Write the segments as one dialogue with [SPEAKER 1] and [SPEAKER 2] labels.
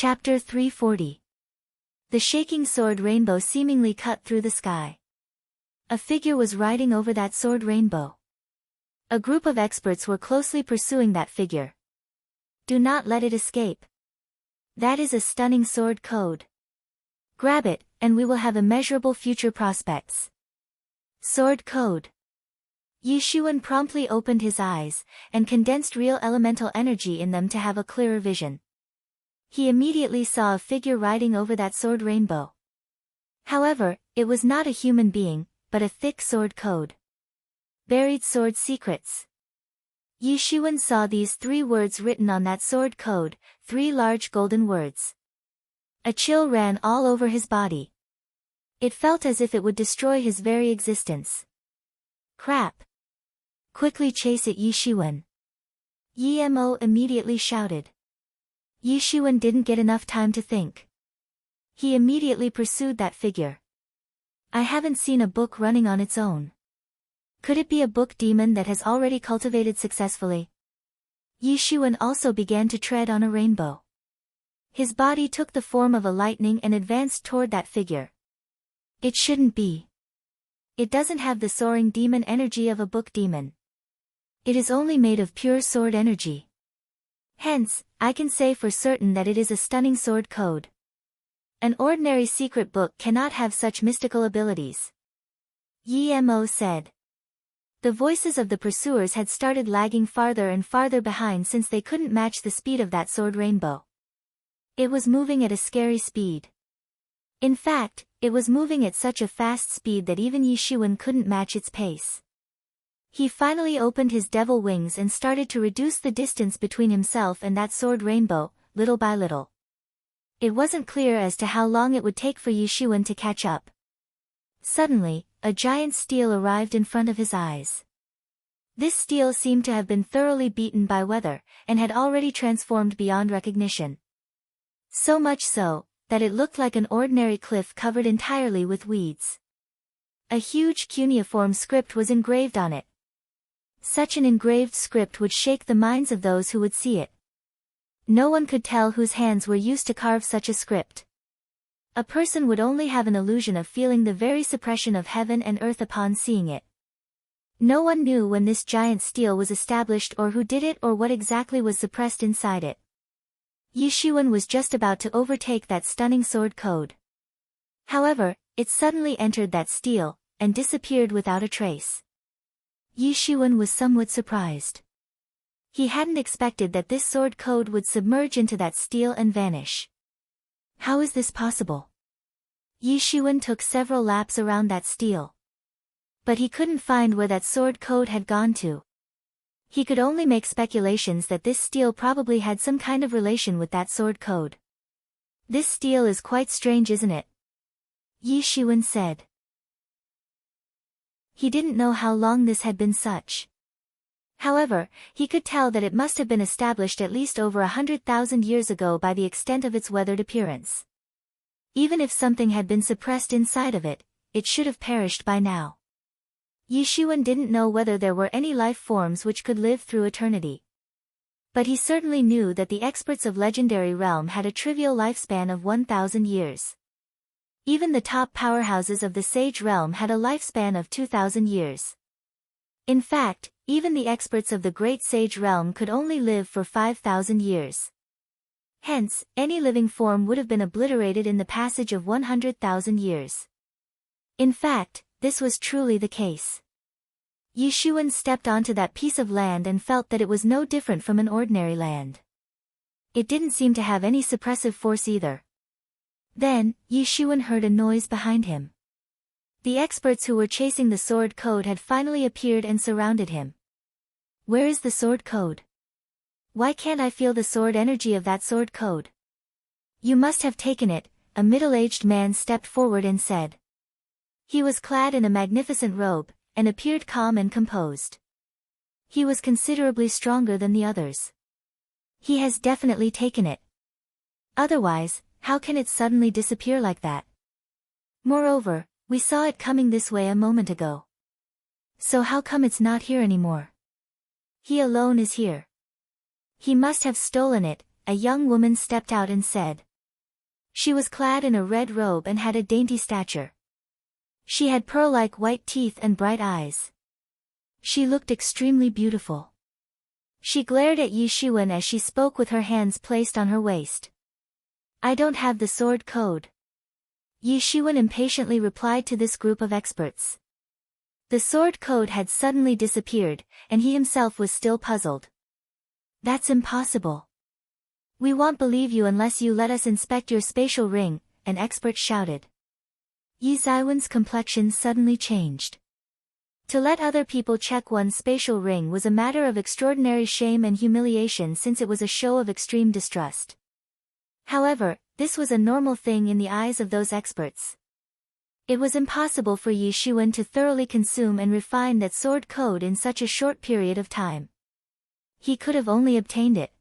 [SPEAKER 1] Chapter 340. The shaking sword rainbow seemingly cut through the sky. A figure was riding over that sword rainbow. A group of experts were closely pursuing that figure. Do not let it escape. That is a stunning sword code. Grab it, and we will have immeasurable future prospects. Sword code. Yishuan promptly opened his eyes, and condensed real elemental energy in them to have a clearer vision. He immediately saw a figure riding over that sword rainbow. However, it was not a human being, but a thick sword code. Buried sword secrets. Yishuan saw these 3 words written on that sword code, 3 large golden words. A chill ran all over his body. It felt as if it would destroy his very existence. Crap! Quickly chase it, Yishuan. Yimo immediately shouted. Yishuan didn't get enough time to think. He immediately pursued that figure. I haven't seen a book running on its own. Could it be a book demon that has already cultivated successfully? Yishuan also began to tread on a rainbow. His body took the form of a lightning and advanced toward that figure. It shouldn't be. It doesn't have the soaring demon energy of a book demon. It is only made of pure sword energy. Hence, I can say for certain that it is a stunning sword code. An ordinary secret book cannot have such mystical abilities. Yimo said. The voices of the pursuers had started lagging farther and farther behind since they couldn't match the speed of that sword rainbow. It was moving at a scary speed. In fact, it was moving at such a fast speed that even Yishuan couldn't match its pace. He finally opened his devil wings and started to reduce the distance between himself and that sword rainbow, little by little. It wasn't clear as to how long it would take for Yishuan to catch up. Suddenly, a giant steel arrived in front of his eyes. This steel seemed to have been thoroughly beaten by weather, and had already transformed beyond recognition. So much so, that it looked like an ordinary cliff covered entirely with weeds. A huge cuneiform script was engraved on it. Such an engraved script would shake the minds of those who would see it. No one could tell whose hands were used to carve such a script. A person would only have an illusion of feeling the very suppression of heaven and earth upon seeing it. No one knew when this giant steel was established or who did it or what exactly was suppressed inside it. Yishuan was just about to overtake that stunning sword code. However, it suddenly entered that steel, and disappeared without a trace. Yishuan was somewhat surprised. He hadn't expected that this sword code would submerge into that steel and vanish. How is this possible? Yishuan took several laps around that steel. But he couldn't find where that sword code had gone to. He could only make speculations that this steel probably had some kind of relation with that sword code. This steel is quite strange, isn't it? Yishuan said. He didn't know how long this had been such. However, he could tell that it must have been established at least over 100,000 years ago by the extent of its weathered appearance. Even if something had been suppressed inside of it, it should have perished by now. Yishuan didn't know whether there were any life forms which could live through eternity. But he certainly knew that the experts of Legendary Realm had a trivial lifespan of 1,000 years. Even the top powerhouses of the Sage Realm had a lifespan of 2,000 years. In fact, even the experts of the Great Sage Realm could only live for 5,000 years. Hence, any living form would have been obliterated in the passage of 100,000 years. In fact, this was truly the case. Yishuan stepped onto that piece of land and felt that it was no different from an ordinary land. It didn't seem to have any suppressive force either. Then, Yishuan heard a noise behind him. The experts who were chasing the sword code had finally appeared and surrounded him. Where is the sword code? Why can't I feel the sword energy of that sword code? You must have taken it, a middle-aged man stepped forward and said. He was clad in a magnificent robe, and appeared calm and composed. He was considerably stronger than the others. He has definitely taken it. Otherwise, how can it suddenly disappear like that? Moreover, we saw it coming this way a moment ago. So how come it's not here anymore? He alone is here. He must have stolen it, a young woman stepped out and said. She was clad in a red robe and had a dainty stature. She had pearl-like white teeth and bright eyes. She looked extremely beautiful. She glared at Yi Shiwen as she spoke with her hands placed on her waist. I don't have the sword code. Yi Shiwen impatiently replied to this group of experts. The sword code had suddenly disappeared, and he himself was still puzzled. That's impossible. We won't believe you unless you let us inspect your spatial ring, an expert shouted. Yi Zaiwen's complexion suddenly changed. To let other people check one's spatial ring was a matter of extraordinary shame and humiliation since it was a show of extreme distrust. However, this was a normal thing in the eyes of those experts. It was impossible for Yi Shiwen to thoroughly consume and refine that sword code in such a short period of time. He could have only obtained it.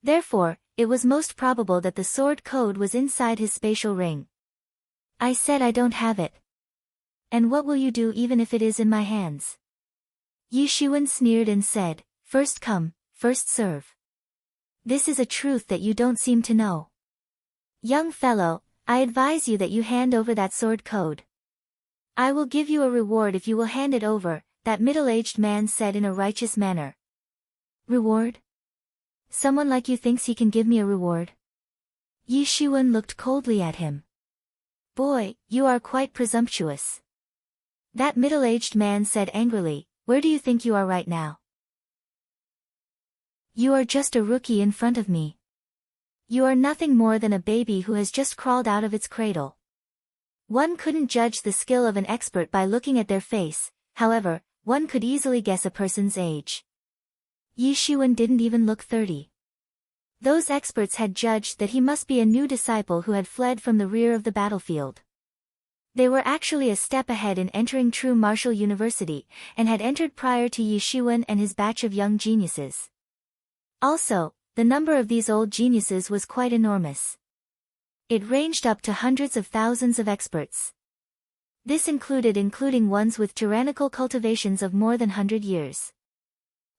[SPEAKER 1] Therefore, it was most probable that the sword code was inside his spatial ring. I said I don't have it. And what will you do even if it is in my hands? Yi Shiwen sneered and said, first come, first serve. This is a truth that you don't seem to know. Young fellow, I advise you that you hand over that sword code. I will give you a reward if you will hand it over, that middle-aged man said in a righteous manner. Reward? Someone like you thinks he can give me a reward? Yi Shiwen looked coldly at him. Boy, you are quite presumptuous. That middle-aged man said angrily, where do you think you are right now? You are just a rookie in front of me. You are nothing more than a baby who has just crawled out of its cradle. One couldn't judge the skill of an expert by looking at their face, however, one could easily guess a person's age. Yi Shiwen didn't even look 30. Those experts had judged that he must be a new disciple who had fled from the rear of the battlefield. They were actually a step ahead in entering true martial university, and had entered prior to Yi Shiwen and his batch of young geniuses. Also, the number of these old geniuses was quite enormous. It ranged up to hundreds of thousands of experts. This including ones with tyrannical cultivations of more than 100 years.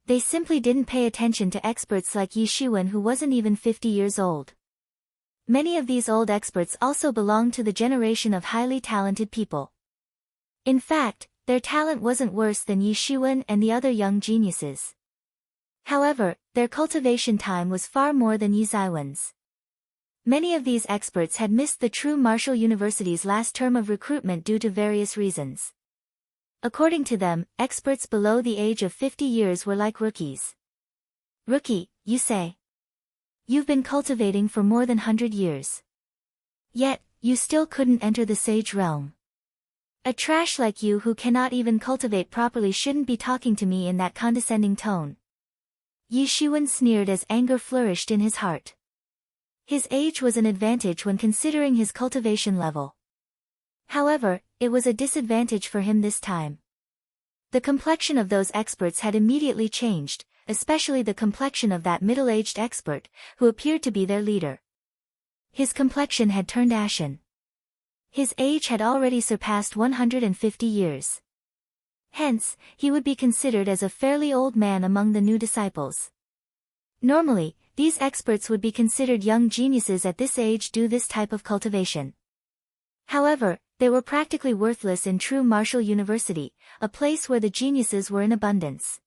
[SPEAKER 1] They simply didn't pay attention to experts like Yi Shiwen who wasn't even 50 years old. Many of these old experts also belonged to the generation of highly talented people. In fact, their talent wasn't worse than Yi Shiwen and the other young geniuses. However, their cultivation time was far more than Yi Zaiwen's. Many of these experts had missed the true martial university's last term of recruitment due to various reasons. According to them, experts below the age of 50 years were like rookies. Rookie, you say? You've been cultivating for more than 100 years. Yet, you still couldn't enter the sage realm. A trash like you who cannot even cultivate properly shouldn't be talking to me in that condescending tone. Yi Shiwen sneered as anger flourished in his heart. His age was an advantage when considering his cultivation level. However, it was a disadvantage for him this time. The complexion of those experts had immediately changed, especially the complexion of that middle-aged expert, who appeared to be their leader. His complexion had turned ashen. His age had already surpassed 150 years. Hence, he would be considered as a fairly old man among the new disciples. Normally, these experts would be considered young geniuses at this age due to this type of cultivation. However, they were practically worthless in true martial university, a place where the geniuses were in abundance.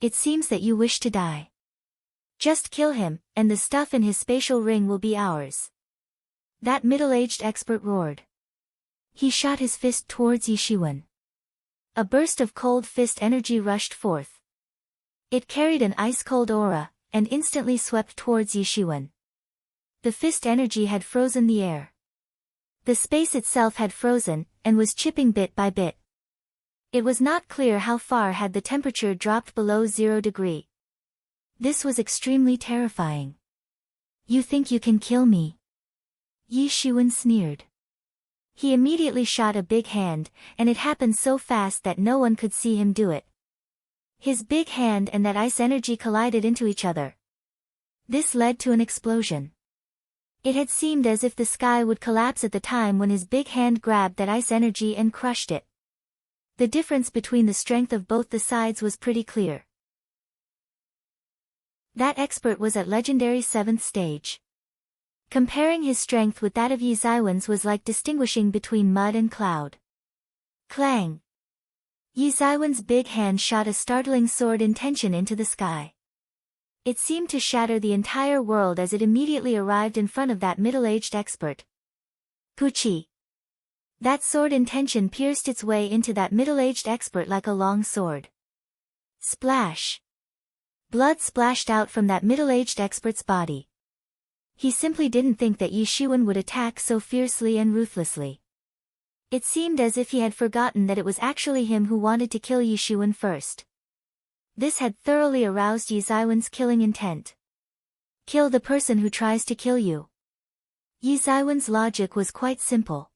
[SPEAKER 1] It seems that you wish to die. Just kill him, and the stuff in his spatial ring will be ours. That middle-aged expert roared. He shot his fist towards Yi Shiwen. A burst of cold fist energy rushed forth. It carried an ice-cold aura, and instantly swept towards Yi Shiwen. The fist energy had frozen the air. The space itself had frozen, and was chipping bit by bit. It was not clear how far had the temperature dropped below 0 degree. This was extremely terrifying. You think you can kill me? Yi Shiwen sneered. He immediately shot a big hand, and it happened so fast that no one could see him do it. His big hand and that ice energy collided into each other. This led to an explosion. It had seemed as if the sky would collapse at the time when his big hand grabbed that ice energy and crushed it. The difference between the strength of both the sides was pretty clear. That expert was at legendary 7th stage. Comparing his strength with that of Yi Zaiwen's was like distinguishing between mud and cloud. Clang! Yi Zaiwen's big hand shot a startling sword intention into the sky. It seemed to shatter the entire world as it immediately arrived in front of that middle-aged expert. Puchi! That sword intention pierced its way into that middle-aged expert like a long sword. Splash! Blood splashed out from that middle-aged expert's body. He simply didn't think that Yi Shiwen would attack so fiercely and ruthlessly. It seemed as if he had forgotten that it was actually him who wanted to kill Yi Shiwen first. This had thoroughly aroused Yi Zaiwen's killing intent. Kill the person who tries to kill you. Yi Zaiwen's logic was quite simple.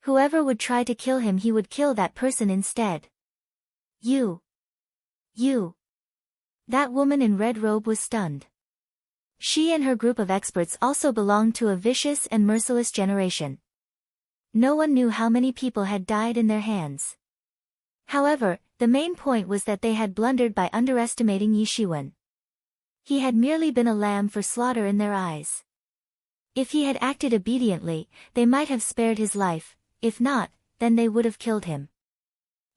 [SPEAKER 1] Whoever would try to kill him, he would kill that person instead. You. That woman in red robe was stunned. She and her group of experts also belonged to a vicious and merciless generation. No one knew how many people had died in their hands. However, the main point was that they had blundered by underestimating Yi Shiwen. He had merely been a lamb for slaughter in their eyes. If he had acted obediently, they might have spared his life; if not, then they would have killed him.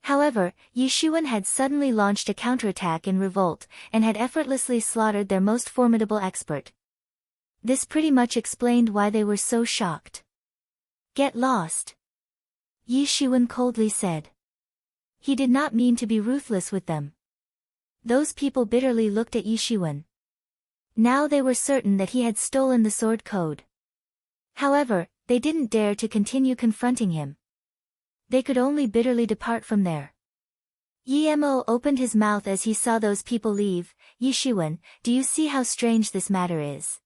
[SPEAKER 1] However, Yi Shiwen had suddenly launched a counterattack in revolt, and had effortlessly slaughtered their most formidable expert. This pretty much explained why they were so shocked. Get lost! Yi Shiwen coldly said. He did not mean to be ruthless with them. Those people bitterly looked at Yi Shiwen. Now they were certain that he had stolen the sword code. However, they didn't dare to continue confronting him. They could only bitterly depart from there. Yi Mo opened his mouth as he saw those people leave. Yi Shiwen, do you see how strange this matter is?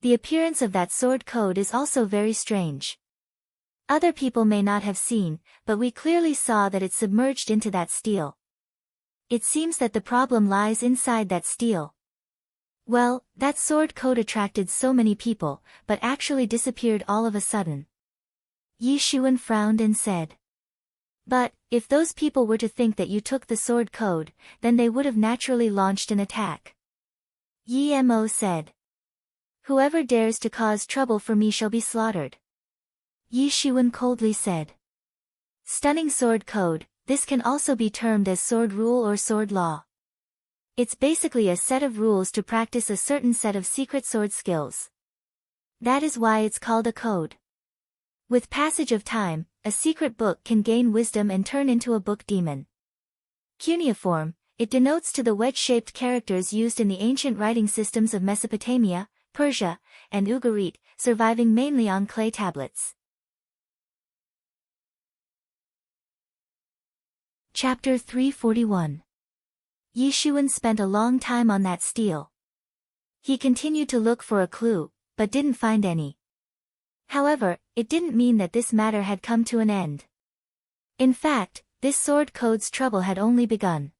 [SPEAKER 1] The appearance of that sword code is also very strange. Other people may not have seen, but we clearly saw that it submerged into that steel. It seems that the problem lies inside that steel. Well, that sword code attracted so many people, but actually disappeared all of a sudden. Yi Shiwen frowned and said. But, if those people were to think that you took the sword code, then they would have naturally launched an attack. Yi Mo said. Whoever dares to cause trouble for me shall be slaughtered. Yi Shiwen coldly said. Stunning sword code, this can also be termed as sword rule or sword law. It's basically a set of rules to practice a certain set of secret sword skills. That is why it's called a code. With passage of time, a secret book can gain wisdom and turn into a book demon. Cuneiform, it denotes to the wedge-shaped characters used in the ancient writing systems of Mesopotamia, Persia, and Ugarit, surviving mainly on clay tablets. Chapter 341. Yi Shiwen spent a long time on that steel. He continued to look for a clue, but didn't find any. However, it didn't mean that this matter had come to an end. In fact, this sword code's trouble had only begun.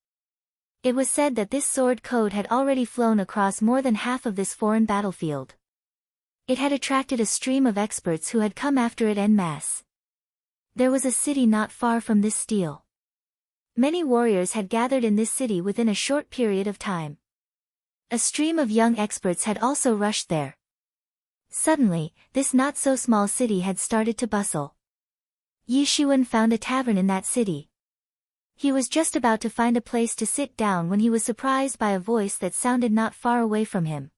[SPEAKER 1] It was said that this sword code had already flown across more than half of this foreign battlefield. It had attracted a stream of experts who had come after it en masse. There was a city not far from this steel. Many warriors had gathered in this city within a short period of time. A stream of young experts had also rushed there. Suddenly, this not-so-small city had started to bustle. Yi Shiwen found a tavern in that city. He was just about to find a place to sit down when he was surprised by a voice that sounded not far away from him.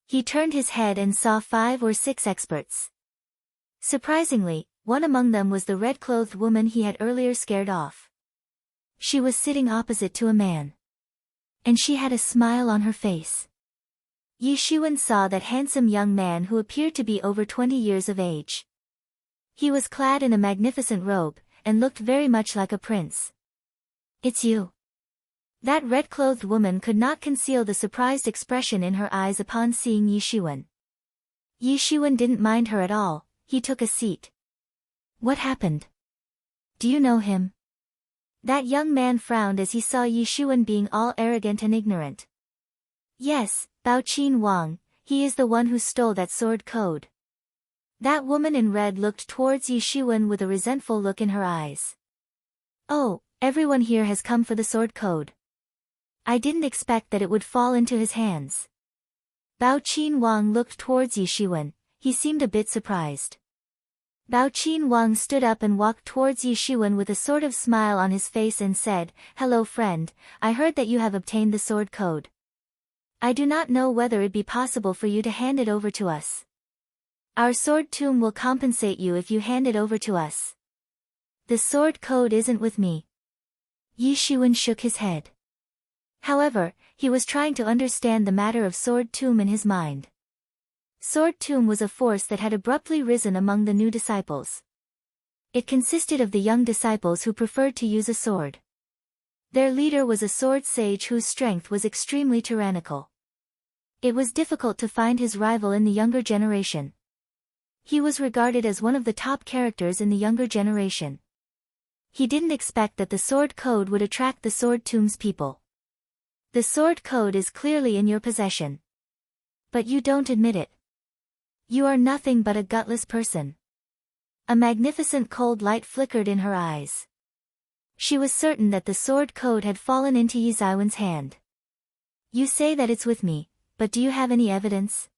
[SPEAKER 1] He turned his head and saw 5 or 6 experts. Surprisingly, one among them was the red-clothed woman he had earlier scared off. She was sitting opposite to a man. And she had a smile on her face. Yi Shiwen saw that handsome young man who appeared to be over 20 years of age. He was clad in a magnificent robe, and looked very much like a prince. It's you. That red-clothed woman could not conceal the surprised expression in her eyes upon seeing Yi Shiwen. Yi Shiwen didn't mind her at all. He took a seat. What happened? Do you know him? That young man frowned as he saw Yi Shiwen being all arrogant and ignorant. Yes, Bao Qin Wang, he is the one who stole that sword code. That woman in red looked towards Yi Shiwen with a resentful look in her eyes. Oh, everyone here has come for the sword code. I didn't expect that it would fall into his hands. Bao Qin Wang looked towards Yi Shiwen. He seemed a bit surprised. Bao Qin Wang stood up and walked towards Yi Shiwen with a sort of smile on his face and said, "Hello friend, I heard that you have obtained the sword code. I do not know whether it be possible for you to hand it over to us. Our sword tomb will compensate you if you hand it over to us." "The sword code isn't with me." Yi Shiwen shook his head. However, he was trying to understand the matter of sword tomb in his mind. Sword tomb was a force that had abruptly risen among the new disciples. It consisted of the young disciples who preferred to use a sword. Their leader was a sword sage whose strength was extremely tyrannical. It was difficult to find his rival in the younger generation. He was regarded as one of the top characters in the younger generation. He didn't expect that the sword code would attract the sword tomb's people. "The sword code is clearly in your possession. But you don't admit it. You are nothing but a gutless person." A magnificent cold light flickered in her eyes. She was certain that the sword code had fallen into Yi Ziwen's hand. "You say that it's with me, but do you have any evidence?"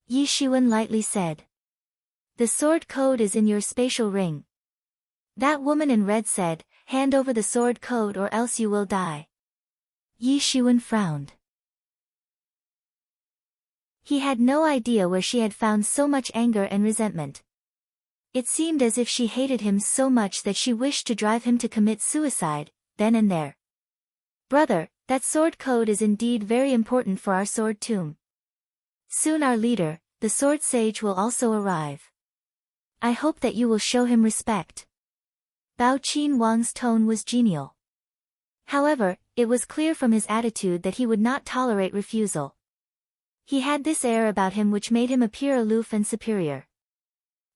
[SPEAKER 1] Yi Shiwen lightly said. "The sword code is in your spatial ring." That woman in red said, "Hand over the sword code or else you will die." Yi Shiwen frowned. He had no idea where she had found so much anger and resentment. It seemed as if she hated him so much that she wished to drive him to commit suicide, then and there. "Brother, that sword code is indeed very important for our sword tomb. Soon our leader, the sword sage, will also arrive. I hope that you will show him respect." Bao Qin Wang's tone was genial. However, it was clear from his attitude that he would not tolerate refusal. He had this air about him which made him appear aloof and superior.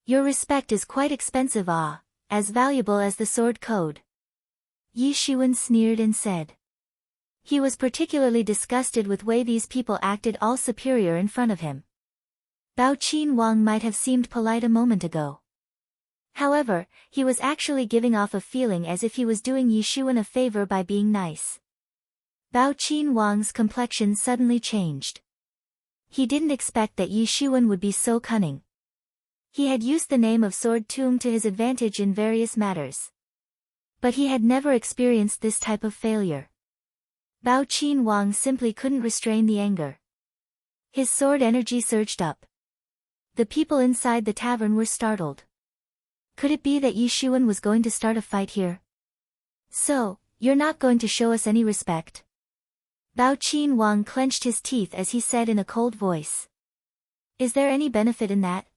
[SPEAKER 1] "Your respect is quite expensive, as valuable as the sword code." Yi Shiwen sneered and said. He was particularly disgusted with the way these people acted all superior in front of him. Bao Qin Wang might have seemed polite a moment ago. However, he was actually giving off a feeling as if he was doing Yi Shiwen a favor by being nice. Bao Qin Wang's complexion suddenly changed. He didn't expect that Yi Shiwen would be so cunning. He had used the name of Sword Tomb to his advantage in various matters. But he had never experienced this type of failure. Bao Qin Wang simply couldn't restrain the anger. His sword energy surged up. The people inside the tavern were startled. Could it be that Yi Shiwen was going to start a fight here? "So, you're not going to show us any respect?" Bao Qin Wang clenched his teeth as he said in a cold voice. "Is there any benefit in that?"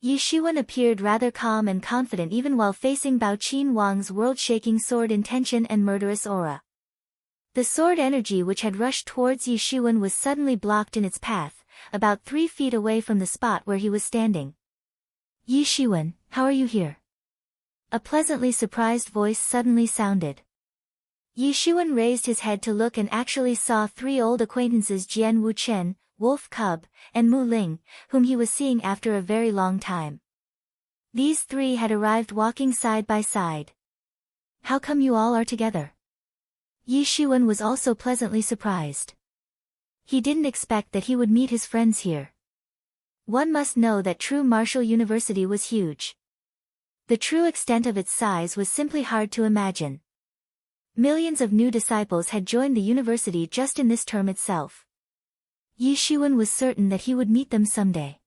[SPEAKER 1] Yi Shiwen appeared rather calm and confident even while facing Bao Qin Wang's world-shaking sword intention and murderous aura. The sword energy which had rushed towards Yi Shiwen was suddenly blocked in its path, about 3 feet away from the spot where he was standing. "Yi Shiwen, how are you here?" A pleasantly surprised voice suddenly sounded. Yi Shiwen raised his head to look and actually saw 3 old acquaintances, Jian Wuchen, Wolf Cub, and Mu Ling, whom he was seeing after a very long time. These 3 had arrived walking side by side. "How come you all are together?" Yi Shiwen was also pleasantly surprised. He didn't expect that he would meet his friends here. One must know that True Martial University was huge. The true extent of its size was simply hard to imagine. Millions of new disciples had joined the university just in this term itself. Yi Shiwen was certain that he would meet them someday.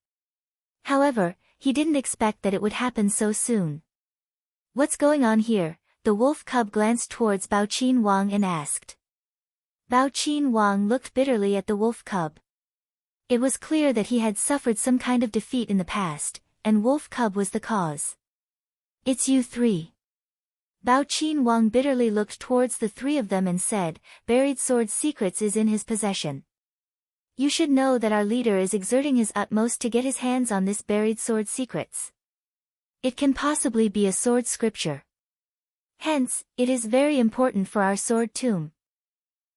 [SPEAKER 1] However, he didn't expect that it would happen so soon. "What's going on here?" The wolf cub glanced towards Bao Qin Wang and asked. Bao Qin Wang looked bitterly at the wolf cub. It was clear that he had suffered some kind of defeat in the past, and Wolf Cub was the cause. "It's you 3. Bao Qin Wang bitterly looked towards the 3 of them and said, "Buried sword secrets is in his possession. You should know that our leader is exerting his utmost to get his hands on this buried sword secrets. It can possibly be a sword scripture. Hence, it is very important for our sword tomb."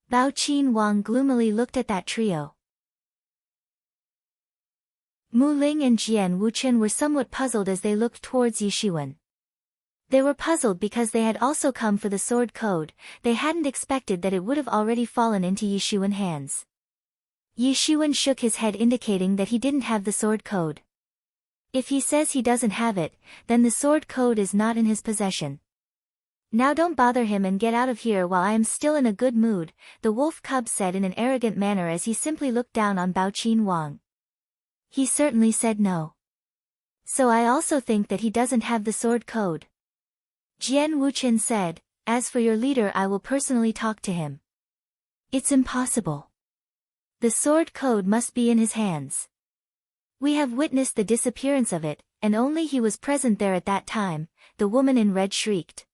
[SPEAKER 1] Bao Qin Wang gloomily looked at that trio. Mu Ling and Jian Wuchen were somewhat puzzled as they looked towards Yi Shiwen. They were puzzled because they had also come for the sword code. They hadn't expected that it would have already fallen into Yi Shiwen's hands. Yi Shiwen shook his head indicating that he didn't have the sword code. If he says he doesn't have it, then the sword code is not in his possession. Now don't bother him and get out of here while I am still in a good mood, the wolf cub said in an arrogant manner as he simply looked down on Bao Qin Wang. He certainly said no. So I also think that he doesn't have the sword code. Jian Wuqian said, as for your leader I will personally talk to him. It's impossible. The sword code must be in his hands. We have witnessed the disappearance of it, and only he was present there at that time, the woman in red shrieked.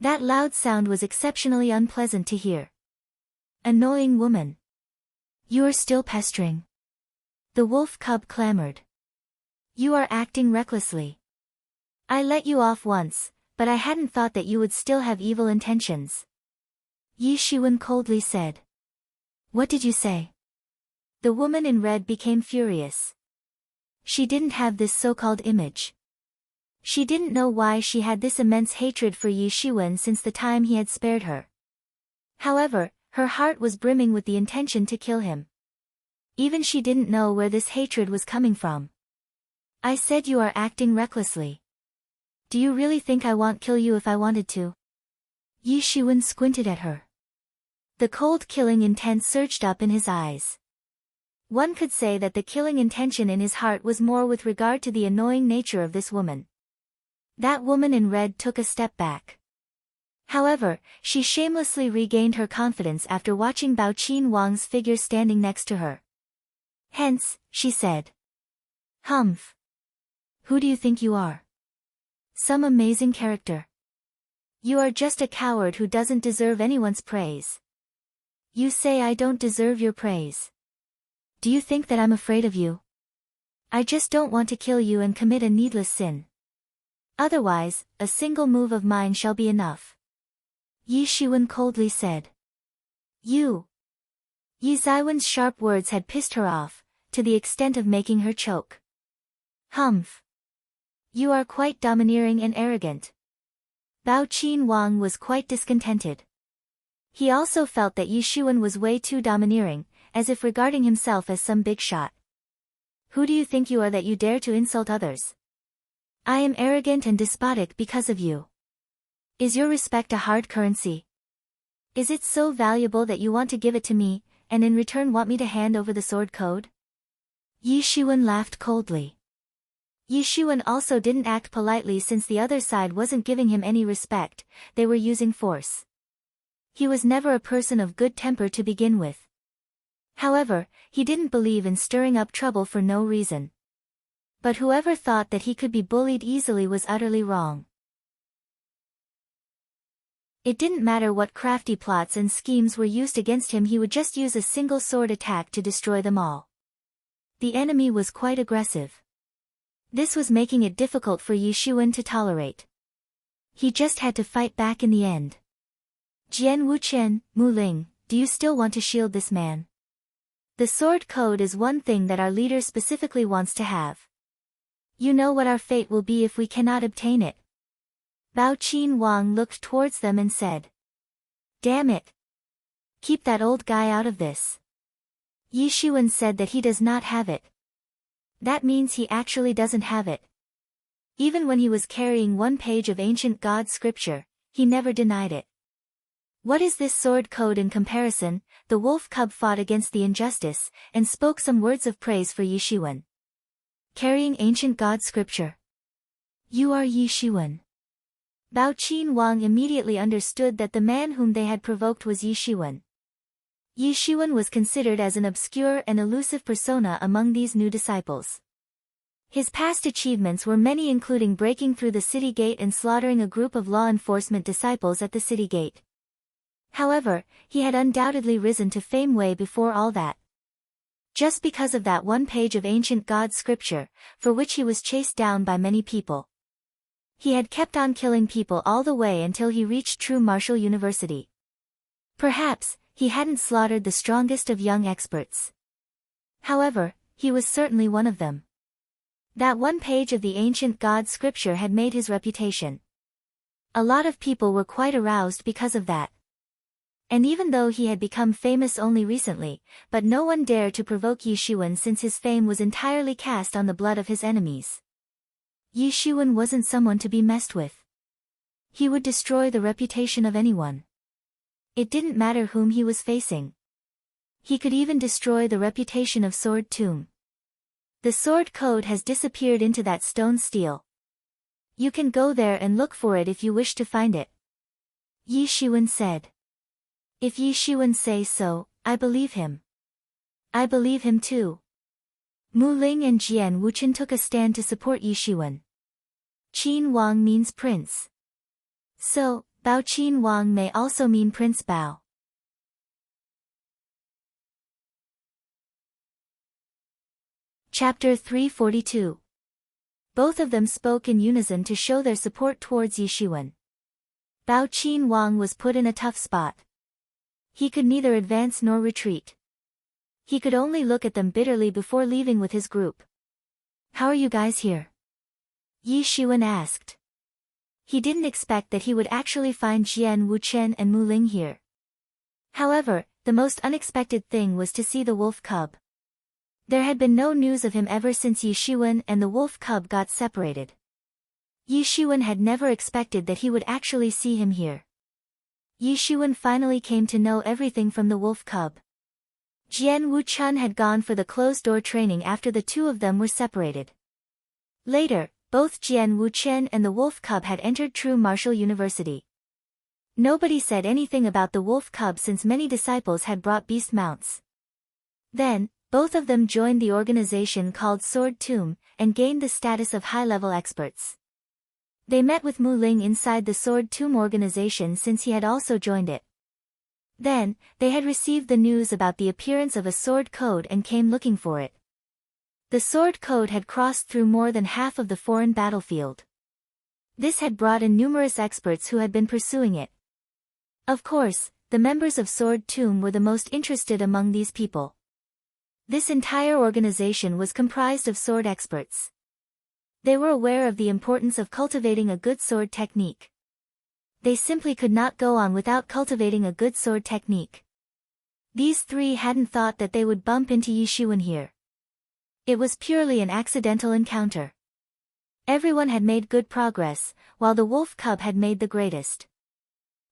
[SPEAKER 1] That loud sound was exceptionally unpleasant to hear. Annoying woman. You are still pestering. The wolf cub clamored. You are acting recklessly. I let you off once, but I hadn't thought that you would still have evil intentions. Yi Shiwen coldly said. What did you say? The woman in red became furious. She didn't have this so-called image. She didn't know why she had this immense hatred for Yi Shiwen since the time he had spared her. However, her heart was brimming with the intention to kill him. Even she didn't know where this hatred was coming from. I said you are acting recklessly. Do you really think I won't kill you if I wanted to? Yi Shiwen squinted at her. The cold killing intent surged up in his eyes. One could say that the killing intention in his heart was more with regard to the annoying nature of this woman. That woman in red took a step back. However, she shamelessly regained her confidence after watching Bao Qin Wang's figure standing next to her. Hence, she said. Humph. Who do you think you are? Some amazing character. You are just a coward who doesn't deserve anyone's praise. You say I don't deserve your praise. Do you think that I'm afraid of you? I just don't want to kill you and commit a needless sin. Otherwise, a single move of mine shall be enough. Yi Shiwen coldly said. You. Yi Ziwen's sharp words had pissed her off, to the extent of making her choke. Humph. You are quite domineering and arrogant. Bao Qin Wang was quite discontented. He also felt that Yi Shiwen was way too domineering, as if regarding himself as some big shot. Who do you think you are that you dare to insult others? I am arrogant and despotic because of you. Is your respect a hard currency? Is it so valuable that you want to give it to me, and in return want me to hand over the sword code? Yi Shiwen laughed coldly. Yi Shiwen also didn't act politely since the other side wasn't giving him any respect, they were using force. He was never a person of good temper to begin with. However, he didn't believe in stirring up trouble for no reason. But whoever thought that he could be bullied easily was utterly wrong. It didn't matter what crafty plots and schemes were used against him, he would just use a single sword attack to destroy them all. The enemy was quite aggressive. This was making it difficult for Yi Shiwen to tolerate. He just had to fight back in the end. Jian Wuqian, Mu Ling, do you still want to shield this man? The sword code is one thing that our leader specifically wants to have. You know what our fate will be if we cannot obtain it. Bao Qin Wang looked towards them and said. Damn it. Keep that old guy out of this. Yi Shiwen said that he does not have it. That means he actually doesn't have it. Even when he was carrying one page of ancient god scripture, he never denied it. What is this sword code in comparison? The wolf cub fought against the injustice, and spoke some words of praise for Yi Shiwen. Carrying ancient god scripture. You are Yi Shiwen. Bao Qin Wang immediately understood that the man whom they had provoked was Yi Shiwen. Yi Shiwen was considered as an obscure and elusive persona among these new disciples. His past achievements were many, including breaking through the city gate and slaughtering a group of law enforcement disciples at the city gate. However, he had undoubtedly risen to fame way before all that. Just because of that one page of ancient god scripture, for which he was chased down by many people. He had kept on killing people all the way until he reached true martial university. Perhaps, he hadn't slaughtered the strongest of young experts. However, he was certainly one of them. That one page of the ancient god scripture had made his reputation. A lot of people were quite aroused because of that. And even though he had become famous only recently, but no one dared to provoke Yi Shiwen since his fame was entirely cast on the blood of his enemies. Yi Shiwen wasn't someone to be messed with. He would destroy the reputation of anyone. It didn't matter whom he was facing. He could even destroy the reputation of Sword Tomb. The sword code has disappeared into that stone stele. You can go there and look for it if you wish to find it. Yi Shiwen said. If Yi Shiwen says so, I believe him. I believe him too. Mu Ling and Jian Wuchen took a stand to support Yi Shiwen. Qin Wang means prince. So, Bao Qin Wang may also mean Prince Bao. Chapter 342. Both of them spoke in unison to show their support towards Yi Shiwen. Bao Qin Wang was put in a tough spot. He could neither advance nor retreat. He could only look at them bitterly before leaving with his group. How are you guys here? Yi Shiwen asked. He didn't expect that he would actually find Jian Wuchen and Mu Ling here. However, the most unexpected thing was to see the wolf cub. There had been no news of him ever since Yi Shiwen and the wolf cub got separated. Yi Shiwen had never expected that he would actually see him here. Yi Shiwen finally came to know everything from the wolf cub. Jian Wuchen had gone for the closed-door training after the two of them were separated. Later, both Jian Wuchen and the wolf cub had entered True Martial University. Nobody said anything about the wolf cub since many disciples had brought beast mounts. Then, both of them joined the organization called Sword Tomb, and gained the status of high-level experts. They met with Mu Ling inside the Sword Tomb organization since he had also joined it. Then, they had received the news about the appearance of a sword code and came looking for it. The sword code had crossed through more than half of the foreign battlefield. This had brought in numerous experts who had been pursuing it. Of course, the members of Sword Tomb were the most interested among these people. This entire organization was comprised of sword experts. They were aware of the importance of cultivating a good sword technique. They simply could not go on without cultivating a good sword technique. These three hadn't thought that they would bump into Yi Shiwen here. It was purely an accidental encounter. Everyone had made good progress, while the wolf cub had made the greatest.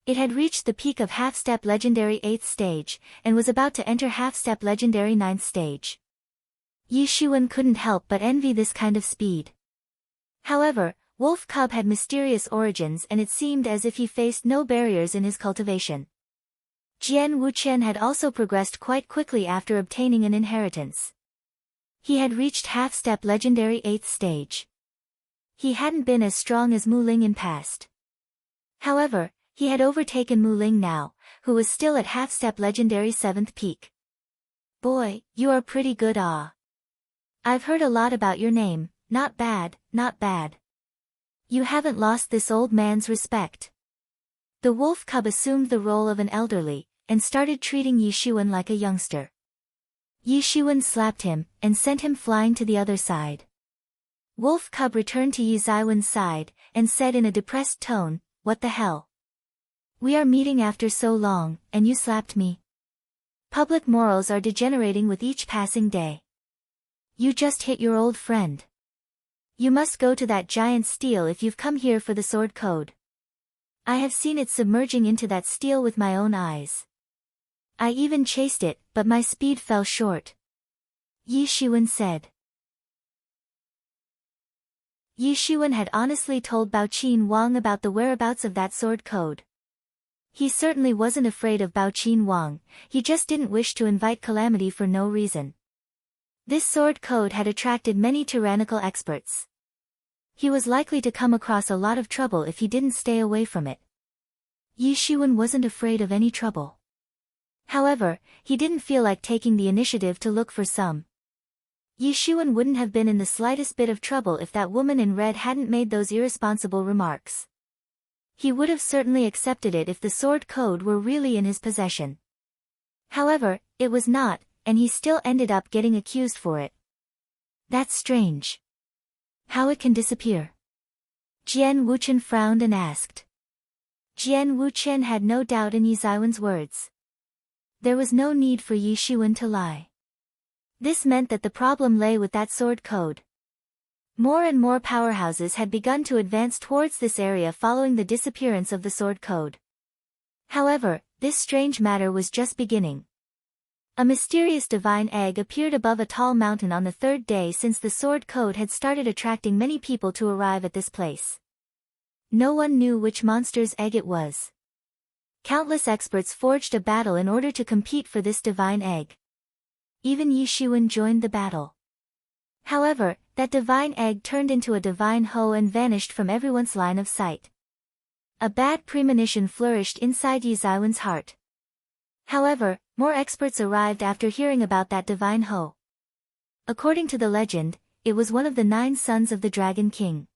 [SPEAKER 1] It had reached the peak of half-step legendary 8th stage, and was about to enter half-step legendary 9th stage. Yi Shiwen couldn't help but envy this kind of speed. However, wolf cub had mysterious origins and it seemed as if he faced no barriers in his cultivation. Jian Wuchen had also progressed quite quickly after obtaining an inheritance. He had reached half-step legendary 8th stage. He hadn't been as strong as Mu Ling in past. However, he had overtaken Mu Ling now, who was still at half-step legendary 7th peak. Boy, you are pretty good. I've heard a lot about your name, not bad, not bad. You haven't lost this old man's respect. The wolf cub assumed the role of an elderly, and started treating Yi Shiwen like a youngster. Yi Shiwen slapped him, and sent him flying to the other side. Wolf cub returned to Yi Ziwen's side, and said in a depressed tone, "What the hell? We are meeting after so long, and you slapped me. Public morals are degenerating with each passing day. You just hit your old friend. You must go to that giant stele if you've come here for the sword code. I have seen it submerging into that stele with my own eyes. I even chased it, but my speed fell short," Yi Shiwen said. Yi Shiwen had honestly told Bao Qin Wang about the whereabouts of that sword code. He certainly wasn't afraid of Bao Qin Wang, he just didn't wish to invite calamity for no reason. This sword code had attracted many tyrannical experts. He was likely to come across a lot of trouble if he didn't stay away from it. Yi Shiwen wasn't afraid of any trouble. However, he didn't feel like taking the initiative to look for some. Yi Shiwen wouldn't have been in the slightest bit of trouble if that woman in red hadn't made those irresponsible remarks. He would have certainly accepted it if the sword code were really in his possession. However, it was not, and he still ended up getting accused for it. That's strange. How it can disappear? Jian Wuchen frowned and asked. Jian Wuqian had no doubt in Yi Ziwen's words. There was no need for Yi Shiwen to lie. This meant that the problem lay with that sword code. More and more powerhouses had begun to advance towards this area following the disappearance of the sword code. However, this strange matter was just beginning. A mysterious divine egg appeared above a tall mountain on the third day since the sword code had started attracting many people to arrive at this place. No one knew which monster's egg it was. Countless experts forged a battle in order to compete for this divine egg. Even Yi Shiwen joined the battle. However, that divine egg turned into a divine hoe and vanished from everyone's line of sight. A bad premonition flourished inside Yi Ziwen's heart. However, more experts arrived after hearing about that divine hoe. According to the legend, it was one of the 9 sons of the Dragon King.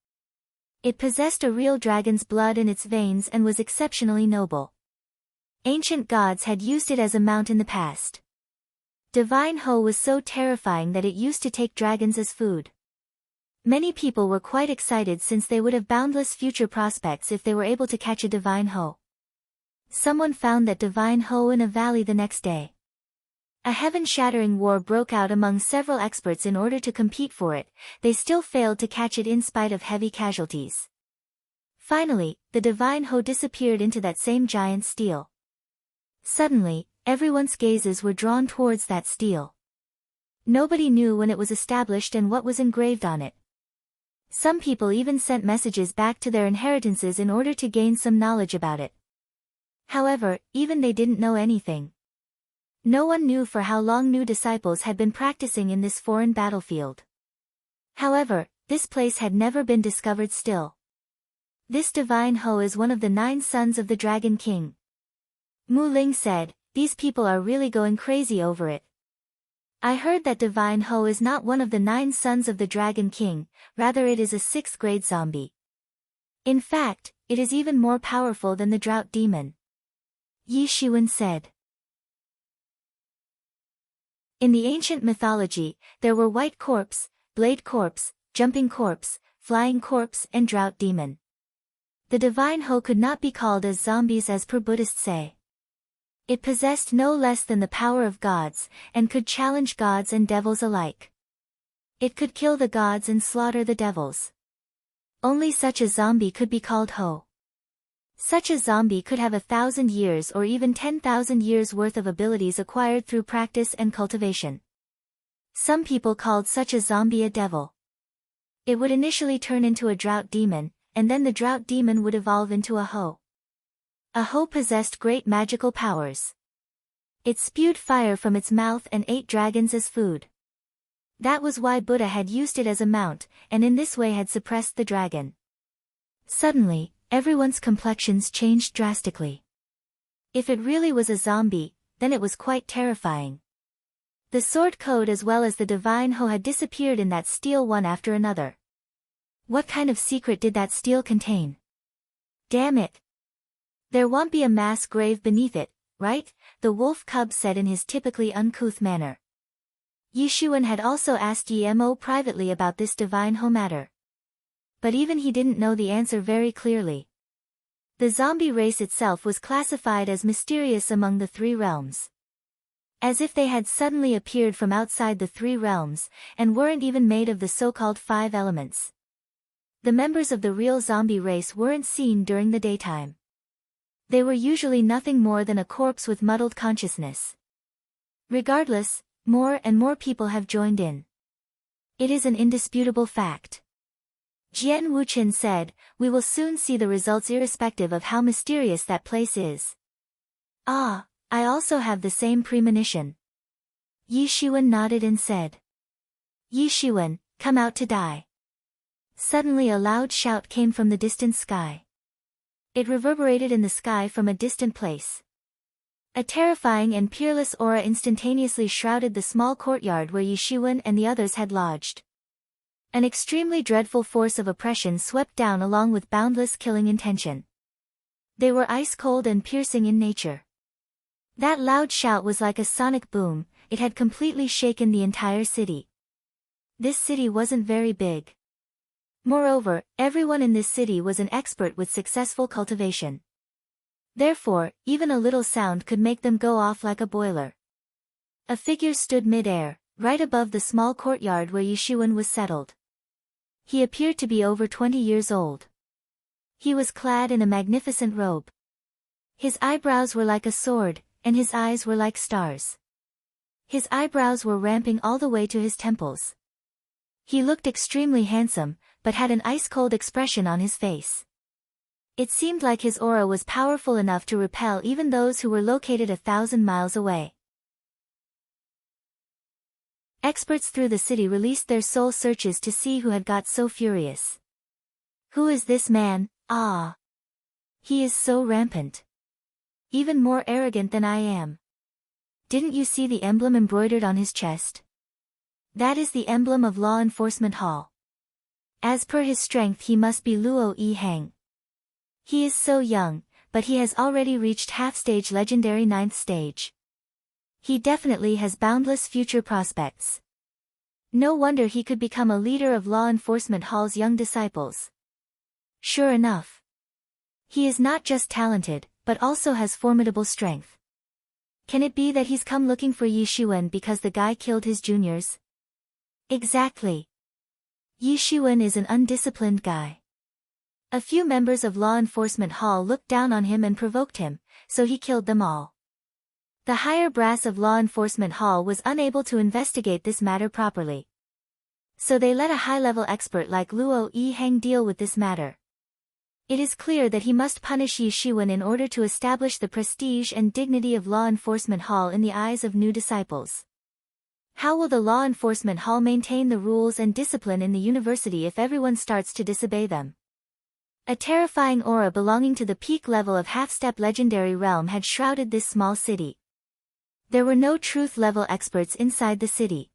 [SPEAKER 1] It possessed a real dragon's blood in its veins and was exceptionally noble. Ancient gods had used it as a mount in the past. Divine hoe was so terrifying that it used to take dragons as food. Many people were quite excited since they would have boundless future prospects if they were able to catch a divine hoe. Someone found that divine hoe in a valley the next day. A heaven-shattering war broke out among several experts in order to compete for it. They still failed to catch it in spite of heavy casualties. Finally, the divine hoe disappeared into that same giant steel. Suddenly, everyone's gazes were drawn towards that steel. Nobody knew when it was established and what was engraved on it. Some people even sent messages back to their inheritances in order to gain some knowledge about it. However, even they didn't know anything. No one knew for how long new disciples had been practicing in this foreign battlefield. However, this place had never been discovered still. This divine hoe is one of the 9 sons of the Dragon King. Mu Ling said, "These people are really going crazy over it. I heard that divine hoe is not one of the 9 sons of the Dragon King, rather it is a 6th-grade zombie. In fact, it is even more powerful than the drought demon." Yi Shiwen said. In the ancient mythology, there were white corpse, blade corpse, jumping corpse, flying corpse and drought demon. The divine hoe could not be called as zombies as per Buddhists say. It possessed no less than the power of gods, and could challenge gods and devils alike. It could kill the gods and slaughter the devils. Only such a zombie could be called hoe. Such a zombie could have 1,000 years or even 10,000 years worth of abilities acquired through practice and cultivation. Some people called such a zombie a devil. It would initially turn into a drought demon, and then the drought demon would evolve into a hoe. A hoe possessed great magical powers. It spewed fire from its mouth and ate dragons as food. That was why Buddha had used it as a mount, and in this way had suppressed the dragon. Suddenly, everyone's complexions changed drastically. If it really was a zombie, then it was quite terrifying. The sword code as well as the divine hoe had disappeared in that steel one after another. What kind of secret did that steel contain? Damn it! There won't be a mass grave beneath it, right? The wolf cub said in his typically uncouth manner. Yi Shiwen had also asked Yi Mo privately about this divine hoe matter. But even he didn't know the answer very clearly. The zombie race itself was classified as mysterious among the 3 realms. As if they had suddenly appeared from outside the 3 realms, and weren't even made of the so-called 5 elements. The members of the real zombie race weren't seen during the daytime. They were usually nothing more than a corpse with muddled consciousness. Regardless, more and more people have joined in. It is an indisputable fact. Jian Wuqian said, "We will soon see the results irrespective of how mysterious that place is." "Ah, I also have the same premonition." Yi Shiwen nodded and said. "Yi Shiwen, come out to die." Suddenly a loud shout came from the distant sky. It reverberated in the sky from a distant place. A terrifying and peerless aura instantaneously shrouded the small courtyard where Yi Shiwen and the others had lodged. An extremely dreadful force of oppression swept down along with boundless killing intention. They were ice-cold and piercing in nature. That loud shout was like a sonic boom, it had completely shaken the entire city. This city wasn't very big. Moreover, everyone in this city was an expert with successful cultivation. Therefore, even a little sound could make them go off like a boiler. A figure stood mid-air, right above the small courtyard where Yishuan was settled. He appeared to be over 20 years old. He was clad in a magnificent robe. His eyebrows were like a sword, and his eyes were like stars. His eyebrows were ramping all the way to his temples. He looked extremely handsome, but had an ice-cold expression on his face. It seemed like his aura was powerful enough to repel even those who were located 1,000 miles away. Experts through the city released their soul searches to see who had got so furious. Who is this man? Ah! He is so rampant. Even more arrogant than I am. Didn't you see the emblem embroidered on his chest? That is the emblem of Law Enforcement Hall. As per his strength he must be Luo Yi Hang. He is so young, but he has already reached half-stage legendary 9th stage. He definitely has boundless future prospects. No wonder he could become a leader of Law Enforcement Hall's young disciples. Sure enough. He is not just talented, but also has formidable strength. Can it be that he's come looking for Yishuan because the guy killed his juniors? Exactly. Yishuan is an undisciplined guy. A few members of Law Enforcement Hall looked down on him and provoked him, so he killed them all. The higher brass of Law Enforcement Hall was unable to investigate this matter properly. So they let a high-level expert like Luo Yi Hang deal with this matter. It is clear that he must punish Yishuan in order to establish the prestige and dignity of Law Enforcement Hall in the eyes of new disciples. How will the Law Enforcement Hall maintain the rules and discipline in the university if everyone starts to disobey them? A terrifying aura belonging to the peak level of half-step legendary realm had shrouded this small city. There were no truth-level experts inside the city.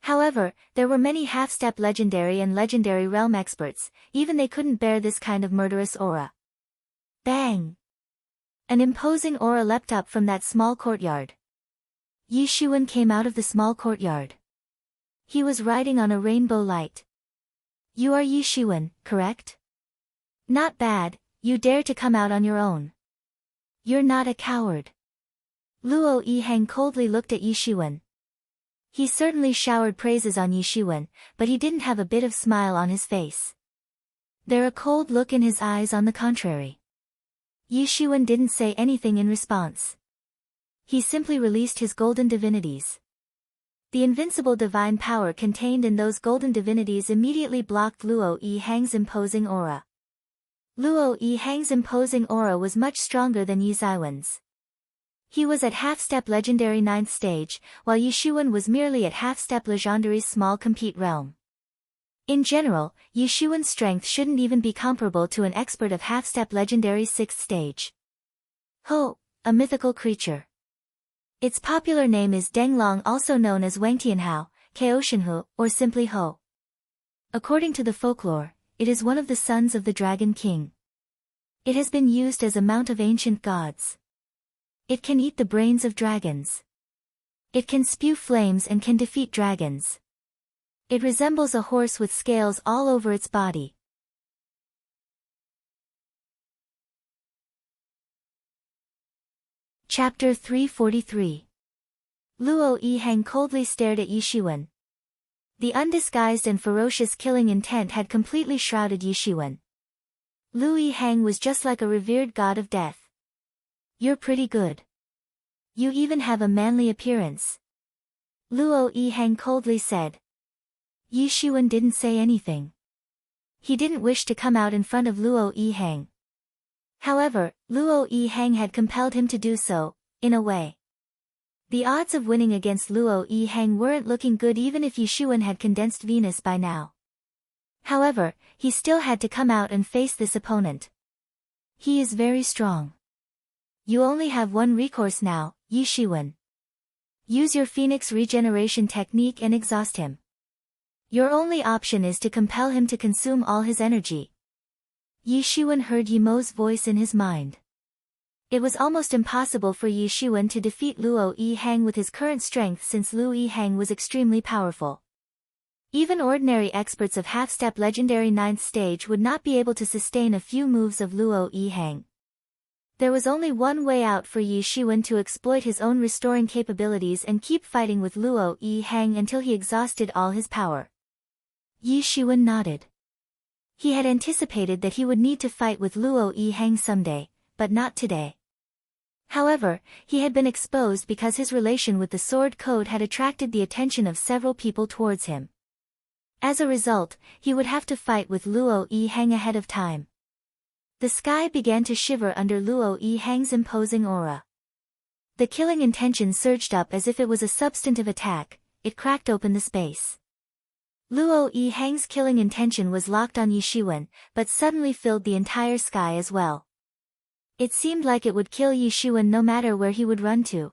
[SPEAKER 1] However, there were many half-step legendary and legendary realm experts, even they couldn't bear this kind of murderous aura. Bang! An imposing aura leapt up from that small courtyard. Yishuan came out of the small courtyard. He was riding on a rainbow light. You are Yishuan, correct? Not bad, you dare to come out on your own. You're not a coward. Luo Yi Hang coldly looked at Yishuan. He certainly showered praises on Yishuan, but he didn't have a bit of smile on his face. There a cold look in his eyes on the contrary. Yishuan didn't say anything in response. He simply released his golden divinities. The invincible divine power contained in those golden divinities immediately blocked Luo Yi Hang's imposing aura. Luo Yi Hang's imposing aura was much stronger than Yizaiwan's. He was at half-step legendary 9th stage, while Yishuan was merely at half-step legendary's small compete realm. In general, Yishuan's strength shouldn't even be comparable to an expert of half-step legendary 6th stage. Ho, a mythical creature. Its popular name is Denglong, also known as Wangtianhao, Kaoshinhu, or simply Ho. According to the folklore, it is one of the sons of the Dragon King. It has been used as a mount of ancient gods. It can eat the brains of dragons. It can spew flames and can defeat dragons. It resembles a horse with scales all over its body. Chapter 343. Luo Yi Hang coldly stared at Yishuan. The undisguised and ferocious killing intent had completely shrouded Yishuan. Luo Yi Hang was just like a revered god of death. You're pretty good. You even have a manly appearance. Luo Yi Hang coldly said. Yishuan didn't say anything. He didn't wish to come out in front of Luo Yi Hang. However, Luo Yi Hang had compelled him to do so, in a way. The odds of winning against Luo Yi Hang weren't looking good even if Yishuan had condensed Venus by now. However, he still had to come out and face this opponent. He is very strong. You only have one recourse now, Yishuan. Use your Phoenix regeneration technique and exhaust him. Your only option is to compel him to consume all his energy. Yishuan heard Yimo's voice in his mind. It was almost impossible for Yishuan to defeat Luo Yi Hang with his current strength since Luo Yi Hang was extremely powerful. Even ordinary experts of half-step legendary 9th stage would not be able to sustain a few moves of Luo Yi Hang. There was only one way out for Yi Shiwen: to exploit his own restoring capabilities and keep fighting with Luo Yi Hang until he exhausted all his power. Yi Shiwen nodded. He had anticipated that he would need to fight with Luo Yi Hang someday, but not today. However, he had been exposed because his relation with the Sword Code had attracted the attention of several people towards him. As a result, he would have to fight with Luo Yi Hang ahead of time. The sky began to shiver under Luo Yi Hang's imposing aura. The killing intention surged up as if it was a substantive attack. It cracked open the space. Luo Yi Hang's killing intention was locked on Yi Shiwen, but suddenly filled the entire sky as well. It seemed like it would kill Yi Shiwen no matter where he would run to.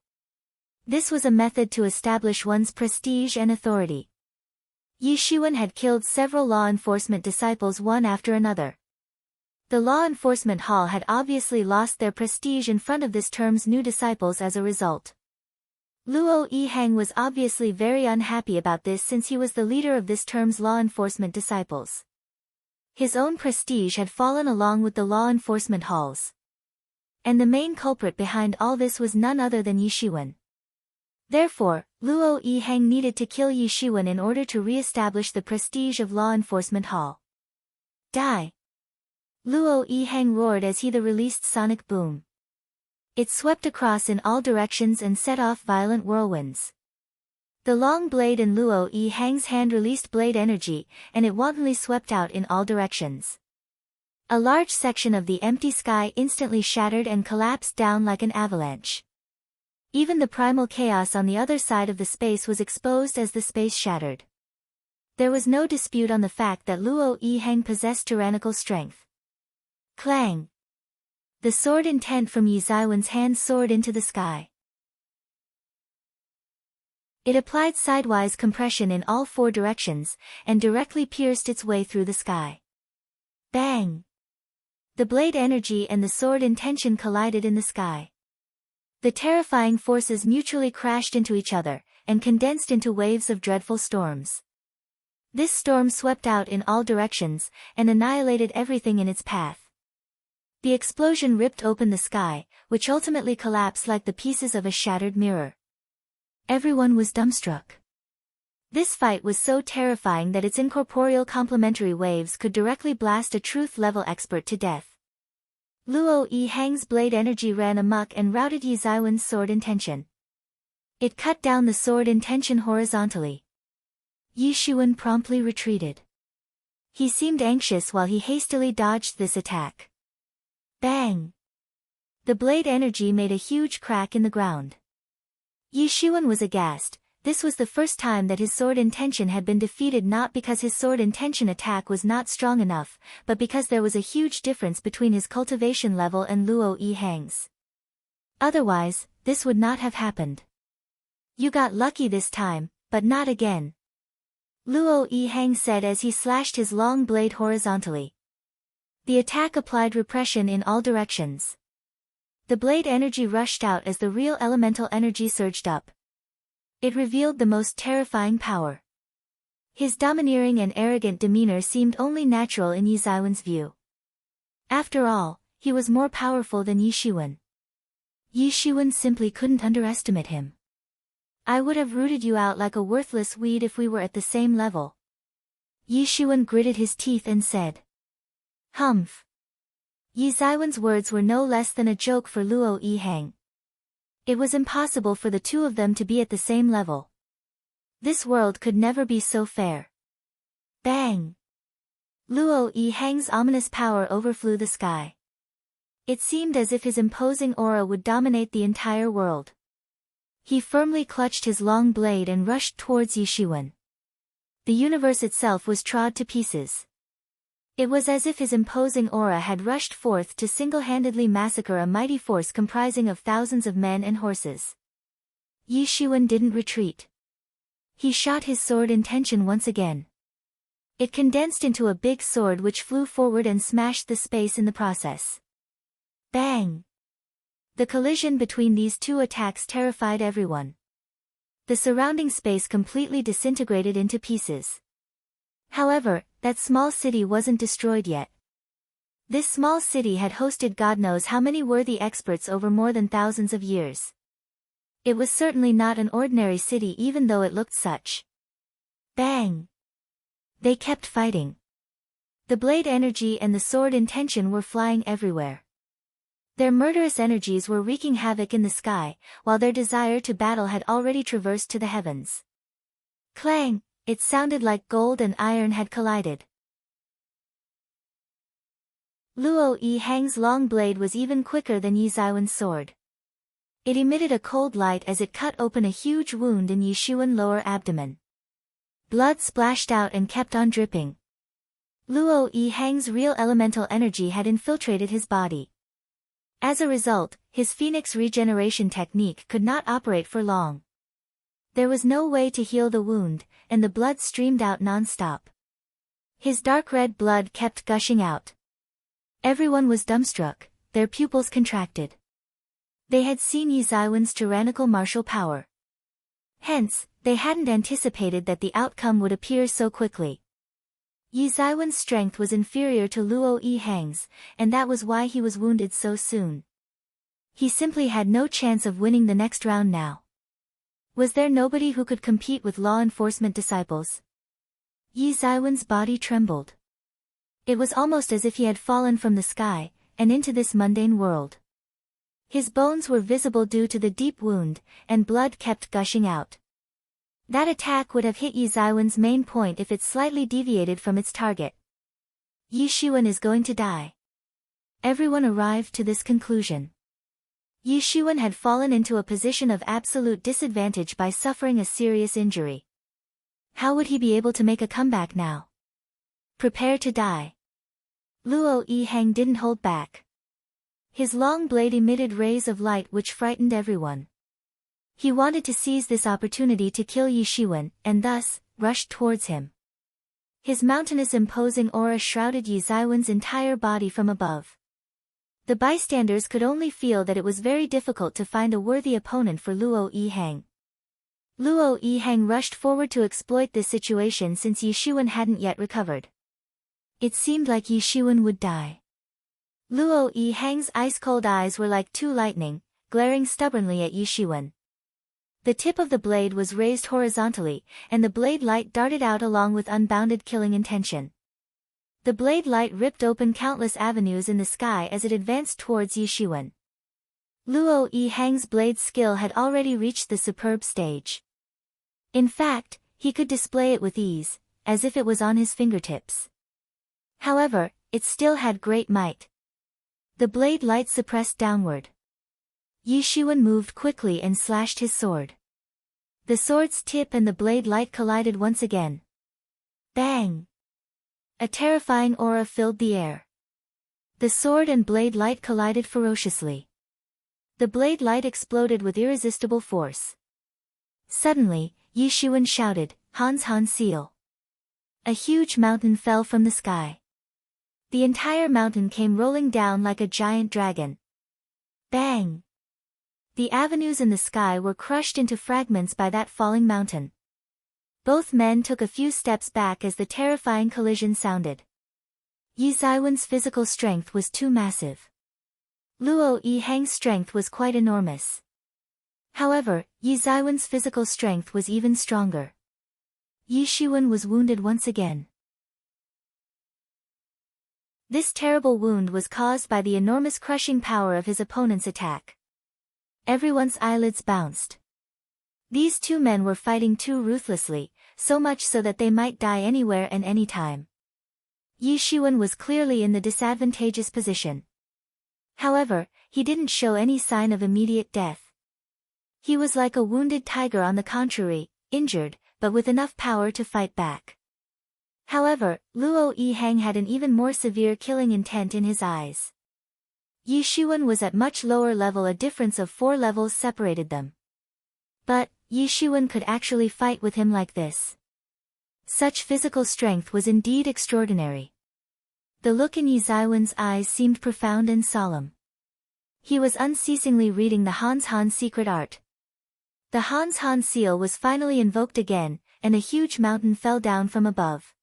[SPEAKER 1] This was a method to establish one's prestige and authority. Yi Shiwen had killed several law enforcement disciples one after another. The law enforcement hall had obviously lost their prestige in front of this term's new disciples as a result. Luo Yi Hang was obviously very unhappy about this since he was the leader of this term's law enforcement disciples. His own prestige had fallen along with the law enforcement halls. And the main culprit behind all this was none other than Yi Shiwen. Therefore, Luo Yi Hang needed to kill Yi Shiwen in order to re-establish the prestige of law enforcement hall. Die! Luo Yi Hang roared as he released sonic boom. It swept across in all directions and set off violent whirlwinds. The long blade in Luo Yi Hang's hand released blade energy, and it wantonly swept out in all directions. A large section of the empty sky instantly shattered and collapsed down like an avalanche. Even the primal chaos on the other side of the space was exposed as the space shattered. There was no dispute on the fact that Luo Yi Hang possessed tyrannical strength. Clang! The sword intent from Yi Zaiwen's hand soared into the sky. It applied sidewise compression in all four directions, and directly pierced its way through the sky. Bang! The blade energy and the sword intention collided in the sky. The terrifying forces mutually crashed into each other, and condensed into waves of dreadful storms. This storm swept out in all directions, and annihilated everything in its path. The explosion ripped open the sky, which ultimately collapsed like the pieces of a shattered mirror. Everyone was dumbstruck. This fight was so terrifying that its incorporeal complementary waves could directly blast a truth-level expert to death. Luo Yi Hang's blade energy ran amok and routed Yi Zaiwen's sword intention. It cut down the sword intention horizontally. Yi Shiwen promptly retreated. He seemed anxious while he hastily dodged this attack. Bang! The blade energy made a huge crack in the ground. Yi Shiwen was aghast. This was the first time that his sword intention had been defeated, not because his sword intention attack was not strong enough, but because there was a huge difference between his cultivation level and Luo Yi Hang's. Otherwise, this would not have happened. You got lucky this time, but not again. Luo Yi Hang said as he slashed his long blade horizontally. The attack applied repression in all directions. The blade energy rushed out as the real elemental energy surged up. It revealed the most terrifying power. His domineering and arrogant demeanor seemed only natural in Yi Zaiwen's view. After all, he was more powerful than Yi Shiwen. Yi Shiwen simply couldn't underestimate him. I would have rooted you out like a worthless weed if we were at the same level. Yi Shiwen gritted his teeth and said. Humph. Yi Zaiwen's words were no less than a joke for Luo Yi Hang. It was impossible for the two of them to be at the same level. This world could never be so fair. Bang! Luo Yi Hang's ominous power overflew the sky. It seemed as if his imposing aura would dominate the entire world. He firmly clutched his long blade and rushed towards Yi Shiwen. The universe itself was trod to pieces. It was as if his imposing aura had rushed forth to single-handedly massacre a mighty force comprising of thousands of men and horses. Yi Shiwen didn't retreat. He shot his sword intention once again. It condensed into a big sword which flew forward and smashed the space in the process. Bang! The collision between these two attacks terrified everyone. The surrounding space completely disintegrated into pieces. However, that small city wasn't destroyed yet. This small city had hosted God knows how many worthy experts over more than thousands of years. It was certainly not an ordinary city even though it looked such. Bang! They kept fighting. The blade energy and the sword intention were flying everywhere. Their murderous energies were wreaking havoc in the sky, while their desire to battle had already traversed to the heavens. Clang! It sounded like gold and iron had collided. Luo Yihang's long blade was even quicker than Yi Zaiwen's sword. It emitted a cold light as it cut open a huge wound in Yishuan's lower abdomen. Blood splashed out and kept on dripping. Luo Yihang's real elemental energy had infiltrated his body. As a result, his phoenix regeneration technique could not operate for long. There was no way to heal the wound, and the blood streamed out non-stop. His dark red blood kept gushing out. Everyone was dumbstruck, their pupils contracted. They had seen Yi Zaiwen's tyrannical martial power. Hence, they hadn't anticipated that the outcome would appear so quickly. Yi Zaiwen's strength was inferior to Luo Yihang's, and that was why he was wounded so soon. He simply had no chance of winning the next round now. Was there nobody who could compete with law enforcement disciples? Yi Zaiwen's body trembled. It was almost as if he had fallen from the sky, and into this mundane world. His bones were visible due to the deep wound, and blood kept gushing out. That attack would have hit Yi Zaiwen's main point if it slightly deviated from its target. Yishuan is going to die. Everyone arrived to this conclusion. Yishuan had fallen into a position of absolute disadvantage by suffering a serious injury. How would he be able to make a comeback now? Prepare to die. Luo Yihang didn't hold back. His long blade emitted rays of light which frightened everyone. He wanted to seize this opportunity to kill Yishuan, and thus, rushed towards him. His mountainous imposing aura shrouded Yi Zaiwen's entire body from above. The bystanders could only feel that it was very difficult to find a worthy opponent for Luo Yihang. Luo Yihang rushed forward to exploit this situation since Yishuan hadn't yet recovered. It seemed like Yishuan would die. Luo Yihang's ice-cold eyes were like two lightning, glaring stubbornly at Yishuan. The tip of the blade was raised horizontally, and the blade light darted out along with unbounded killing intention. The blade light ripped open countless avenues in the sky as it advanced towards Yishuan. Luo Yihang's blade skill had already reached the superb stage. In fact, he could display it with ease, as if it was on his fingertips. However, it still had great might. The blade light suppressed downward. Yishuan moved quickly and slashed his sword. The sword's tip and the blade light collided once again. Bang! A terrifying aura filled the air. The sword and blade light collided ferociously. The blade light exploded with irresistible force. Suddenly, Yishuan shouted, "Hans Han Seal!" A huge mountain fell from the sky. The entire mountain came rolling down like a giant dragon. Bang! The avenues in the sky were crushed into fragments by that falling mountain. Both men took a few steps back as the terrifying collision sounded. Yi Zaiwen's physical strength was too massive. Luo Yihang's strength was quite enormous. However, Yi Zaiwen's physical strength was even stronger. Yishuan was wounded once again. This terrible wound was caused by the enormous crushing power of his opponent's attack. Everyone's eyelids bounced. These two men were fighting too ruthlessly, so much so that they might die anywhere and anytime. Yishuan was clearly in the disadvantageous position. However, he didn't show any sign of immediate death. He was like a wounded tiger on the contrary, injured, but with enough power to fight back. However, Luo Yihang had an even more severe killing intent in his eyes. Yishuan was at much lower level, a difference of 4 levels separated them. But, Yishuan could actually fight with him like this. Such physical strength was indeed extraordinary. The look in Yi Zaiwen's eyes seemed profound and solemn. He was unceasingly reading the Hans Han secret art. The Hans Han seal was finally invoked again, and a huge mountain fell down from above.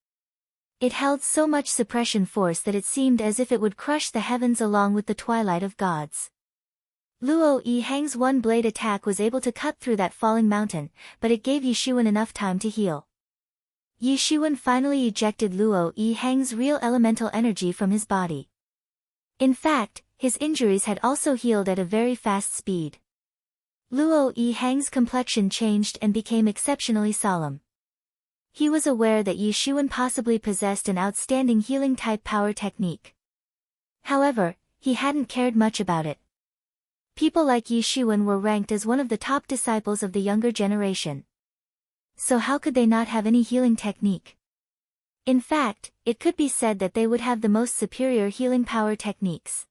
[SPEAKER 1] It held so much suppression force that it seemed as if it would crush the heavens along with the twilight of gods. Luo Yihang's one-blade attack was able to cut through that falling mountain, but it gave Yishuan enough time to heal. Yishuan finally ejected Luo Yihang's real elemental energy from his body. In fact, his injuries had also healed at a very fast speed. Luo Yihang's complexion changed and became exceptionally solemn. He was aware that Yishuan possibly possessed an outstanding healing-type power technique. However, he hadn't cared much about it. People like Yishuan were ranked as one of the top disciples of the younger generation. So how could they not have any healing technique? In fact, it could be said that they would have the most superior healing power techniques.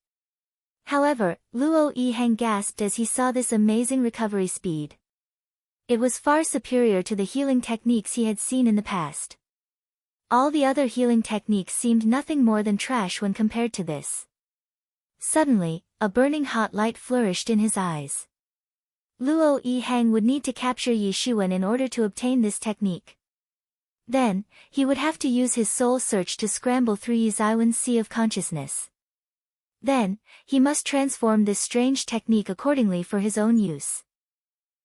[SPEAKER 1] However, Luo Yihang gasped as he saw this amazing recovery speed. It was far superior to the healing techniques he had seen in the past. All the other healing techniques seemed nothing more than trash when compared to this. Suddenly, a burning hot light flourished in his eyes. Luo Yihang would need to capture Yishuan in order to obtain this technique. Then, he would have to use his soul search to scramble through Yizaiwen's sea of consciousness. Then, he must transform this strange technique accordingly for his own use.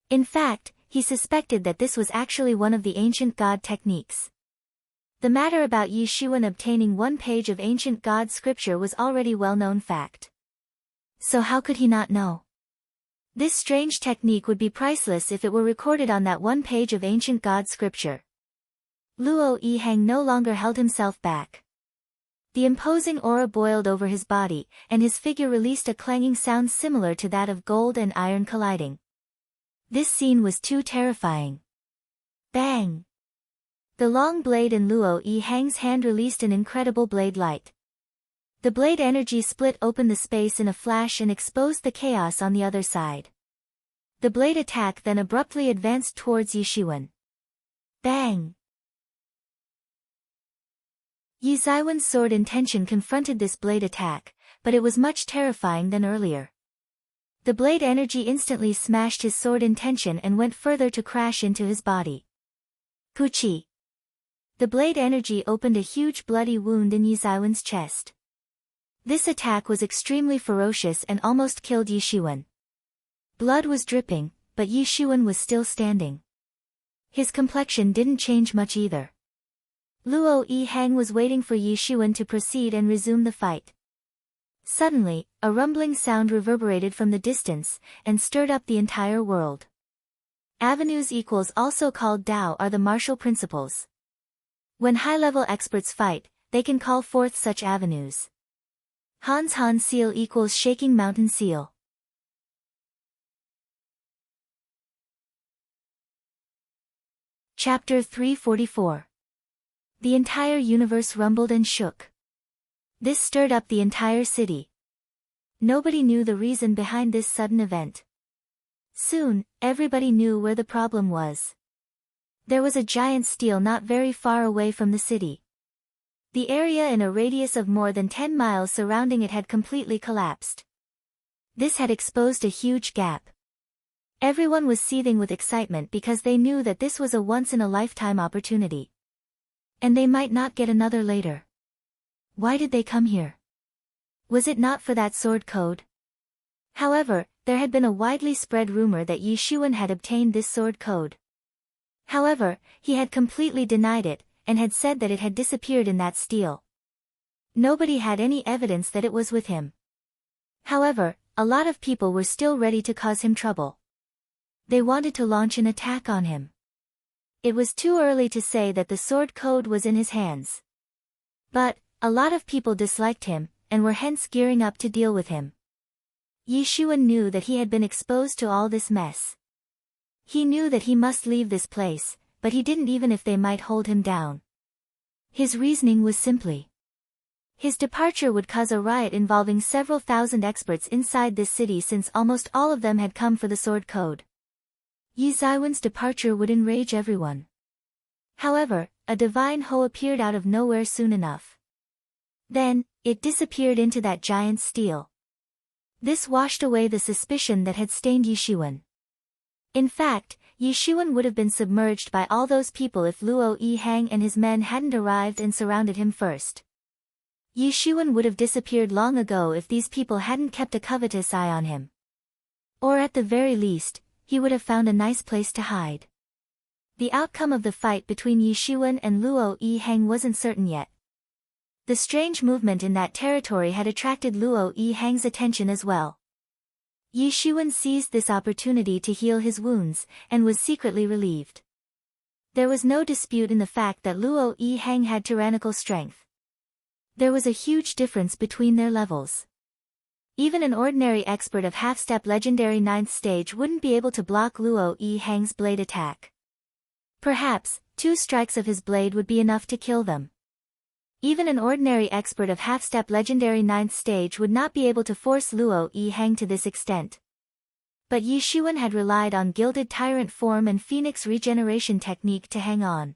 [SPEAKER 1] In fact, he suspected that this was actually one of the ancient god techniques. The matter about Yishuan obtaining one page of ancient god scripture was already well-known fact. So how could he not know? This strange technique would be priceless if it were recorded on that one page of ancient god scripture. Luo Yihang no longer held himself back. The imposing aura boiled over his body, and his figure released a clanging sound similar to that of gold and iron colliding. This scene was too terrifying. Bang! The long blade in Luo Yihang's hand released an incredible blade light. The blade energy split open the space in a flash and exposed the chaos on the other side. The blade attack then abruptly advanced towards Yishuan. Bang! Yizaiwen's sword intention confronted this blade attack, but it was much terrifying than earlier. The blade energy instantly smashed his sword intention and went further to crash into his body. Puchi! The blade energy opened a huge bloody wound in Yizaiwen's chest. This attack was extremely ferocious and almost killed Yishuan. Blood was dripping, but Yishuan was still standing. His complexion didn't change much either. Luo Yihang was waiting for Yishuan to proceed and resume the fight. Suddenly, a rumbling sound reverberated from the distance, and stirred up the entire world. Avenues equals also called Dao are the martial principles. When high-level experts fight, they can call forth such avenues. Han's Han seal equals shaking mountain seal. Chapter 344. The entire universe rumbled and shook. This stirred up the entire city. Nobody knew the reason behind this sudden event. Soon, everybody knew where the problem was. There was a giant stele not very far away from the city. The area in a radius of more than 10 miles surrounding it had completely collapsed. This had exposed a huge gap. Everyone was seething with excitement because they knew that this was a once-in-a-lifetime opportunity. And they might not get another later. Why did they come here? Was it not for that sword code? However, there had been a widely spread rumor that Yishuan had obtained this sword code. However, he had completely denied it, and had said that it had disappeared in that stele. Nobody had any evidence that it was with him. However, a lot of people were still ready to cause him trouble. They wanted to launch an attack on him. It was too early to say that the sword code was in his hands. But, a lot of people disliked him, and were hence gearing up to deal with him. Yishuan knew that he had been exposed to all this mess. He knew that he must leave this place, but he didn't even if they might hold him down. His reasoning was simply: his departure would cause a riot involving several thousand experts inside this city since almost all of them had come for the sword code. Yizaiwen's departure would enrage everyone. However, a divine hoe appeared out of nowhere soon enough. Then, it disappeared into that giant stele. This washed away the suspicion that had stained Yishuan. In fact, Yi Xuan would have been submerged by all those people if Luo Yihang and his men hadn't arrived and surrounded him first. Yi Xuan would have disappeared long ago if these people hadn't kept a covetous eye on him. Or at the very least, he would have found a nice place to hide. The outcome of the fight between Yi Xuan and Luo Yihang wasn't certain yet. The strange movement in that territory had attracted Luo Yihang's attention as well. Yi Xuan seized this opportunity to heal his wounds, and was secretly relieved. There was no dispute in the fact that Luo Yihang had tyrannical strength. There was a huge difference between their levels. Even an ordinary expert of half-step legendary 9th stage wouldn't be able to block Luo Yihang's blade attack. Perhaps, 2 strikes of his blade would be enough to kill them. Even an ordinary expert of half-step legendary 9th stage would not be able to force Luo Yihang to this extent. But Yi Xuan had relied on Gilded Tyrant form and Phoenix regeneration technique to hang on.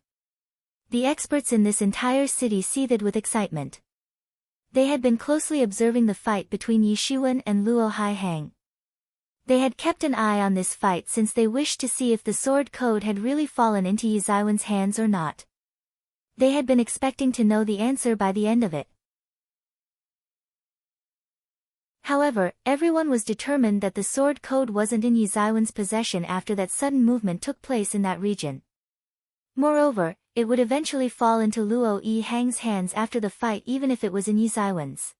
[SPEAKER 1] The experts in this entire city seethed with excitement. They had been closely observing the fight between Yi Xuan and Luo Yihang. They had kept an eye on this fight since they wished to see if the sword code had really fallen into Yi Zaiwen's hands or not. They had been expecting to know the answer by the end of it. However, everyone was determined that the sword code wasn't in Yi Zaiwen's possession after that sudden movement took place in that region. Moreover, it would eventually fall into Luo Yihang's hands after the fight even if it was in Yi Zaiwen's.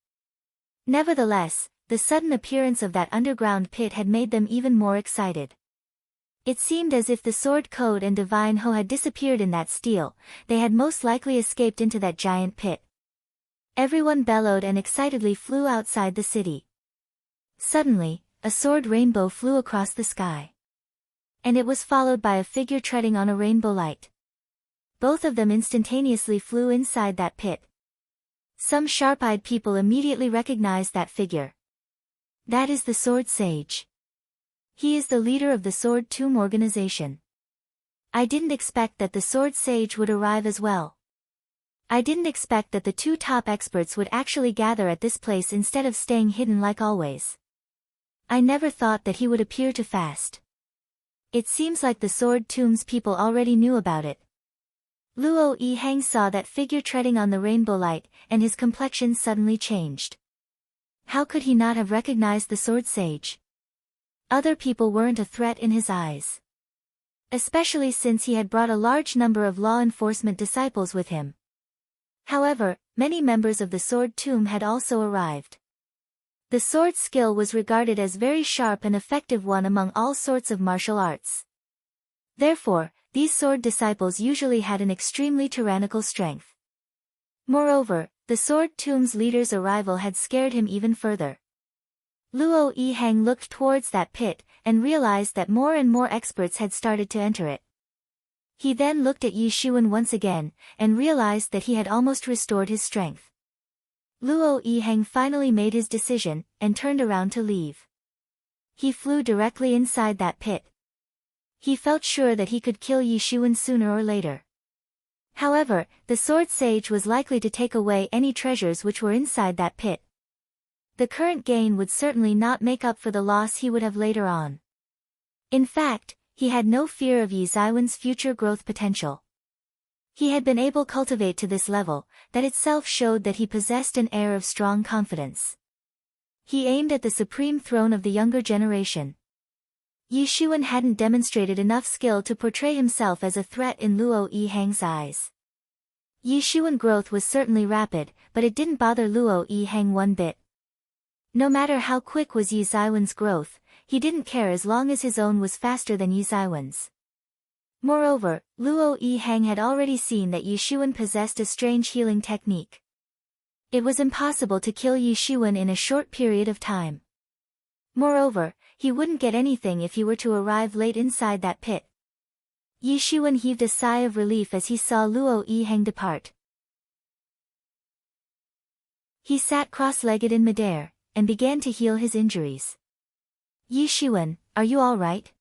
[SPEAKER 1] Nevertheless, the sudden appearance of that underground pit had made them even more excited. It seemed as if the sword code and divine Ho had disappeared in that steel, they had most likely escaped into that giant pit. Everyone bellowed and excitedly flew outside the city. Suddenly, a sword rainbow flew across the sky. And it was followed by a figure treading on a rainbow light. Both of them instantaneously flew inside that pit. Some sharp-eyed people immediately recognized that figure. That is the Sword Sage. He is the leader of the Sword Tomb organization. I didn't expect that the Sword Sage would arrive as well. I didn't expect that the 2 top experts would actually gather at this place instead of staying hidden like always. I never thought that he would appear too fast. It seems like the Sword Tomb's people already knew about it. Luo Yihang saw that figure treading on the rainbow light, and his complexion suddenly changed. How could he not have recognized the Sword Sage? Other people weren't a threat in his eyes. Especially since he had brought a large number of law enforcement disciples with him. However, many members of the Sword Tomb had also arrived. The sword skill was regarded as very sharp and effective one among all sorts of martial arts. Therefore, these sword disciples usually had an extremely tyrannical strength. Moreover, the Sword Tomb's leader's arrival had scared him even further. Luo Yihang looked towards that pit, and realized that more and more experts had started to enter it. He then looked at Yi Xuan once again, and realized that he had almost restored his strength. Luo Yihang finally made his decision, and turned around to leave. He flew directly inside that pit. He felt sure that he could kill Yi Xuan sooner or later. However, the Sword Sage was likely to take away any treasures which were inside that pit. The current gain would certainly not make up for the loss he would have later on. In fact, he had no fear of Yi Zaiwen's future growth potential. He had been able to cultivate to this level, that itself showed that he possessed an air of strong confidence. He aimed at the supreme throne of the younger generation. Yi Xuan hadn't demonstrated enough skill to portray himself as a threat in Luo Yihang's eyes. Yi Xuan growth was certainly rapid, but it didn't bother Luo Yihang one bit. No matter how quick was Yi Zaiwen's growth, he didn't care as long as his own was faster than Yi Zaiwen's. Moreover, Luo Yihang had already seen that Yi Xuan possessed a strange healing technique. It was impossible to kill Yi Xuan in a short period of time. Moreover, he wouldn't get anything if he were to arrive late inside that pit. Yi Xuan heaved a sigh of relief as he saw Luo Yihang depart. He sat cross-legged in midair, and began to heal his injuries. Yi Xuan, are you all right?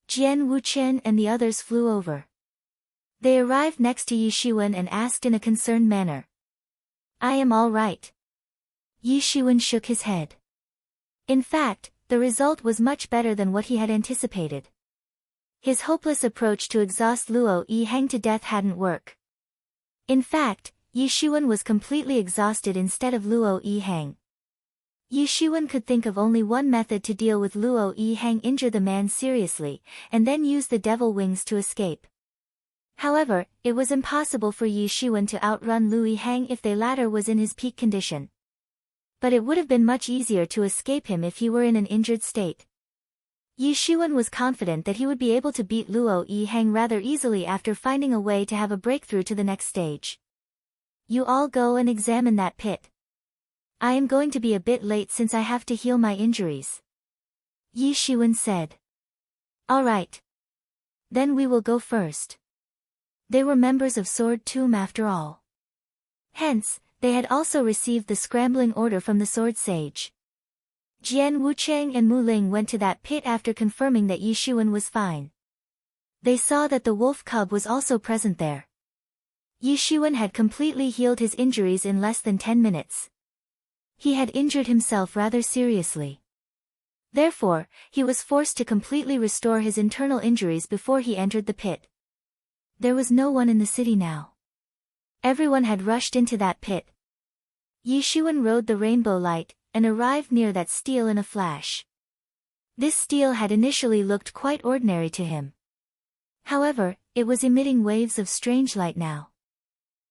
[SPEAKER 1] Jian Wuqian and the others flew over. They arrived next to Yi Xuan and asked in a concerned manner. I am all right. Yi Xuan shook his head. In fact, the result was much better than what he had anticipated. His hopeless approach to exhaust Luo Yiheng to death hadn't worked. In fact, Yi Shiwen was completely exhausted instead of Luo Yiheng. Yi Shiwen could think of only one method to deal with Luo Yiheng: injure the man seriously, and then use the devil wings to escape. However, it was impossible for Yi Shiwen to outrun Lu Yiheng if the latter was in his peak condition. But it would have been much easier to escape him if he were in an injured state. Yi Shiwen was confident that he would be able to beat Luo Yiheng rather easily after finding a way to have a breakthrough to the next stage. You all go and examine that pit. I am going to be a bit late since I have to heal my injuries. Yi Shiwen said. All right. Then we will go first. They were members of Sword Tomb after all. Hence, they had also received the scrambling order from the Sword Sage. Jian Wucheng and Mu Ling went to that pit after confirming that Yi Shiwen was fine. They saw that the wolf cub was also present there. Yi Shiwen had completely healed his injuries in less than 10 minutes. He had injured himself rather seriously. Therefore, he was forced to completely restore his internal injuries before he entered the pit. There was no one in the city now. Everyone had rushed into that pit. Yi Shiwen rode the rainbow light, and arrived near that steel in a flash. This steel had initially looked quite ordinary to him. However, it was emitting waves of strange light now.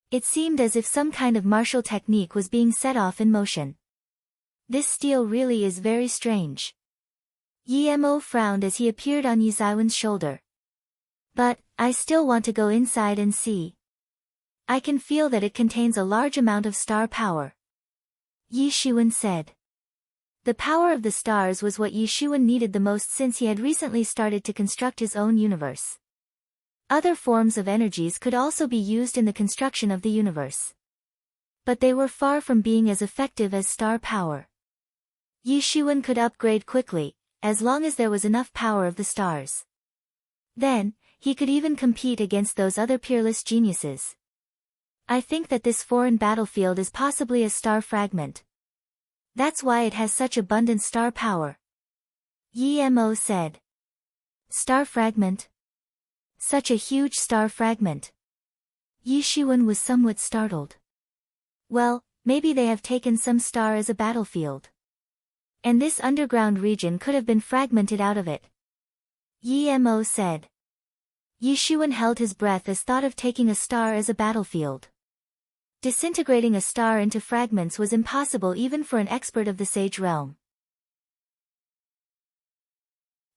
[SPEAKER 1] It seemed as if some kind of martial technique was being set off in motion. This steel really is very strange. Yi Mo frowned as he appeared on Yi Zaiwen's shoulder. But, I still want to go inside and see. I can feel that it contains a large amount of star power. Yi Shiwen said. The power of the stars was what Yi Shiwen needed the most since he had recently started to construct his own universe. Other forms of energies could also be used in the construction of the universe. But they were far from being as effective as star power. Yi Shiwen could upgrade quickly, as long as there was enough power of the stars. Then, he could even compete against those other peerless geniuses. I think that this foreign battlefield is possibly a star fragment. That's why it has such abundant star power. Yi Mo said. Star fragment? Such a huge star fragment. Yi Shiwen was somewhat startled. Well, maybe they have taken some star as a battlefield. And this underground region could have been fragmented out of it. Yi Mo said. Yi Shiwen held his breath as thought of taking a star as a battlefield. Disintegrating a star into fragments was impossible even for an expert of the Sage realm.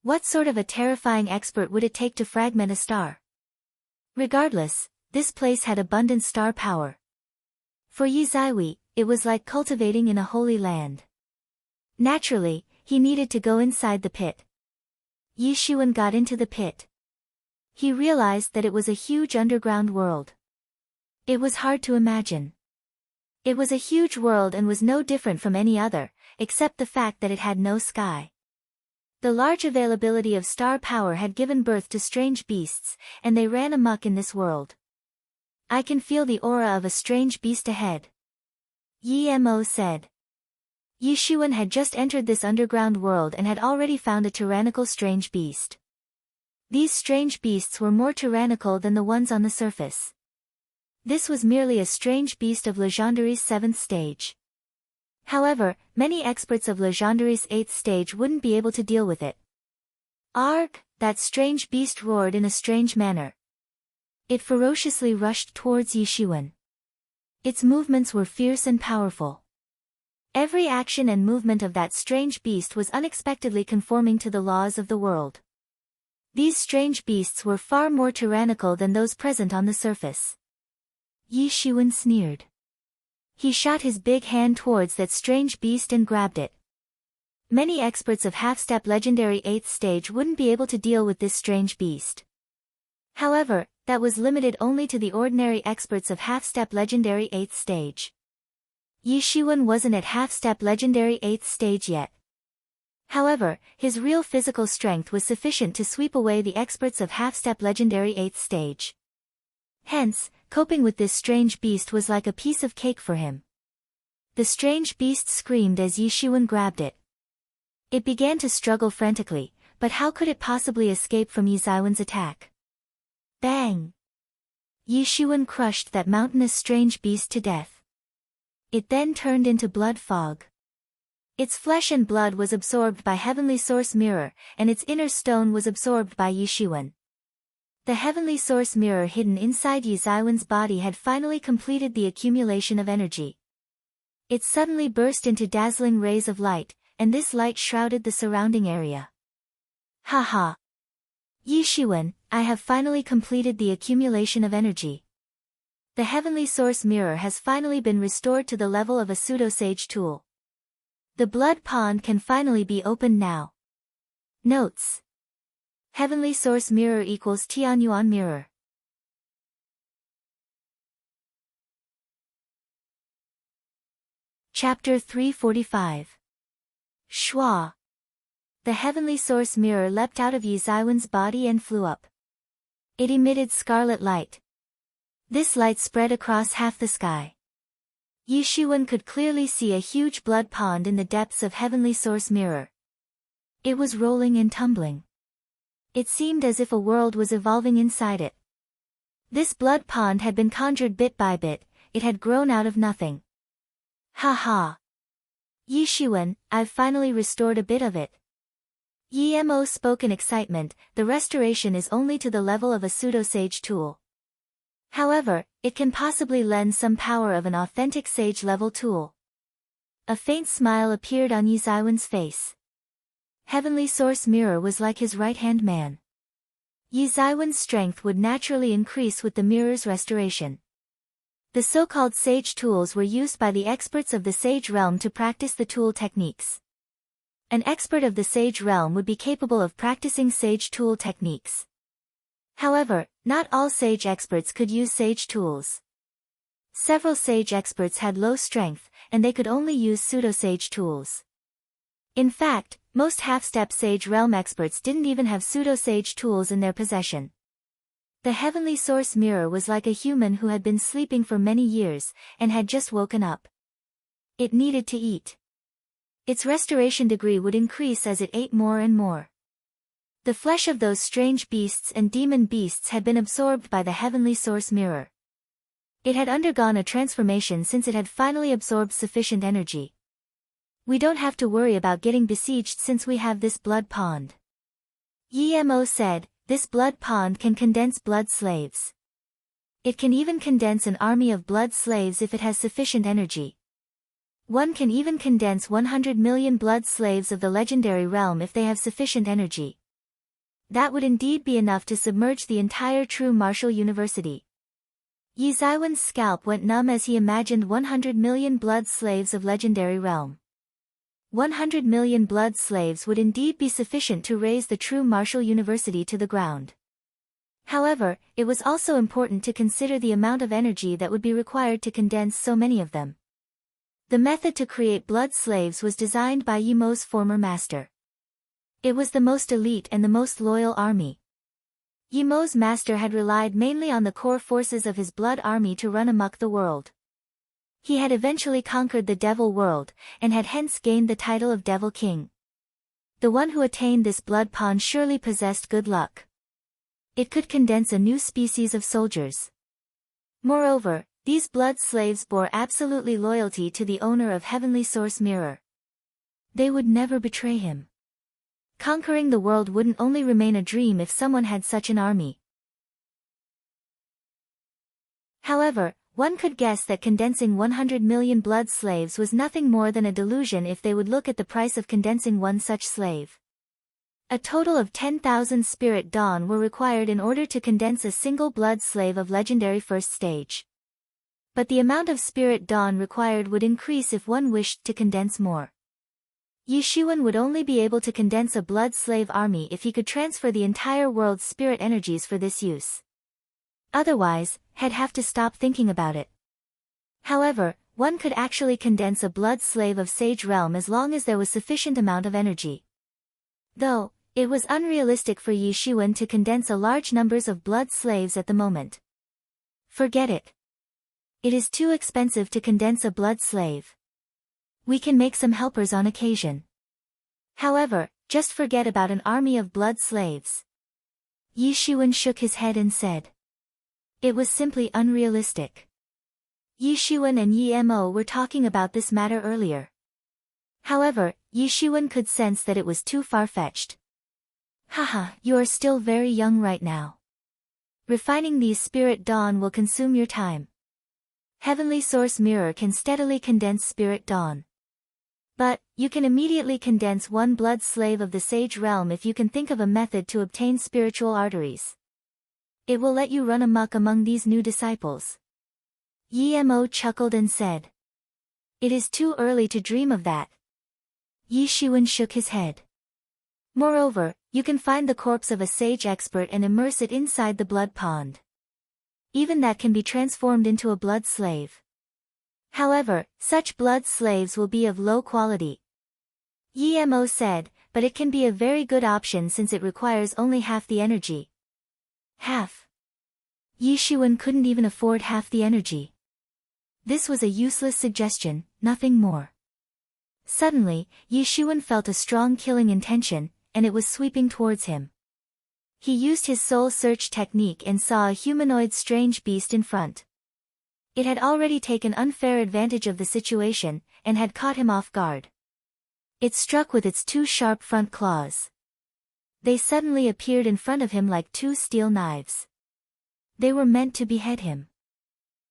[SPEAKER 1] What sort of a terrifying expert would it take to fragment a star? Regardless, this place had abundant star power. For Yi Zaiwei, it was like cultivating in a holy land. Naturally, he needed to go inside the pit. Yi Shiwen got into the pit. He realized that it was a huge underground world. It was hard to imagine. It was a huge world and was no different from any other, except the fact that it had no sky. The large availability of star power had given birth to strange beasts, and they ran amok in this world. I can feel the aura of a strange beast ahead. Yi Mo said. Yi Shiwen had just entered this underground world and had already found a tyrannical strange beast. These strange beasts were more tyrannical than the ones on the surface. This was merely a strange beast of Legendary's 7th stage. However, many experts of Legendary's 8th stage wouldn't be able to deal with it. Arg! That strange beast roared in a strange manner. It ferociously rushed towards Yi Shiwen. Its movements were fierce and powerful. Every action and movement of that strange beast was unexpectedly conforming to the laws of the world. These strange beasts were far more tyrannical than those present on the surface. Yi Shiwen sneered. He shot his big hand towards that strange beast and grabbed it. Many experts of half-step legendary 8th stage wouldn't be able to deal with this strange beast. However, that was limited only to the ordinary experts of half-step legendary 8th stage. Yi Shiwen wasn't at half-step legendary 8th stage yet. However, his real physical strength was sufficient to sweep away the experts of half-step legendary 8th stage. Hence, coping with this strange beast was like a piece of cake for him. The strange beast screamed as Yi Shiwen grabbed it. It began to struggle frantically, But how could it possibly escape from Yi Zaiwen's attack? Bang! Yi Shiwen crushed that mountainous strange beast to death. It then turned into blood fog. Its flesh and blood was absorbed by Heavenly Source Mirror, and its inner stone was absorbed by Yi Shiwen. The Heavenly Source Mirror hidden inside Yi Zaiwen's body had finally completed the accumulation of energy. It suddenly burst into dazzling rays of light, and this light shrouded the surrounding area. Haha! Yi Shiwen, I have finally completed the accumulation of energy. The Heavenly Source Mirror has finally been restored to the level of a pseudo-sage tool. The blood pond can finally be opened now. Notes: Heavenly Source Mirror equals Tianyuan Mirror. Chapter 345. Schwa. The Heavenly Source Mirror leapt out of Yi Zaiwen's body and flew up. It emitted scarlet light. This light spread across half the sky. Yi Shiwen could clearly see a huge blood pond in the depths of Heavenly Source Mirror. It was rolling and tumbling. It seemed as if a world was evolving inside it. This blood pond had been conjured bit by bit, it had grown out of nothing. Ha! Yi Shiwen, I've finally restored a bit of it. Yi Mo spoke in excitement. The restoration is only to the level of a pseudo-sage tool. However, it can possibly lend some power of an authentic sage-level tool. A faint smile appeared on Yi Zaiwen's face. Heavenly Source Mirror was like his right-hand man. Yi Zaiwen's strength would naturally increase with the mirror's restoration. The so-called sage tools were used by the experts of the sage realm to practice the tool techniques. An expert of the sage realm would be capable of practicing sage tool techniques. However, not all sage experts could use sage tools. Several sage experts had low strength, and they could only use pseudo-sage tools. In fact, most half-step sage realm experts didn't even have pseudo-sage tools in their possession. The Heavenly Source Mirror was like a human who had been sleeping for many years, and had just woken up. It needed to eat. Its restoration degree would increase as it ate more and more. The flesh of those strange beasts and demon beasts had been absorbed by the Heavenly Source Mirror. It had undergone a transformation since it had finally absorbed sufficient energy. We don't have to worry about getting besieged since we have this blood pond. Yi Mo said, this blood pond can condense blood slaves. It can even condense an army of blood slaves if it has sufficient energy. One can even condense 100 million blood slaves of the legendary realm if they have sufficient energy. That would indeed be enough to submerge the entire true martial university. Yi Zaiwen's scalp went numb as he imagined 100 million blood slaves of legendary realm. 100 million blood slaves would indeed be sufficient to raise the true martial university to the ground. However, it was also important to consider the amount of energy that would be required to condense so many of them. The method to create blood slaves was designed by Yi Mo's former master. It was the most elite and the most loyal army. Yi Mo's master had relied mainly on the core forces of his blood army to run amok the world. He had eventually conquered the devil world, and had hence gained the title of Devil King. The one who attained this blood pond surely possessed good luck. It could condense a new species of soldiers. Moreover, these blood slaves bore absolutely loyalty to the owner of Heavenly Source Mirror. They would never betray him. Conquering the world wouldn't only remain a dream if someone had such an army. However, one could guess that condensing 100 million blood slaves was nothing more than a delusion if they would look at the price of condensing one such slave. A total of 10,000 Spirit Dawn were required in order to condense a single blood slave of legendary first stage. But the amount of Spirit Dawn required would increase if one wished to condense more. Yi Shiwen would only be able to condense a blood slave army if he could transfer the entire world's spirit energies for this use. Otherwise, he'd have to stop thinking about it. However, one could actually condense a blood slave of Sage Realm as long as there was sufficient amount of energy. Though, it was unrealistic for Yi Shiwen to condense a large numbers of blood slaves at the moment. Forget it. It is too expensive to condense a blood slave. We can make some helpers on occasion. However, just forget about an army of blood slaves. Yi Shiwen shook his head and said. It was simply unrealistic. Yi Shiwen and Yi Mo were talking about this matter earlier. However, Yi Shiwen could sense that it was too far-fetched. Haha, you are still very young right now. Refining these spirit dawn will consume your time. Heavenly Source Mirror can steadily condense spirit dawn. But, you can immediately condense one blood slave of the sage realm if you can think of a method to obtain spiritual arteries. It will let you run amok among these new disciples. Yi Mo chuckled and said. It is too early to dream of that. Yi Shiwen shook his head. Moreover, you can find the corpse of a sage expert and immerse it inside the blood pond. Even that can be transformed into a blood slave. However, such blood slaves will be of low quality. Yi Mo said, but it can be a very good option since it requires only half the energy. Half. Yi Shiwen couldn't even afford half the energy. This was a useless suggestion, nothing more. Suddenly, Yi Shiwen felt a strong killing intention, and it was sweeping towards him. He used his soul search technique and saw a humanoid strange beast in front. It had already taken unfair advantage of the situation, and had caught him off guard. It struck with its two sharp front claws. They suddenly appeared in front of him like two steel knives. They were meant to behead him.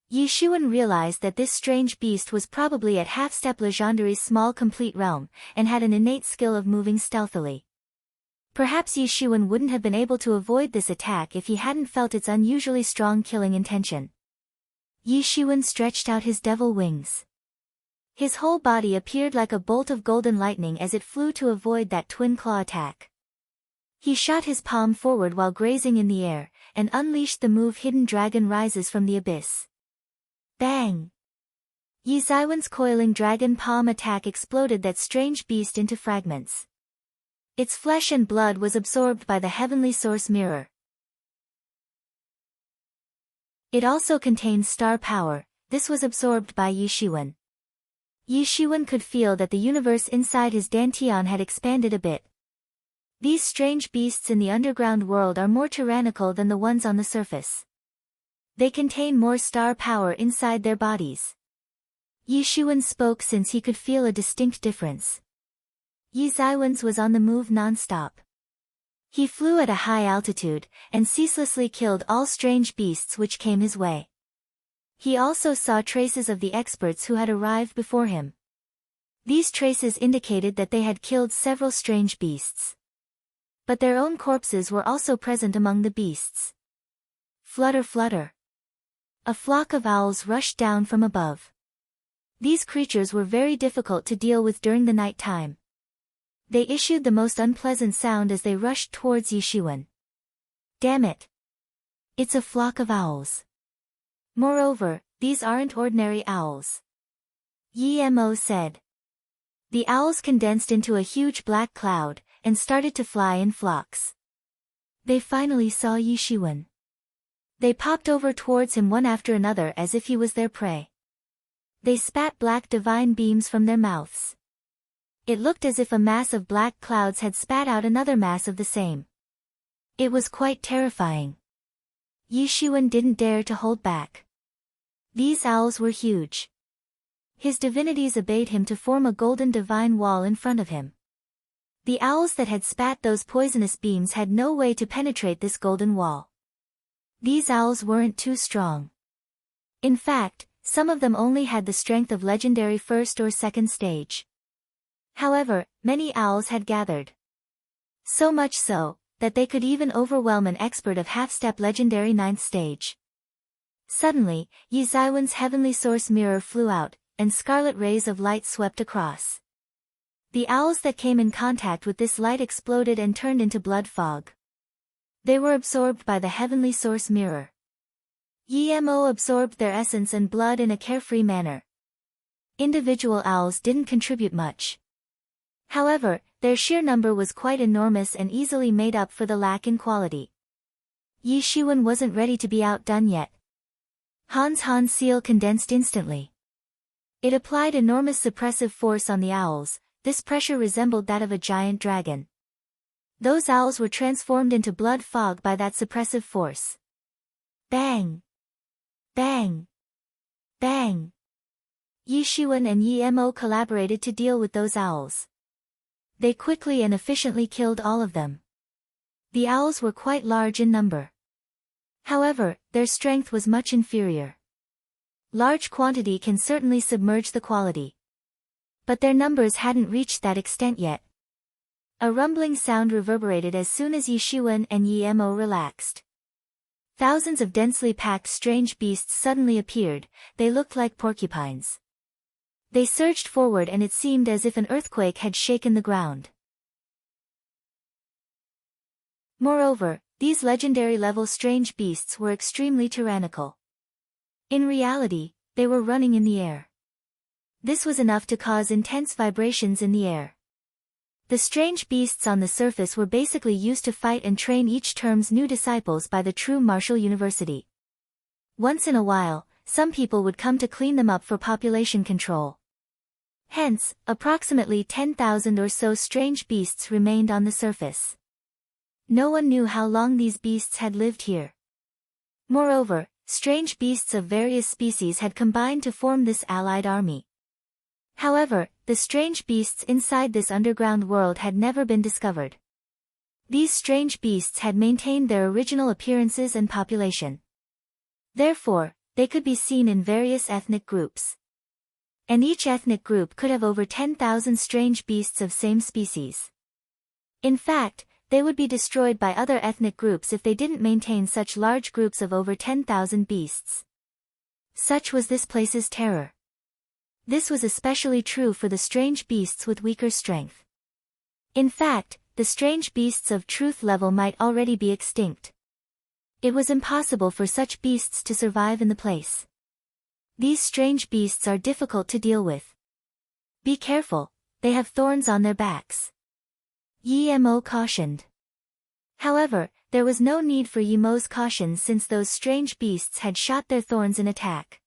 [SPEAKER 1] Yi Shiwen realized that this strange beast was probably at half-step Legendary's small complete realm, and had an innate skill of moving stealthily. Perhaps Yi Shiwen wouldn't have been able to avoid this attack if he hadn't felt its unusually strong killing intention. Yi Shiwen stretched out his devil wings. His whole body appeared like a bolt of golden lightning as it flew to avoid that twin claw attack. He shot his palm forward while grazing in the air, and unleashed the move Hidden Dragon Rises from the Abyss. Bang! Yi Zaiwen's coiling dragon palm attack exploded that strange beast into fragments. Its flesh and blood was absorbed by the Heavenly Source Mirror. It also contained star power. This was absorbed by Yi Shiwen. Yi Shiwen could feel that the universe inside his dantian had expanded a bit. These strange beasts in the underground world are more tyrannical than the ones on the surface. They contain more star power inside their bodies. Yi Shiwen spoke since he could feel a distinct difference. Yi Zaiwen's was on the move non-stop. He flew at a high altitude, and ceaselessly killed all strange beasts which came his way. He also saw traces of the experts who had arrived before him. These traces indicated that they had killed several strange beasts. But their own corpses were also present among the beasts. Flutter, flutter. A flock of owls rushed down from above. These creatures were very difficult to deal with during the night time. They issued the most unpleasant sound as they rushed towards Yi Shiwen. Damn it! It's a flock of owls. Moreover, these aren't ordinary owls. Yi Mo said. The owls condensed into a huge black cloud, and started to fly in flocks. They finally saw Yi Shiwen. They popped over towards him one after another as if he was their prey. They spat black divine beams from their mouths. It looked as if a mass of black clouds had spat out another mass of the same. It was quite terrifying. Yi Shiwen didn't dare to hold back. These owls were huge. His divinities obeyed him to form a golden divine wall in front of him. The owls that had spat those poisonous beams had no way to penetrate this golden wall. These owls weren't too strong. In fact, some of them only had the strength of legendary first or second stage. However, many owls had gathered. So much so, that they could even overwhelm an expert of half-step legendary 9th stage. Suddenly, Yi Zaiwen's Heavenly Source Mirror flew out, and scarlet rays of light swept across. The owls that came in contact with this light exploded and turned into blood fog. They were absorbed by the Heavenly Source Mirror. Yi Mo absorbed their essence and blood in a carefree manner. Individual owls didn't contribute much. However, their sheer number was quite enormous and easily made up for the lack in quality. Yi Shiwen wasn't ready to be outdone yet. Han's seal condensed instantly. It applied enormous suppressive force on the owls. This pressure resembled that of a giant dragon. Those owls were transformed into blood fog by that suppressive force. Bang! Bang! Bang! Yi Shiwen and Yi Mo collaborated to deal with those owls. They quickly and efficiently killed all of them. The owls were quite large in number. However, their strength was much inferior. Large quantity can certainly submerge the quality. But their numbers hadn't reached that extent yet. A rumbling sound reverberated as soon as Yi Shiwen and Yi Mo relaxed. Thousands of densely packed strange beasts suddenly appeared. They looked like porcupines. They surged forward and it seemed as if an earthquake had shaken the ground. Moreover, these legendary-level strange beasts were extremely tyrannical. In reality, they were running in the air. This was enough to cause intense vibrations in the air. The strange beasts on the surface were basically used to fight and train each term's new disciples by the true martial university. Once in a while, some people would come to clean them up for population control. Hence, approximately 10,000 or so strange beasts remained on the surface. No one knew how long these beasts had lived here. Moreover, strange beasts of various species had combined to form this allied army. However, the strange beasts inside this underground world had never been discovered. These strange beasts had maintained their original appearances and population. Therefore, they could be seen in various ethnic groups. And each ethnic group could have over 10,000 strange beasts of same species. In fact, they would be destroyed by other ethnic groups if they didn't maintain such large groups of over 10,000 beasts. Such was this place's terror. This was especially true for the strange beasts with weaker strength. In fact, the strange beasts of truth level might already be extinct. It was impossible for such beasts to survive in the place. These strange beasts are difficult to deal with. Be careful, they have thorns on their backs. Yi Mo cautioned. However, there was no need for Yi Mo's caution since those strange beasts had shot their thorns in attack.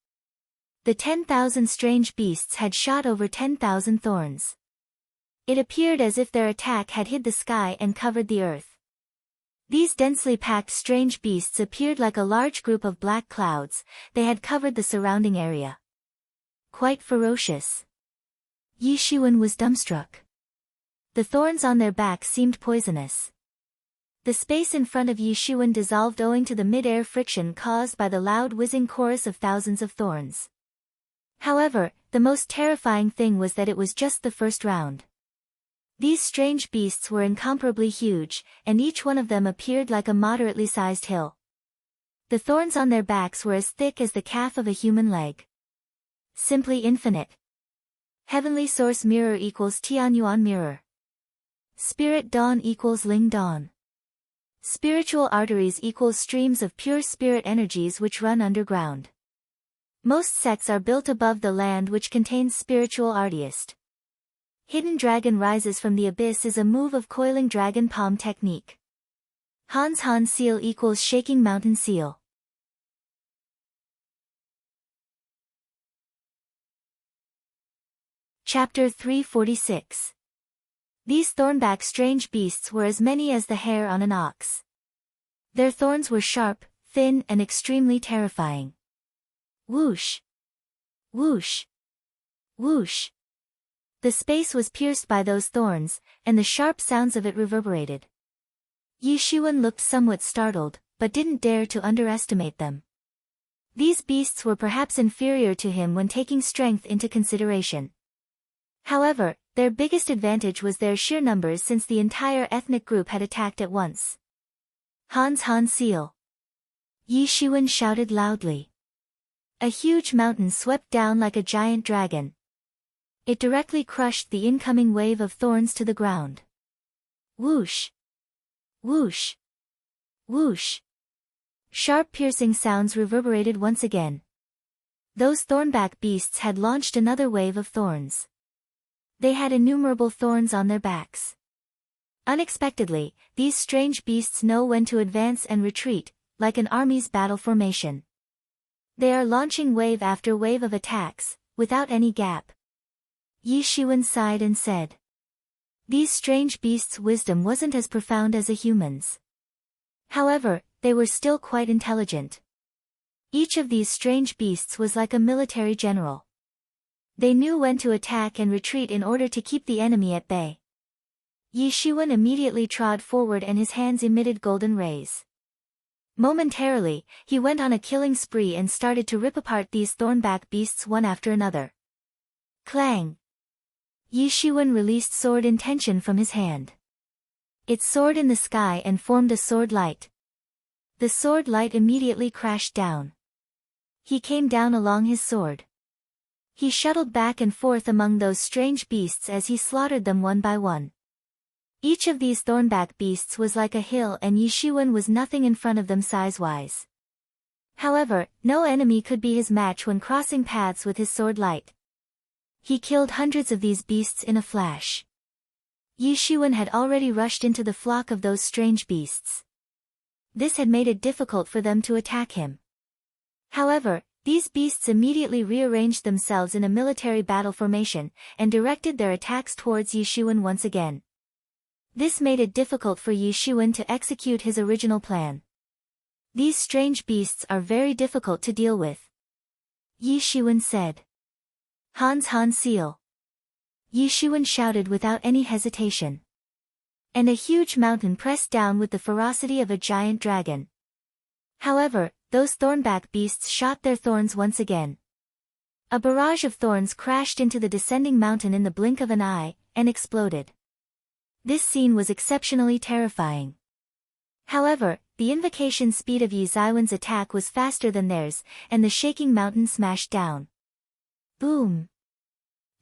[SPEAKER 1] The 10,000 strange beasts had shot over 10,000 thorns. It appeared as if their attack had hid the sky and covered the earth. These densely packed strange beasts appeared like a large group of black clouds. They had covered the surrounding area. Quite ferocious. Yi Shiwen was dumbstruck. The thorns on their backs seemed poisonous. The space in front of Yi Shiwen dissolved owing to the mid-air friction caused by the loud whizzing chorus of thousands of thorns. However, the most terrifying thing was that it was just the first round. These strange beasts were incomparably huge, and each one of them appeared like a moderately sized hill. The thorns on their backs were as thick as the calf of a human leg. Simply infinite. Heavenly Source Mirror equals Tianyuan Mirror. Spirit Dawn equals Ling Dawn. Spiritual arteries equals streams of pure spirit energies which run underground. Most sects are built above the land which contains spiritual artiest. Hidden Dragon Rises from the Abyss is a move of coiling dragon palm technique. Han Seal equals Shaking Mountain Seal. Chapter 346. These thornback strange beasts were as many as the hair on an ox. Their thorns were sharp, thin and extremely terrifying. Whoosh! Whoosh! Whoosh! The space was pierced by those thorns, and the sharp sounds of it reverberated. Yi Shiwen looked somewhat startled, but didn't dare to underestimate them. These beasts were perhaps inferior to him when taking strength into consideration. However, their biggest advantage was their sheer numbers since the entire ethnic group had attacked at once. Han Seal! Yi Shiwen shouted loudly. A huge mountain swept down like a giant dragon. It directly crushed the incoming wave of thorns to the ground. Whoosh! Whoosh! Whoosh! Sharp piercing sounds reverberated once again. Those thornback beasts had launched another wave of thorns. They had innumerable thorns on their backs. Unexpectedly, these strange beasts know when to advance and retreat, like an army's battle formation. They are launching wave after wave of attacks, without any gap. Yi Shiwen sighed and said. These strange beasts' wisdom wasn't as profound as a human's. However, they were still quite intelligent. Each of these strange beasts was like a military general. They knew when to attack and retreat in order to keep the enemy at bay. Yi Shiwen immediately trod forward and his hands emitted golden rays. Momentarily, he went on a killing spree and started to rip apart these thornback beasts one after another. Clang! Yi Shiwen released sword intention from his hand. It soared in the sky and formed a sword light. The sword light immediately crashed down. He came down along his sword. He shuttled back and forth among those strange beasts as he slaughtered them one by one. Each of these thornback beasts was like a hill and Yi Shiwen was nothing in front of them size-wise. However, no enemy could be his match when crossing paths with his sword light. He killed hundreds of these beasts in a flash. Yi Shiwen had already rushed into the flock of those strange beasts. This had made it difficult for them to attack him. However, these beasts immediately rearranged themselves in a military battle formation, and directed their attacks towards Yi Shiwen once again. This made it difficult for Yi Shiwen to execute his original plan. These strange beasts are very difficult to deal with. Yi Shiwen said. Han seal. Yi Shiwen shouted without any hesitation. And a huge mountain pressed down with the ferocity of a giant dragon. However, those thornback beasts shot their thorns once again. A barrage of thorns crashed into the descending mountain in the blink of an eye, and exploded. This scene was exceptionally terrifying. However, the invocation speed of Yi Zaiwen's attack was faster than theirs, and the shaking mountain smashed down. Boom!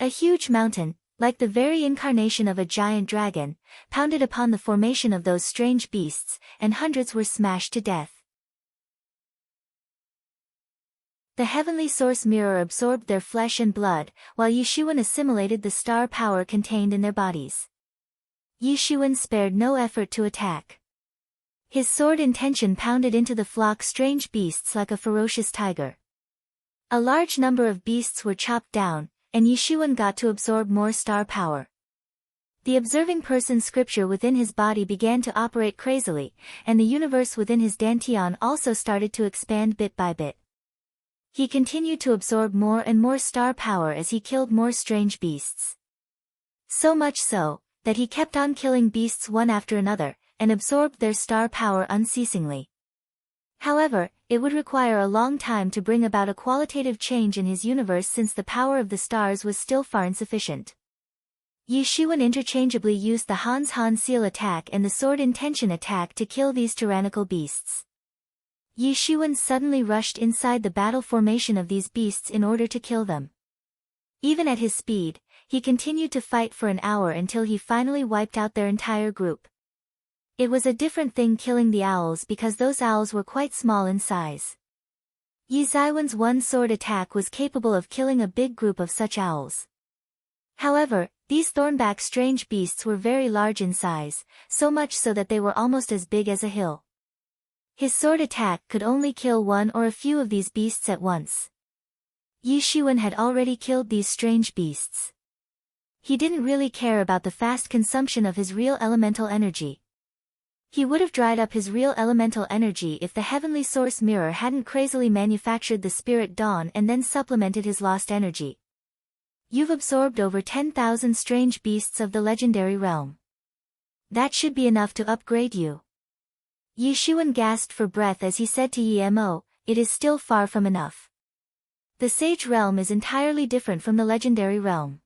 [SPEAKER 1] A huge mountain, like the very incarnation of a giant dragon, pounded upon the formation of those strange beasts, and hundreds were smashed to death. The heavenly source mirror absorbed their flesh and blood, while Yi Shiwen assimilated the star power contained in their bodies. Yi Shiwen spared no effort to attack. His sword intention pounded into the flock strange beasts like a ferocious tiger. A large number of beasts were chopped down, and Yi Shiwen got to absorb more star power. The observing person's scripture within his body began to operate crazily, and the universe within his dantian also started to expand bit by bit. He continued to absorb more and more star power as he killed more strange beasts. So much so, that he kept on killing beasts one after another, and absorbed their star power unceasingly. However, it would require a long time to bring about a qualitative change in his universe since the power of the stars was still far insufficient. Yi Shiwen interchangeably used the Han seal attack and the sword intention attack to kill these tyrannical beasts. Yi Shiwen suddenly rushed inside the battle formation of these beasts in order to kill them. Even at his speed, he continued to fight for an hour until he finally wiped out their entire group. It was a different thing killing the owls because those owls were quite small in size. Yi Zaiwen's one sword attack was capable of killing a big group of such owls. However, these thornback strange beasts were very large in size, so much so that they were almost as big as a hill. His sword attack could only kill one or a few of these beasts at once. Yi Shiwen had already killed these strange beasts. He didn't really care about the fast consumption of his real elemental energy. He would have dried up his real elemental energy if the heavenly source mirror hadn't crazily manufactured the spirit dawn and then supplemented his lost energy. You've absorbed over 10,000 strange beasts of the legendary realm. That should be enough to upgrade you. Yi Shiwen gasped for breath as he said to Yi Mo, it is still far from enough. The sage realm is entirely different from the legendary realm.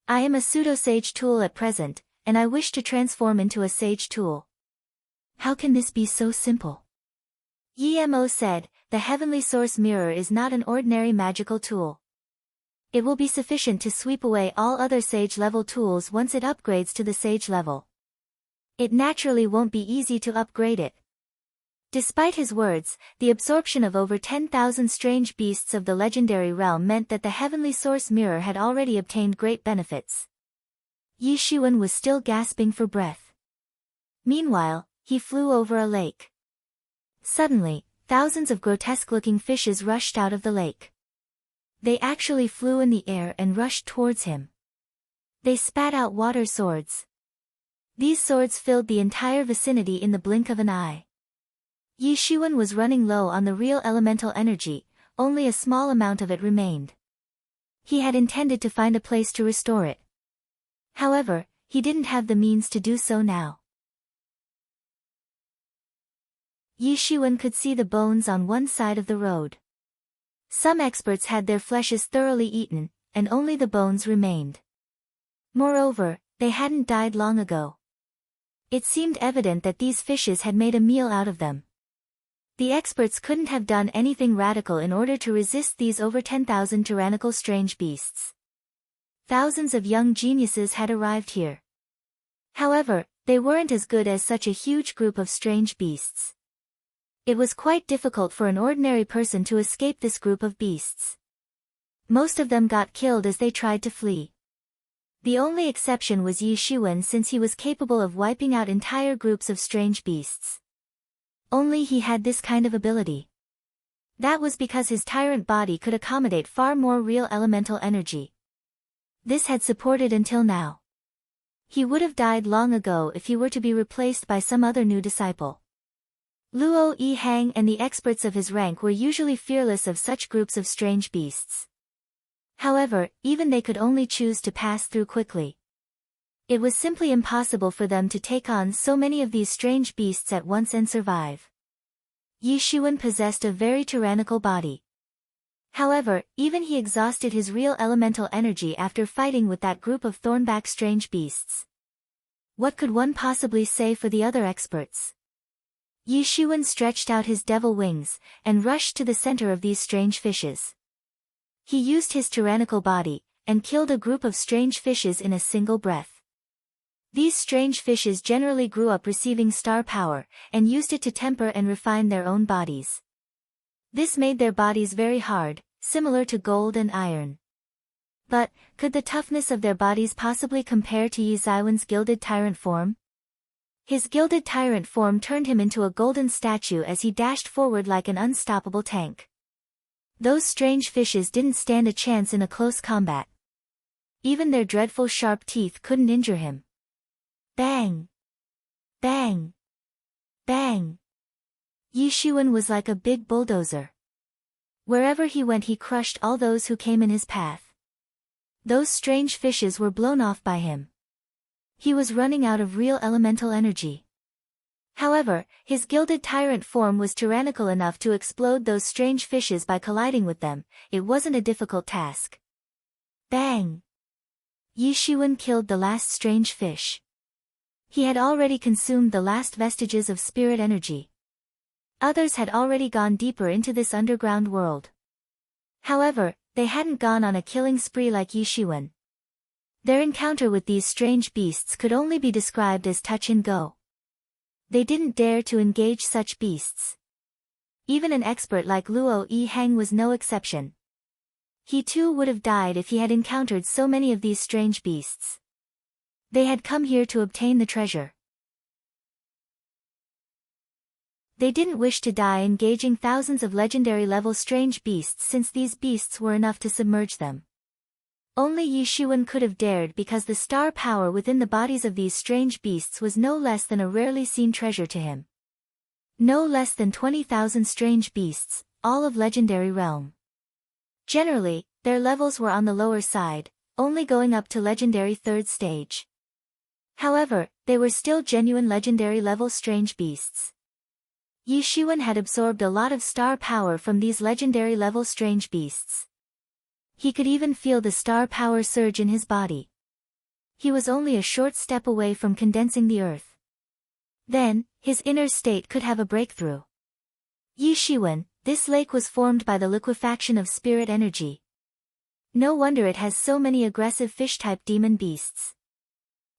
[SPEAKER 1] I am a pseudo-sage tool at present, and I wish to transform into a sage tool. How can this be so simple? Yi Mo said, the heavenly source mirror is not an ordinary magical tool. It will be sufficient to sweep away all other sage-level tools once it upgrades to the sage level. It naturally won't be easy to upgrade it. Despite his words, the absorption of over 10,000 strange beasts of the legendary realm meant that the heavenly source mirror had already obtained great benefits. Yi Shiwen was still gasping for breath. Meanwhile, he flew over a lake. Suddenly, thousands of grotesque-looking fishes rushed out of the lake. They actually flew in the air and rushed towards him. They spat out water swords. These swords filled the entire vicinity in the blink of an eye. Yi Shiwen was running low on the real elemental energy, only a small amount of it remained. He had intended to find a place to restore it. However, he didn't have the means to do so now. Yi Shiwen could see the bones on one side of the road. Some experts had their fleshes thoroughly eaten, and only the bones remained. Moreover, they hadn't died long ago. It seemed evident that these fishes had made a meal out of them. The experts couldn't have done anything radical in order to resist these over 10,000 tyrannical strange beasts. Thousands of young geniuses had arrived here. However, they weren't as good as such a huge group of strange beasts. It was quite difficult for an ordinary person to escape this group of beasts. Most of them got killed as they tried to flee. The only exception was Yi Shiwen, since he was capable of wiping out entire groups of strange beasts. Only he had this kind of ability. That was because his tyrant body could accommodate far more real elemental energy. This had supported until now. He would have died long ago if he were to be replaced by some other new disciple. Luo Yi Hang and the experts of his rank were usually fearless of such groups of strange beasts. However, even they could only choose to pass through quickly. It was simply impossible for them to take on so many of these strange beasts at once and survive. Yi Shiwen possessed a very tyrannical body. However, even he exhausted his real elemental energy after fighting with that group of thornback strange beasts. What could one possibly say for the other experts? Yi Shiwen stretched out his devil wings, and rushed to the center of these strange fishes. He used his tyrannical body, and killed a group of strange fishes in a single breath. These strange fishes generally grew up receiving star power, and used it to temper and refine their own bodies. This made their bodies very hard, similar to gold and iron. But, could the toughness of their bodies possibly compare to Yi Ziwen's gilded tyrant form? His gilded tyrant form turned him into a golden statue as he dashed forward like an unstoppable tank. Those strange fishes didn't stand a chance in a close combat. Even their dreadful sharp teeth couldn't injure him. Bang! Bang! Bang! Yi Shiwen was like a big bulldozer. Wherever he went he crushed all those who came in his path. Those strange fishes were blown off by him. He was running out of real elemental energy. However, his gilded tyrant form was tyrannical enough to explode those strange fishes by colliding with them. It wasn't a difficult task. Bang! Yi Shiwen killed the last strange fish. He had already consumed the last vestiges of spirit energy. Others had already gone deeper into this underground world. However, they hadn't gone on a killing spree like Yi Shiwen. Their encounter with these strange beasts could only be described as touch and go. They didn't dare to engage such beasts. Even an expert like Luo Yi Hang was no exception. He too would have died if he had encountered so many of these strange beasts. They had come here to obtain the treasure. They didn't wish to die engaging thousands of legendary-level strange beasts, since these beasts were enough to submerge them. Only Yi Shiwen could have dared because the star power within the bodies of these strange beasts was no less than a rarely seen treasure to him. No less than 20,000 strange beasts, all of legendary realm. Generally, their levels were on the lower side, only going up to legendary 3rd stage. However, they were still genuine legendary-level strange beasts. Yi Shiwen had absorbed a lot of star power from these legendary-level strange beasts. He could even feel the star power surge in his body. He was only a short step away from condensing the earth. Then, his inner state could have a breakthrough. Yi Shiwen, this lake was formed by the liquefaction of spirit energy. No wonder it has so many aggressive fish-type demon beasts.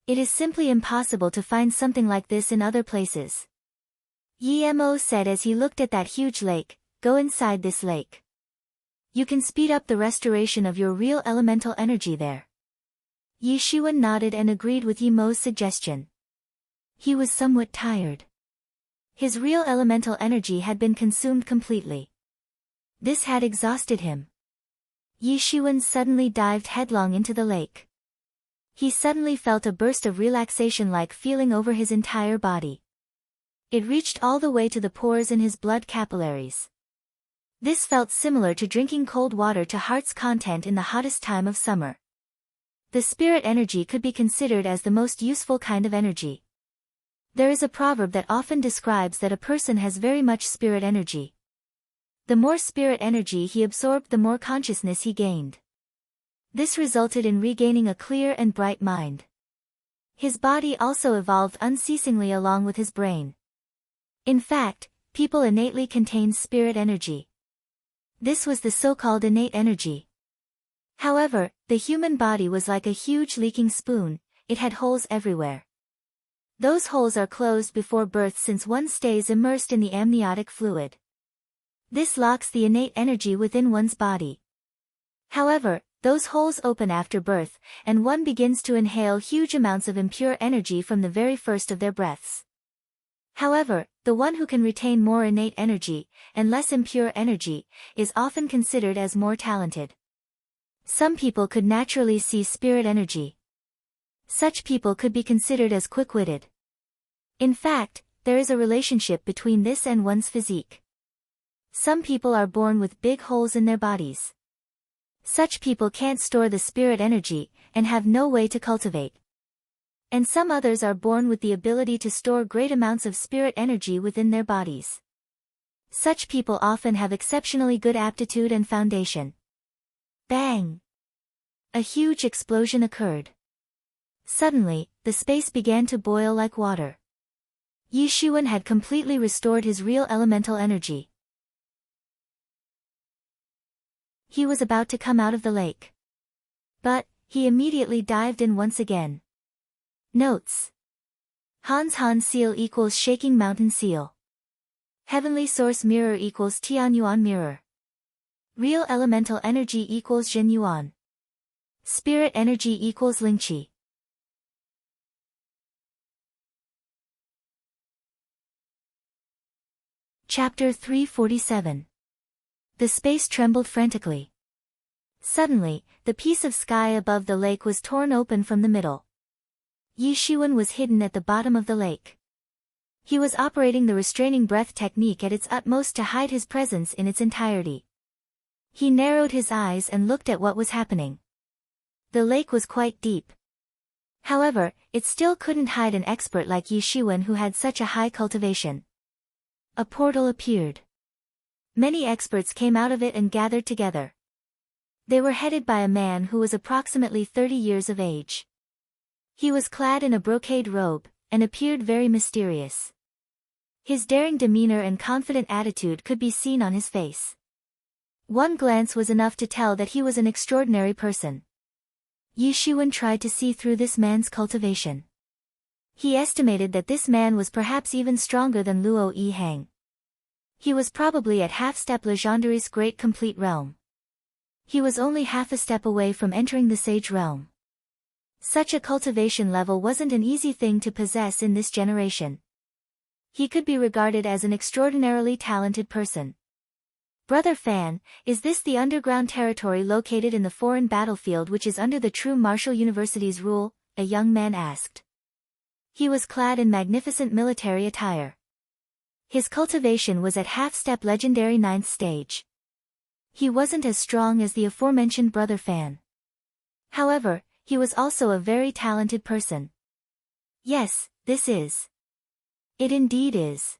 [SPEAKER 1] It is simply impossible to find something like this in other places. Yi Mo said as he looked at that huge lake, "Go inside this lake. You can speed up the restoration of your real elemental energy there." Yi Shiwen nodded and agreed with Yi Mo's suggestion. He was somewhat tired. His real elemental energy had been consumed completely. This had exhausted him. Yi Shiwen suddenly dived headlong into the lake. He suddenly felt a burst of relaxation-like feeling over his entire body. It reached all the way to the pores in his blood capillaries. This felt similar to drinking cold water to heart's content in the hottest time of summer. The spirit energy could be considered as the most useful kind of energy. There is a proverb that often describes that a person has very much spirit energy. The more spirit energy he absorbed, the more consciousness he gained. This resulted in regaining a clear and bright mind. His body also evolved unceasingly along with his brain. In fact, people innately contain spirit energy. This was the so-called innate energy. However, the human body was like a huge leaking spoon, it had holes everywhere. Those holes are closed before birth since one stays immersed in the amniotic fluid. This locks the innate energy within one's body. However, those holes open after birth, and one begins to inhale huge amounts of impure energy from the very first of their breaths. However, the one who can retain more innate energy, and less impure energy, is often considered as more talented. Some people could naturally see spirit energy. Such people could be considered as quick-witted. In fact, there is a relationship between this and one's physique. Some people are born with big holes in their bodies. Such people can't store the spirit energy, and have no way to cultivate. And some others are born with the ability to store great amounts of spirit energy within their bodies. Such people often have exceptionally good aptitude and foundation. Bang! A huge explosion occurred. Suddenly, the space began to boil like water. Yi Xuan had completely restored his real elemental energy. He was about to come out of the lake. But, he immediately dived in once again. Notes. Han seal equals shaking mountain seal. Heavenly source mirror equals Tianyuan mirror. Real elemental energy equals Zhen Yuan. Spirit energy equals Lingqi. Chapter 347. The space trembled frantically. Suddenly, the piece of sky above the lake was torn open from the middle. Yi Xuan was hidden at the bottom of the lake. He was operating the restraining breath technique at its utmost to hide his presence in its entirety. He narrowed his eyes and looked at what was happening. The lake was quite deep. However, it still couldn't hide an expert like Yi Xuan who had such a high cultivation. A portal appeared. Many experts came out of it and gathered together. They were headed by a man who was approximately 30 years of age. He was clad in a brocade robe, and appeared very mysterious. His daring demeanor and confident attitude could be seen on his face. One glance was enough to tell that he was an extraordinary person. Yi Xuan tried to see through this man's cultivation. He estimated that this man was perhaps even stronger than Luo Yihang. He was probably at half-step Legendary's great complete realm. He was only half a step away from entering the sage realm. Such a cultivation level wasn't an easy thing to possess in this generation. He could be regarded as an extraordinarily talented person. Brother Fan, is this the underground territory located in the foreign battlefield which is under the true martial university's rule? A young man asked. He was clad in magnificent military attire. His cultivation was at half-step legendary 9th stage. He wasn't as strong as the aforementioned Brother Fan. However, he was also a very talented person. Yes, this is. It indeed is.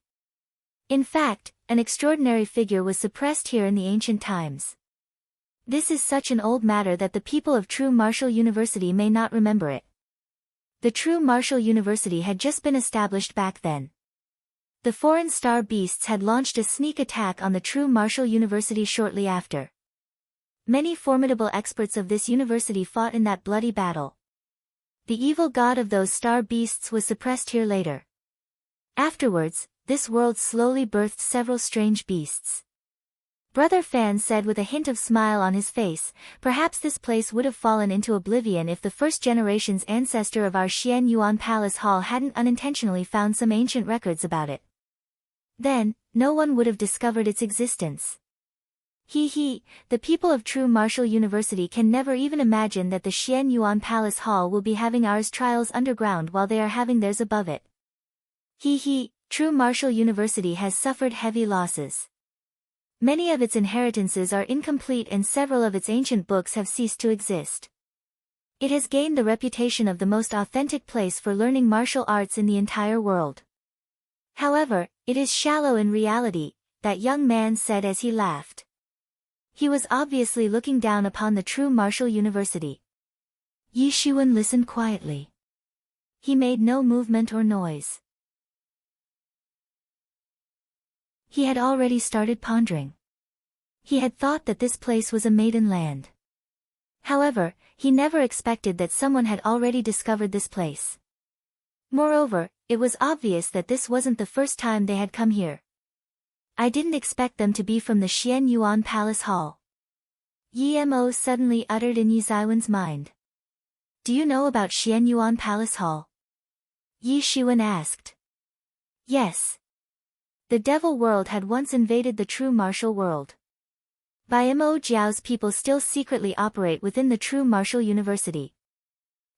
[SPEAKER 1] In fact, an extraordinary figure was suppressed here in the ancient times. This is such an old matter that the people of True Martial University may not remember it. The True Martial University had just been established back then. The foreign star beasts had launched a sneak attack on the True Martial University shortly after. Many formidable experts of this university fought in that bloody battle. The evil god of those star beasts was suppressed here later. Afterwards, this world slowly birthed several strange beasts. Brother Fan said with a hint of smile on his face, perhaps this place would have fallen into oblivion if the first generation's ancestor of our Xian Yuan Palace Hall hadn't unintentionally found some ancient records about it. Then, no one would have discovered its existence. The people of True Martial University can never even imagine that the Xian Yuan Palace Hall will be having ours trials underground while they are having theirs above it. True Martial University has suffered heavy losses. Many of its inheritances are incomplete and several of its ancient books have ceased to exist. It has gained the reputation of the most authentic place for learning martial arts in the entire world. However, it is shallow in reality, that young man said as he laughed. He was obviously looking down upon the True Martial University. Yi Shiwen listened quietly. He made no movement or noise. He had already started pondering. He had thought that this place was a maiden land. However, he never expected that someone had already discovered this place. Moreover, it was obvious that this wasn't the first time they had come here. I didn't expect them to be from the Xian Yuan Palace Hall. Yi Mo suddenly uttered in Yi Ziwen's mind. Do you know about Xian Yuan Palace Hall? Yi Shiwen asked. Yes. The Devil World had once invaded the True Martial World. Bai Mo Jiao's people still secretly operate within the True Martial University.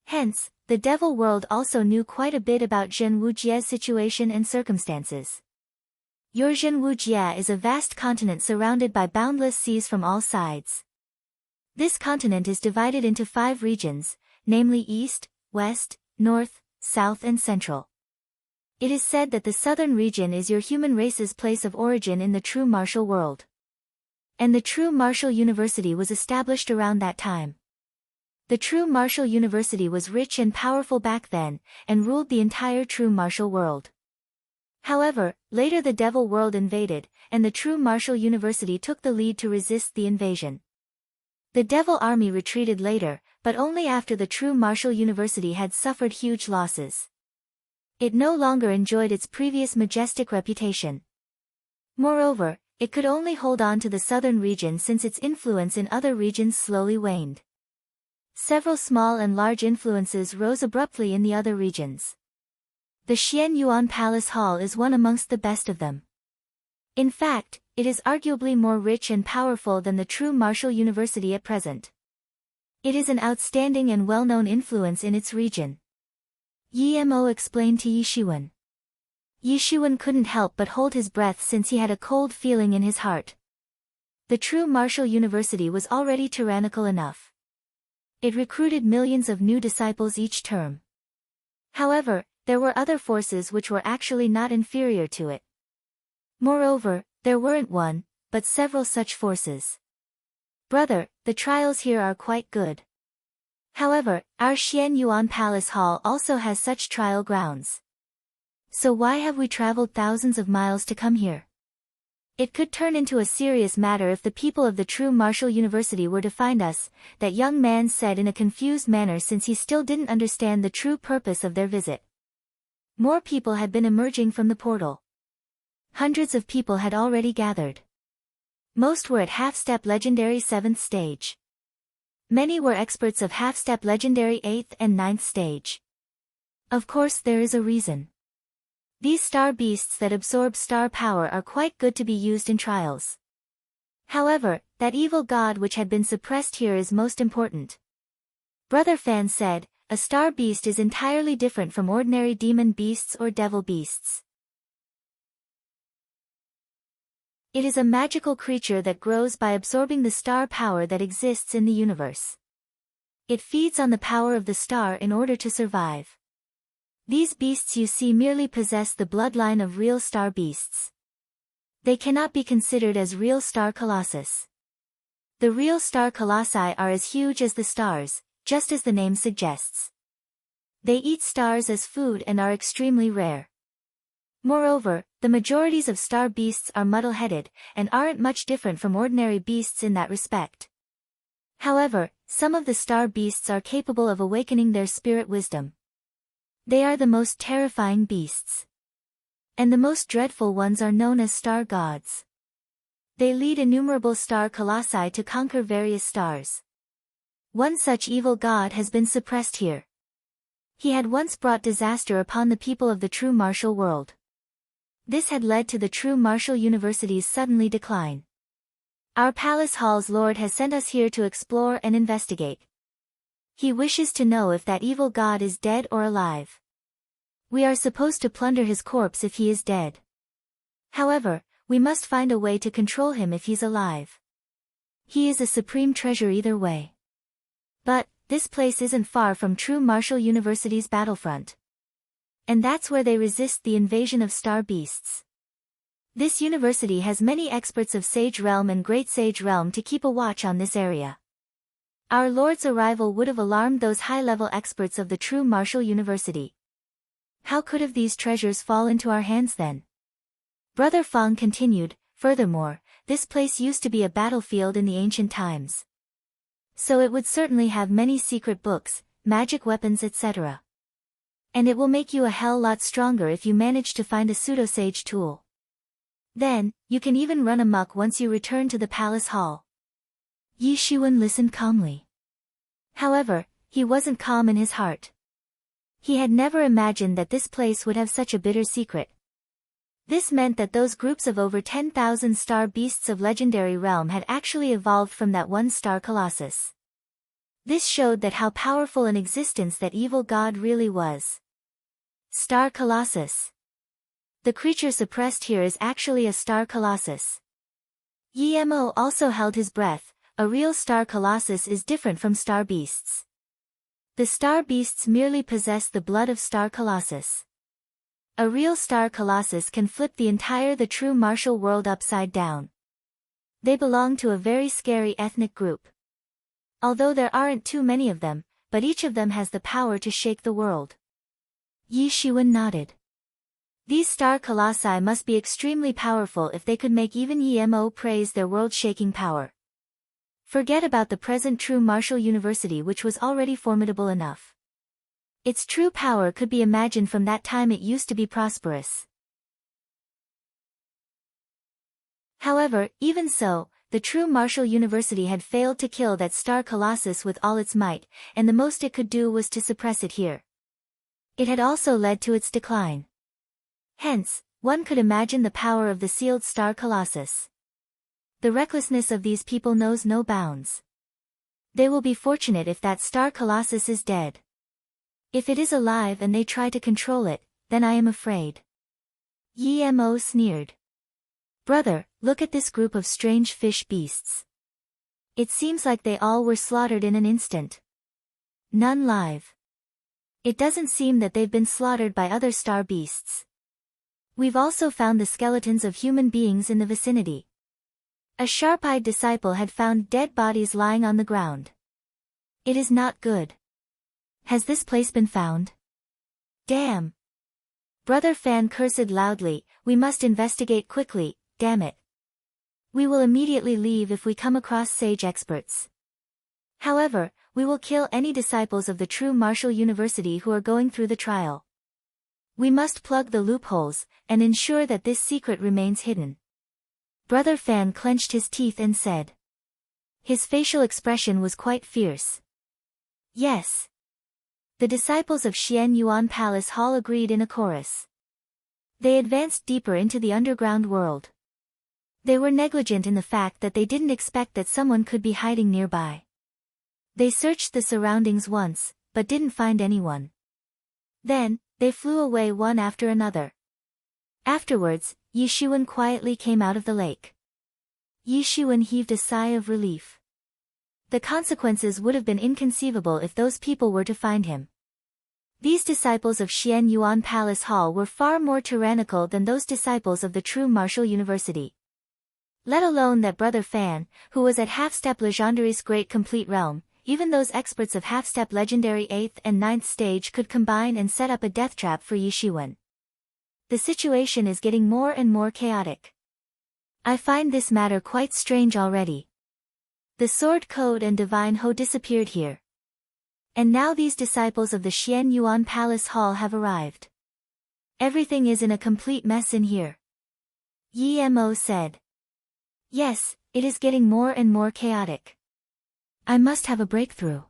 [SPEAKER 1] Hence, the Devil World also knew quite a bit about Zhen Wujia's situation and circumstances. Your Zhen Wujia is a vast continent surrounded by boundless seas from all sides. This continent is divided into 5 regions, namely East, West, North, South and Central. It is said that the southern region is your human race's place of origin in the True Martial World. And the True Martial University was established around that time. The True Martial University was rich and powerful back then, and ruled the entire True Martial World. However, later the Devil World invaded, and the True Martial University took the lead to resist the invasion. The Devil Army retreated later, but only after the True Martial University had suffered huge losses. It no longer enjoyed its previous majestic reputation. Moreover, it could only hold on to the southern region since its influence in other regions slowly waned. Several small and large influences rose abruptly in the other regions. The Xian Yuan Palace Hall is one amongst the best of them. In fact, it is arguably more rich and powerful than the True Martial University at present. It is an outstanding and well-known influence in its region. Yi Mo explained to Yi Shiwen. Yi Shiwen couldn't help but hold his breath since he had a cold feeling in his heart. The True Martial University was already tyrannical enough. It recruited millions of new disciples each term. However, there were other forces which were actually not inferior to it. Moreover, there weren't one, but several such forces. Brother, the trials here are quite good. However, our Xian Yuan Palace Hall also has such trial grounds. So why have we traveled thousands of miles to come here? It could turn into a serious matter if the people of the True Martial University were to find us, that young man said in a confused manner since he still didn't understand the true purpose of their visit. More people had been emerging from the portal. Hundreds of people had already gathered. Most were at half-step legendary 7th stage. Many were experts of half-step legendary 8th and 9th stage. Of course there is a reason. These star beasts that absorb star power are quite good to be used in trials. However, that evil god which had been suppressed here is most important. Brother Fan said, a star beast is entirely different from ordinary demon beasts or devil beasts. It is a magical creature that grows by absorbing the star power that exists in the universe. It feeds on the power of the star in order to survive. These beasts you see merely possess the bloodline of real star beasts. They cannot be considered as real star colossus. The real star colossi are as huge as the stars, just as the name suggests. They eat stars as food and are extremely rare. Moreover, the majorities of star beasts are muddle-headed, and aren't much different from ordinary beasts in that respect. However, some of the star beasts are capable of awakening their spirit wisdom. They are the most terrifying beasts. And the most dreadful ones are known as star gods. They lead innumerable star colossi to conquer various stars. One such evil god has been suppressed here. He had once brought disaster upon the people of the True Martial World. This had led to the True Martial University's suddenly decline. Our palace hall's lord has sent us here to explore and investigate. He wishes to know if that evil god is dead or alive. We are supposed to plunder his corpse if he is dead. However, we must find a way to control him if he's alive. He is a supreme treasure either way. But, this place isn't far from True Martial University's battlefront. And that's where they resist the invasion of star beasts. This university has many experts of Sage Realm and Great Sage Realm to keep a watch on this area. Our Lord's arrival would have alarmed those high-level experts of the True Martial University. How could have these treasures fall into our hands then? Brother Fong continued, furthermore, this place used to be a battlefield in the ancient times. So it would certainly have many secret books, magic weapons etc. And it will make you a hell lot stronger if you manage to find a pseudo-sage tool. Then, you can even run amok once you return to the palace hall. Yi Shiwen listened calmly. However, he wasn't calm in his heart. He had never imagined that this place would have such a bitter secret. This meant that those groups of over 10,000 star beasts of legendary realm had actually evolved from that one star colossus. This showed that how powerful an existence that evil god really was. Star Colossus. The creature suppressed here is actually a star colossus. Yi Mo also held his breath. A real star colossus is different from star beasts. The star beasts merely possess the blood of star colossus. A real star colossus can flip the true martial world upside down. They belong to a very scary ethnic group. Although there aren't too many of them, but each of them has the power to shake the world. Yi Shiwen nodded. These star colossi must be extremely powerful if they could make even Yi Mo praise their world-shaking power. Forget about the present True Martial University, which was already formidable enough. Its true power could be imagined from that time it used to be prosperous. However, even so, the True Martial University had failed to kill that star colossus with all its might, and the most it could do was to suppress it here. It had also led to its decline. Hence, one could imagine the power of the sealed star colossus. The recklessness of these people knows no bounds. They will be fortunate if that star colossus is dead. If it is alive and they try to control it, then I am afraid. Yi Mo sneered. Brother, look at this group of strange fish beasts. It seems like they all were slaughtered in an instant. None live. It doesn't seem that they've been slaughtered by other star beasts. We've also found the skeletons of human beings in the vicinity. A sharp-eyed disciple had found dead bodies lying on the ground. It is not good. Has this place been found? Damn. Brother Fan cursed loudly, we must investigate quickly, damn it. We will immediately leave if we come across sage experts. However, we will kill any disciples of the True Martial University who are going through the trial. We must plug the loopholes, and ensure that this secret remains hidden. Brother Fan clenched his teeth and said. His facial expression was quite fierce. Yes. The disciples of Xian Yuan Palace Hall agreed in a chorus. They advanced deeper into the underground world. They were negligent in the fact that they didn't expect that someone could be hiding nearby. They searched the surroundings once, but didn't find anyone. Then, they flew away one after another. Afterwards, Yi Shiwen quietly came out of the lake. Yi Shiwen heaved a sigh of relief. The consequences would have been inconceivable if those people were to find him. These disciples of Xian Yuan Palace Hall were far more tyrannical than those disciples of the True Martial University. Let alone that Brother Fan, who was at half-step Legendary's Great Complete Realm, even those experts of half-step Legendary 8th and 9th stage could combine and set up a death trap for Yi Shiwen. The situation is getting more and more chaotic. I find this matter quite strange already. The Sword Code and Divine Ho disappeared here. And now these disciples of the Xian Yuan Palace Hall have arrived. Everything is in a complete mess in here. Yi Mo said. Yes, it is getting more and more chaotic. I must have a breakthrough.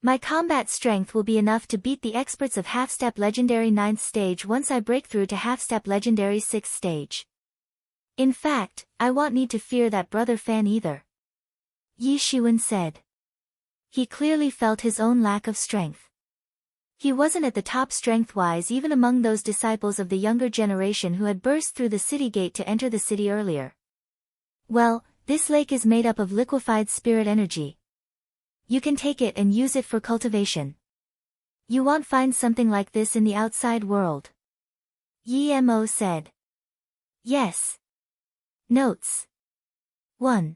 [SPEAKER 1] My combat strength will be enough to beat the experts of half-step Legendary 9th stage once I break through to half-step Legendary 6th stage. In fact, I want need to fear that brother Fan either. Yi Shiwen said. He clearly felt his own lack of strength. He wasn't at the top strength-wise even among those disciples of the younger generation who had burst through the city gate to enter the city earlier. Well, this lake is made up of liquefied spirit energy. You can take it and use it for cultivation. You won't find something like this in the outside world. Yi Mo said. Yes. Notes. 1.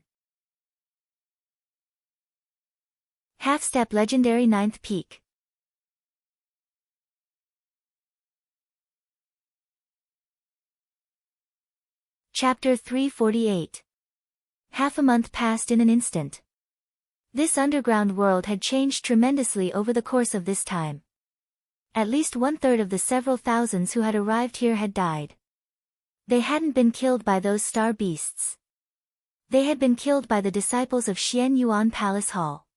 [SPEAKER 1] Half-step legendary 9th peak. Chapter 348. Half a month passed in an instant. This underground world had changed tremendously over the course of this time. At least 1/3 of the several thousands who had arrived here had died. They hadn't been killed by those star beasts. They had been killed by the disciples of Xian Yuan Palace Hall.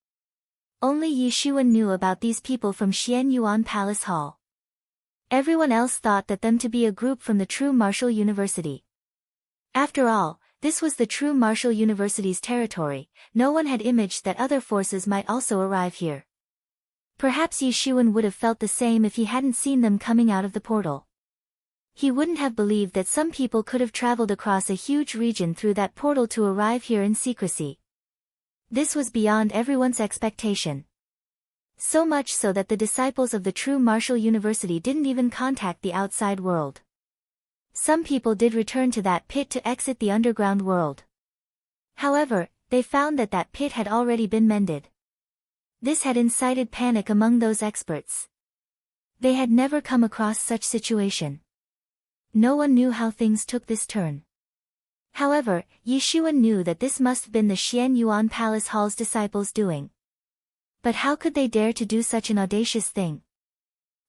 [SPEAKER 1] Only Yi Shiwen knew about these people from Xian Yuan Palace Hall. Everyone else thought that them to be a group from the True Martial University. After all, this was the True Martial University's territory. No one had imaged that other forces might also arrive here. Perhaps Yi Shiwen would have felt the same if he hadn't seen them coming out of the portal. He wouldn't have believed that some people could have traveled across a huge region through that portal to arrive here in secrecy. This was beyond everyone's expectation. So much so that the disciples of the True Martial University didn't even contact the outside world. Some people did return to that pit to exit the underground world. However, they found that that pit had already been mended. This had incited panic among those experts. They had never come across such situation. No one knew how things took this turn. However, Yi Shiwen knew that this must have been the Xian Yuan Palace Hall's disciples doing. But how could they dare to do such an audacious thing?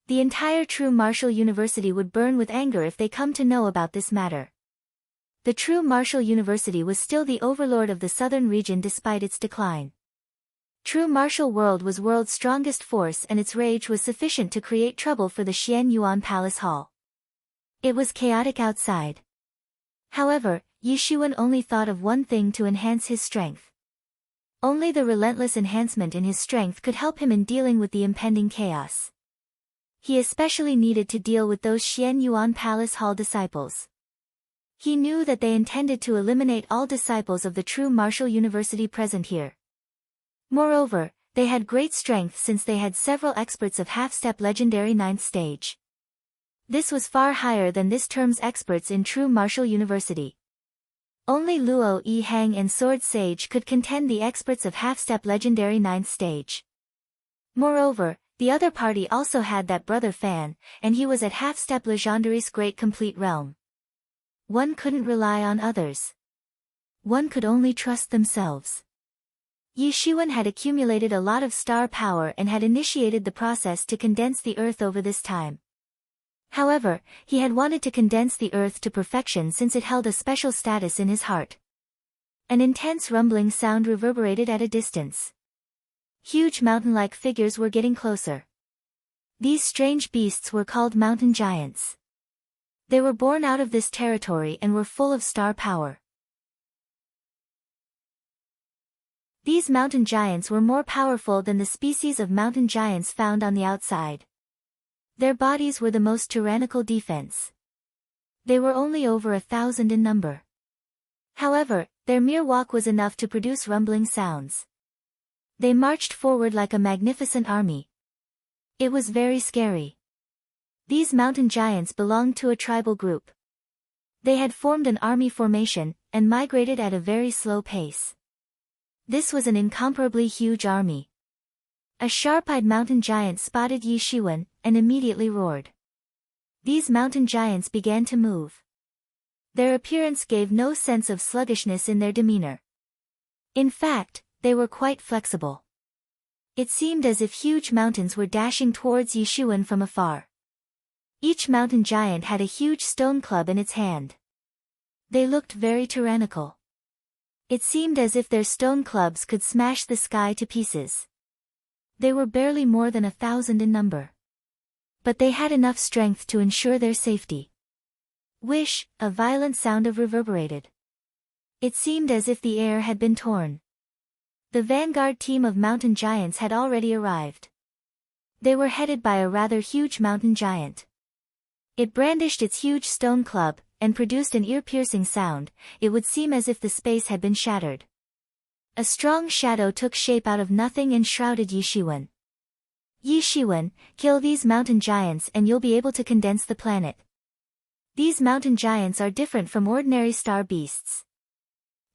[SPEAKER 1] The entire True Martial University would burn with anger if they come to know about this matter. The True Martial University was still the overlord of the southern region despite its decline. True Martial World was world's strongest force and its rage was sufficient to create trouble for the Xian Yuan Palace Hall. It was chaotic outside. However, Yi Shiwen only thought of one thing to enhance his strength. Only the relentless enhancement in his strength could help him in dealing with the impending chaos. He especially needed to deal with those Xian Yuan Palace Hall disciples. He knew that they intended to eliminate all disciples of the True Martial University present here. Moreover, they had great strength since they had several experts of half-step legendary 9th stage. This was far higher than this term's experts in True Martial University. Only Luo Yi Hang and Sword Sage could contend the experts of half-step legendary 9th stage. Moreover, the other party also had that brother Fan, and he was at half-step legendary's great complete realm. One couldn't rely on others. One could only trust themselves. Yi Shiwen had accumulated a lot of star power and had initiated the process to condense the earth over this time. However, he had wanted to condense the earth to perfection since it held a special status in his heart. An intense rumbling sound reverberated at a distance. Huge mountain-like figures were getting closer. These strange beasts were called mountain giants. They were born out of this territory and were full of star power. These mountain giants were more powerful than the species of mountain giants found on the outside. Their bodies were the most tyrannical defense. They were only over 1,000 in number. However, their mere walk was enough to produce rumbling sounds. They marched forward like a magnificent army. It was very scary. These mountain giants belonged to a tribal group. They had formed an army formation, and migrated at a very slow pace. This was an incomparably huge army. A sharp-eyed mountain giant spotted Yi Shiwen, and immediately roared. These mountain giants began to move. Their appearance gave no sense of sluggishness in their demeanor. In fact, they were quite flexible. It seemed as if huge mountains were dashing towards Yi Shiwen from afar. Each mountain giant had a huge stone club in its hand. They looked very tyrannical. It seemed as if their stone clubs could smash the sky to pieces. They were barely more than 1,000 in number. But they had enough strength to ensure their safety. Whish, a violent sound of reverberated. It seemed as if the air had been torn. The vanguard team of mountain giants had already arrived. They were headed by a rather huge mountain giant. It brandished its huge stone club, and produced an ear-piercing sound. It would seem as if the space had been shattered. A strong shadow took shape out of nothing and shrouded Yi Shiwen. Yi Shiwen, kill these mountain giants and you'll be able to condense the planet. These mountain giants are different from ordinary star beasts.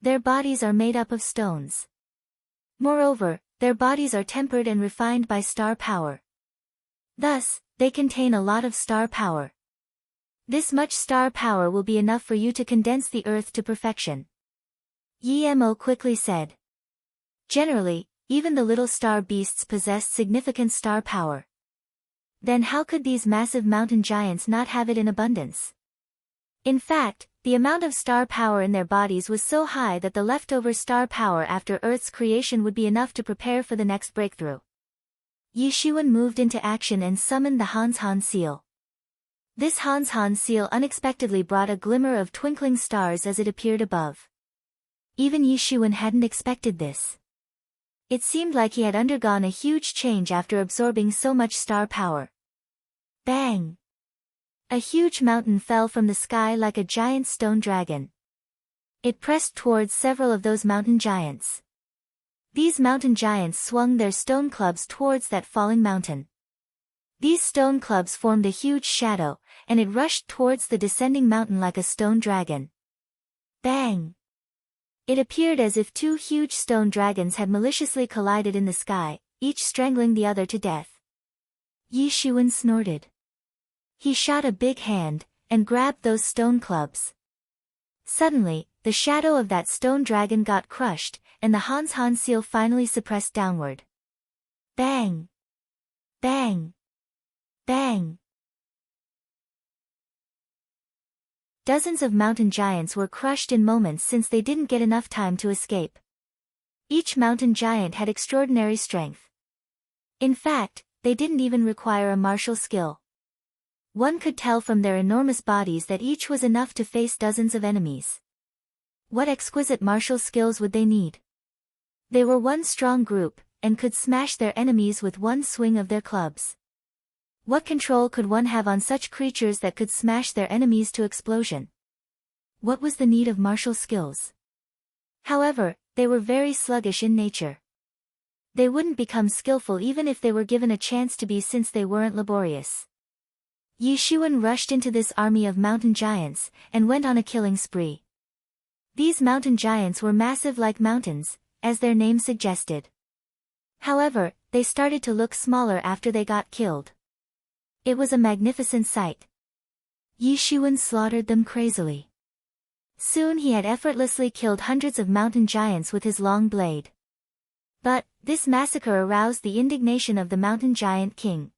[SPEAKER 1] Their bodies are made up of stones. Moreover, their bodies are tempered and refined by star power. Thus, they contain a lot of star power. This much star power will be enough for you to condense the earth to perfection. Yi Mo quickly said. Generally, even the little star beasts possessed significant star power. Then how could these massive mountain giants not have it in abundance? In fact, the amount of star power in their bodies was so high that the leftover star power after Earth's creation would be enough to prepare for the next breakthrough. Yi Shiwen moved into action and summoned the Hans seal. This Hans seal unexpectedly brought a glimmer of twinkling stars as it appeared above. Even Yi Shiwen hadn't expected this. It seemed like he had undergone a huge change after absorbing so much star power. Bang! A huge mountain fell from the sky like a giant stone dragon. It pressed towards several of those mountain giants. These mountain giants swung their stone clubs towards that falling mountain. These stone clubs formed a huge shadow, and it rushed towards the descending mountain like a stone dragon. Bang! It appeared as if two huge stone dragons had maliciously collided in the sky, each strangling the other to death. Yi Shiwen snorted. He shot a big hand, and grabbed those stone clubs. Suddenly, the shadow of that stone dragon got crushed, and the Hans seal finally suppressed downward. Bang! Bang! Bang! Dozens of mountain giants were crushed in moments since they didn't get enough time to escape. Each mountain giant had extraordinary strength. In fact, they didn't even require a martial skill. One could tell from their enormous bodies that each was enough to face dozens of enemies. What exquisite martial skills would they need? They were one strong group, and could smash their enemies with one swing of their clubs. What control could one have on such creatures that could smash their enemies to explosion? What was the need of martial skills? However, they were very sluggish in nature. They wouldn't become skillful even if they were given a chance to be, since they weren't laborious. Yi Shiwen rushed into this army of mountain giants, and went on a killing spree. These mountain giants were massive like mountains, as their name suggested. However, they started to look smaller after they got killed. It was a magnificent sight. Yi Shiwen slaughtered them crazily. Soon he had effortlessly killed hundreds of mountain giants with his long blade. But, this massacre aroused the indignation of the mountain giant king.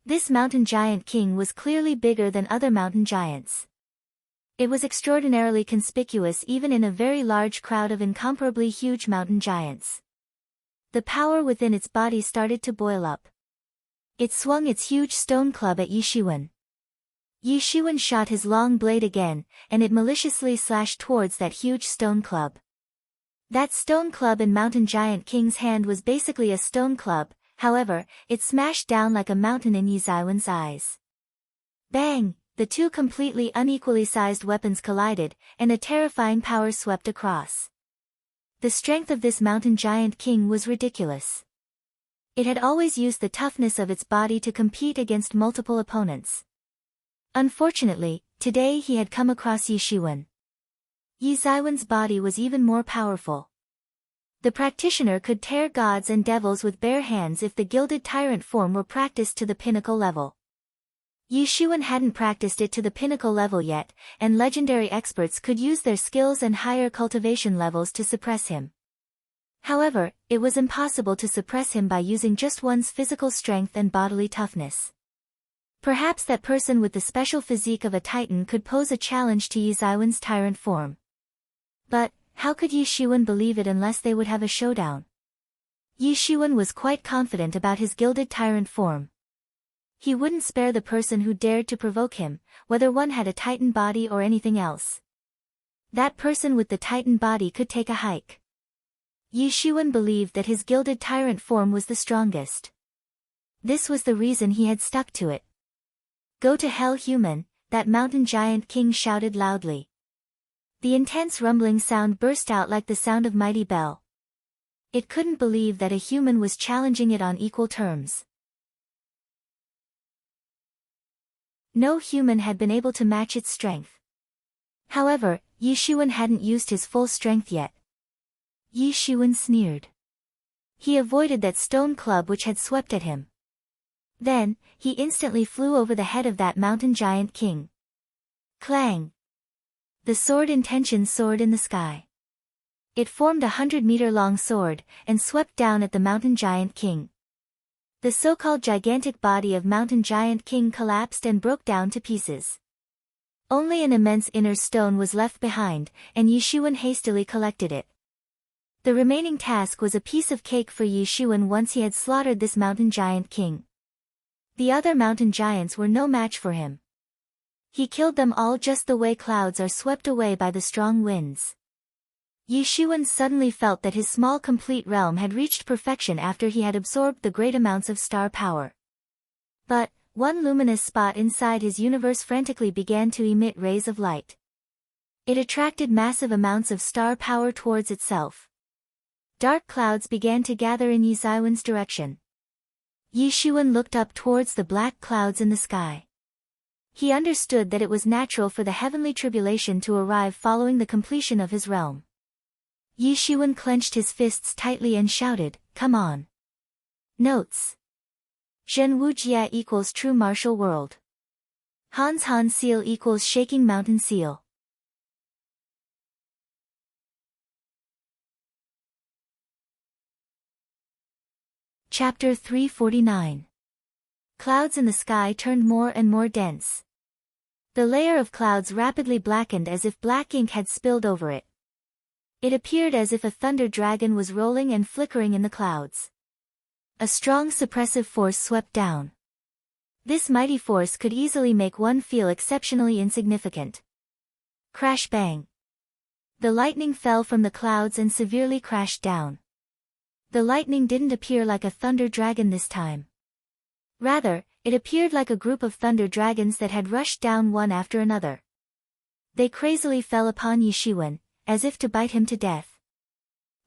[SPEAKER 1] This mountain giant king was clearly bigger than other mountain giants. It was extraordinarily conspicuous even in a very large crowd of incomparably huge mountain giants. The power within its body started to boil up. It swung its huge stone club at Yi Shiwen. Yi Shiwen shot his long blade again, and it maliciously slashed towards that huge stone club. That stone club in Mountain Giant King's hand was basically a stone club. However, it smashed down like a mountain in Yi Shiwen's eyes. Bang! The two completely unequally sized weapons collided, and a terrifying power swept across. The strength of this mountain giant king was ridiculous. It had always used the toughness of its body to compete against multiple opponents. Unfortunately, today he had come across Yi Shiwen. Yi Shiwen's body was even more powerful. The practitioner could tear gods and devils with bare hands if the gilded tyrant form were practiced to the pinnacle level. Yi Shiwen hadn't practiced it to the pinnacle level yet, and legendary experts could use their skills and higher cultivation levels to suppress him. However, it was impossible to suppress him by using just one's physical strength and bodily toughness. Perhaps that person with the special physique of a titan could pose a challenge to Yi Shiwen's tyrant form. But, how could Yi Shiwen believe it unless they would have a showdown? Yi Shiwen was quite confident about his gilded tyrant form. He wouldn't spare the person who dared to provoke him, whether one had a titan body or anything else. That person with the titan body could take a hike. Yi Shiwen believed that his gilded tyrant form was the strongest. This was the reason he had stuck to it. "Go to hell, human," that mountain giant king shouted loudly. The intense rumbling sound burst out like the sound of mighty bell. It couldn't believe that a human was challenging it on equal terms. No human had been able to match its strength. However, Yi Shiwen hadn't used his full strength yet. Yi Shiwen sneered. He avoided that stone club which had swept at him. Then, he instantly flew over the head of that mountain giant king. Clang! The sword intention soared in the sky. It formed 100-meter-long sword, and swept down at the mountain giant king. The so-called gigantic body of mountain giant king collapsed and broke down to pieces. Only an immense inner stone was left behind, and Yi Shiwen hastily collected it. The remaining task was a piece of cake for Yi Shiwen once he had slaughtered this mountain giant king. The other mountain giants were no match for him. He killed them all just the way clouds are swept away by the strong winds. Yi Shiwen suddenly felt that his small complete realm had reached perfection after he had absorbed the great amounts of star power. But, one luminous spot inside his universe frantically began to emit rays of light. It attracted massive amounts of star power towards itself. Dark clouds began to gather in Yi Shiwen's direction. Yi Shiwen looked up towards the black clouds in the sky. He understood that it was natural for the heavenly tribulation to arrive following the completion of his realm. Yi Shiwen clenched his fists tightly and shouted, "Come on." Notes: Zhen Wu Jia equals true martial world. Hans Han seal equals shaking mountain seal. Chapter 349. Clouds in the sky turned more and more dense. The layer of clouds rapidly blackened as if black ink had spilled over it. It appeared as if a thunder dragon was rolling and flickering in the clouds. A strong suppressive force swept down. This mighty force could easily make one feel exceptionally insignificant. Crash bang. The lightning fell from the clouds and severely crashed down. The lightning didn't appear like a thunder dragon this time. Rather, it appeared like a group of thunder dragons that had rushed down one after another. They crazily fell upon Yi Shiwen, as if to bite him to death.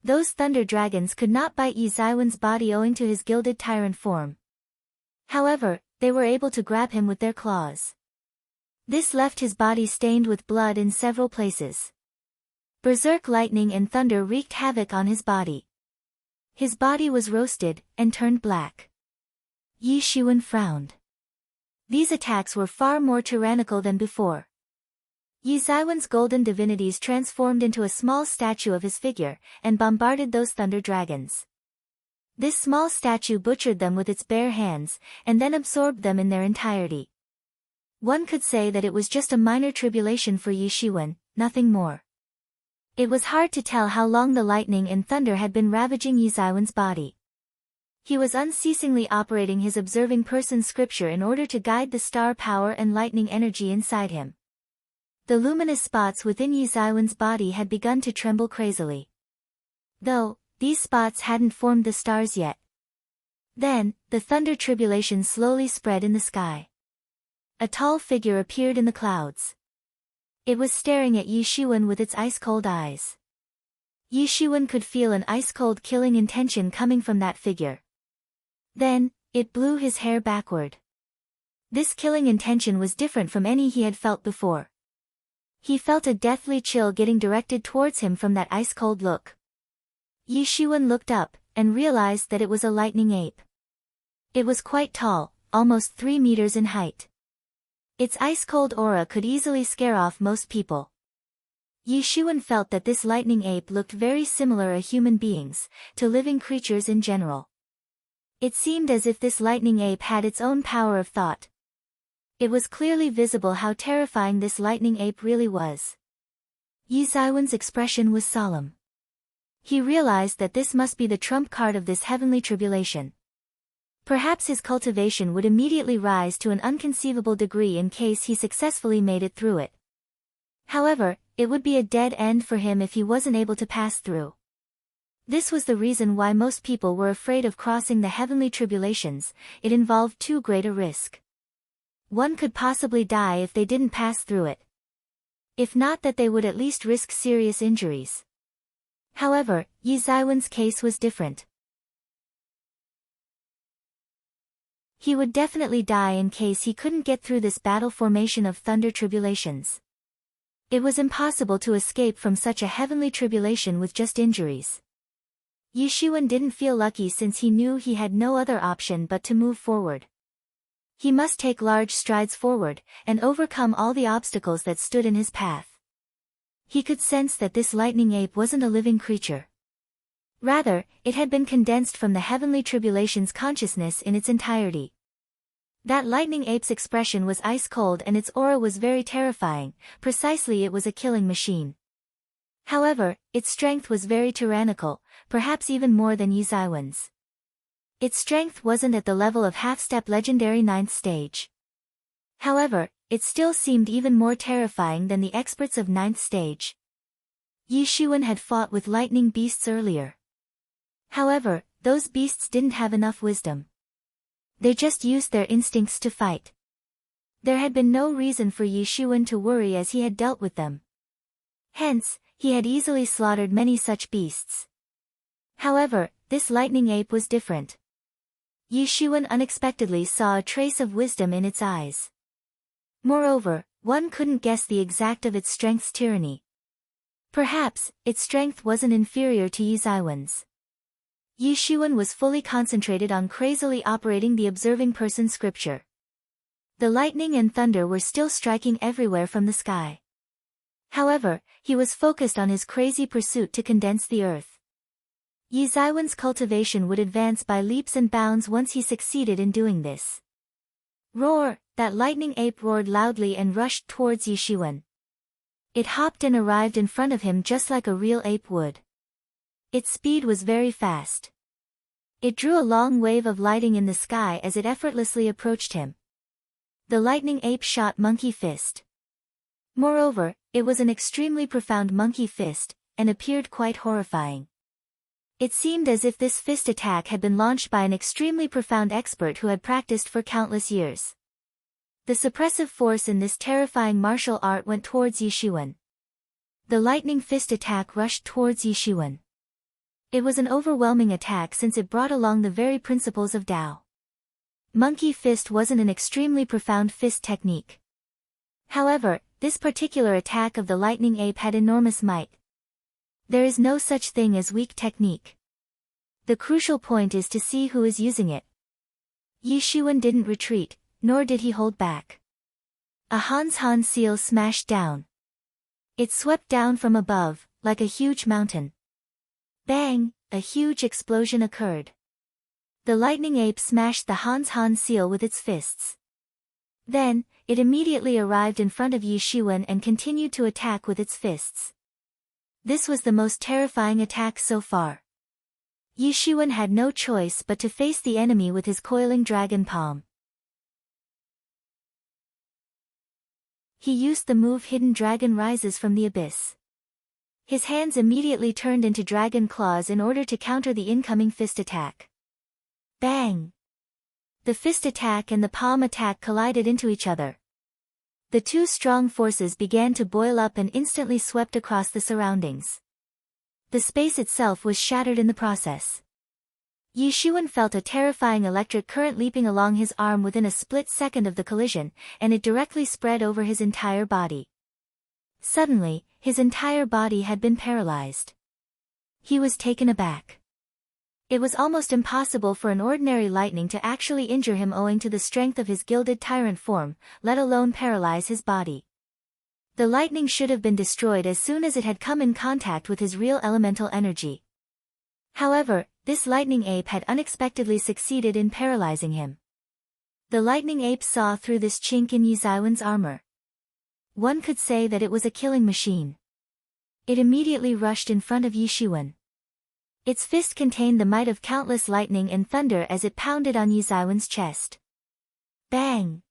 [SPEAKER 1] Those thunder dragons could not bite Yi Shiwen's body owing to his gilded tyrant form. However, they were able to grab him with their claws. This left his body stained with blood in several places. Berserk lightning and thunder wreaked havoc on his body. His body was roasted, and turned black. Yi Shiwen frowned. These attacks were far more tyrannical than before. Yi Shiwen's golden divinities transformed into a small statue of his figure, and bombarded those thunder dragons. This small statue butchered them with its bare hands, and then absorbed them in their entirety. One could say that it was just a minor tribulation for Yi Shiwen, nothing more. It was hard to tell how long the lightning and thunder had been ravaging Yi Shiwen's body. He was unceasingly operating his observing person scripture in order to guide the star power and lightning energy inside him. The luminous spots within Yi Shiwen's body had begun to tremble crazily. Though, these spots hadn't formed the stars yet. Then, the thunder tribulation slowly spread in the sky. A tall figure appeared in the clouds. It was staring at Yi Shiwen with its ice-cold eyes. Yi Shiwen could feel an ice-cold killing intention coming from that figure. Then, it blew his hair backward. This killing intention was different from any he had felt before. He felt a deathly chill getting directed towards him from that ice-cold look. Yi Shiwen looked up, and realized that it was a lightning ape. It was quite tall, almost 3 meters in height. Its ice-cold aura could easily scare off most people. Yi Shiwen felt that this lightning ape looked very similar to human beings, to living creatures in general. It seemed as if this lightning ape had its own power of thought. It was clearly visible how terrifying this lightning ape really was. Yi Shiwen's expression was solemn. He realized that this must be the trump card of this heavenly tribulation. Perhaps his cultivation would immediately rise to an inconceivable degree in case he successfully made it through it. However, it would be a dead end for him if he wasn't able to pass through. This was the reason why most people were afraid of crossing the heavenly tribulations. It involved too great a risk. One could possibly die if they didn't pass through it. If not, that they would at least risk serious injuries. However, Yi Zaiwen's case was different. He would definitely die in case he couldn't get through this battle formation of thunder tribulations. It was impossible to escape from such a heavenly tribulation with just injuries. Yi Shiwen didn't feel lucky since he knew he had no other option but to move forward. He must take large strides forward, and overcome all the obstacles that stood in his path. He could sense that this lightning ape wasn't a living creature. Rather, it had been condensed from the heavenly tribulation's consciousness in its entirety. That lightning ape's expression was ice cold and its aura was very terrifying, precisely it was a killing machine. However, its strength was very tyrannical, perhaps even more than Yi Zaiwen's. Its strength wasn't at the level of half-step legendary 9th stage. However, it still seemed even more terrifying than the experts of 9th stage. Yi Shiwen had fought with lightning beasts earlier. However, those beasts didn't have enough wisdom. They just used their instincts to fight. There had been no reason for Yi Shiwen to worry as he had dealt with them. Hence, he had easily slaughtered many such beasts. However, this lightning ape was different. Yi Shiwen unexpectedly saw a trace of wisdom in its eyes. Moreover, one couldn't guess the exact of its strength's tyranny. Perhaps, its strength wasn't inferior to Yi Zaiwen's. Yi Shiwen was fully concentrated on crazily operating the observing person scripture. The lightning and thunder were still striking everywhere from the sky. However, he was focused on his crazy pursuit to condense the earth. Yi Zaiwen's cultivation would advance by leaps and bounds once he succeeded in doing this. Roar! That lightning ape roared loudly and rushed towards Yi Shiwen. It hopped and arrived in front of him just like a real ape would. Its speed was very fast. It drew a long wave of lighting in the sky as it effortlessly approached him. The lightning ape shot Monkey Fist. Moreover, it was an extremely profound monkey fist, and appeared quite horrifying. It seemed as if this fist attack had been launched by an extremely profound expert who had practiced for countless years. The suppressive force in this terrifying martial art went towards Yi Shiwen. The lightning fist attack rushed towards Yi Shiwen. It was an overwhelming attack since it brought along the very principles of Tao. Monkey fist wasn't an extremely profound fist technique. However, this particular attack of the lightning ape had enormous might. There is no such thing as weak technique. The crucial point is to see who is using it. Yi Shiwen didn't retreat, nor did he hold back. A Han seal smashed down. It swept down from above, like a huge mountain. Bang! A huge explosion occurred. The lightning ape smashed the Han seal with its fists. Then, it immediately arrived in front of Yi Shiwen and continued to attack with its fists. This was the most terrifying attack so far. Yi Shiwen had no choice but to face the enemy with his coiling dragon palm. He used the move Hidden Dragon Rises from the Abyss. His hands immediately turned into dragon claws in order to counter the incoming fist attack. Bang! The fist attack and the palm attack collided into each other. The two strong forces began to boil up and instantly swept across the surroundings. The space itself was shattered in the process. Yi Shiwen felt a terrifying electric current leaping along his arm within a split second of the collision, and it directly spread over his entire body. Suddenly, his entire body had been paralyzed. He was taken aback. It was almost impossible for an ordinary lightning to actually injure him owing to the strength of his gilded tyrant form, let alone paralyze his body. The lightning should have been destroyed as soon as it had come in contact with his real elemental energy. However, this lightning ape had unexpectedly succeeded in paralyzing him. The lightning ape saw through this chink in Yi Zaiwen's armor. One could say that it was a killing machine. It immediately rushed in front of Yi Shiwen. Its fist contained the might of countless lightning and thunder as it pounded on Yi Xiwen's chest. Bang!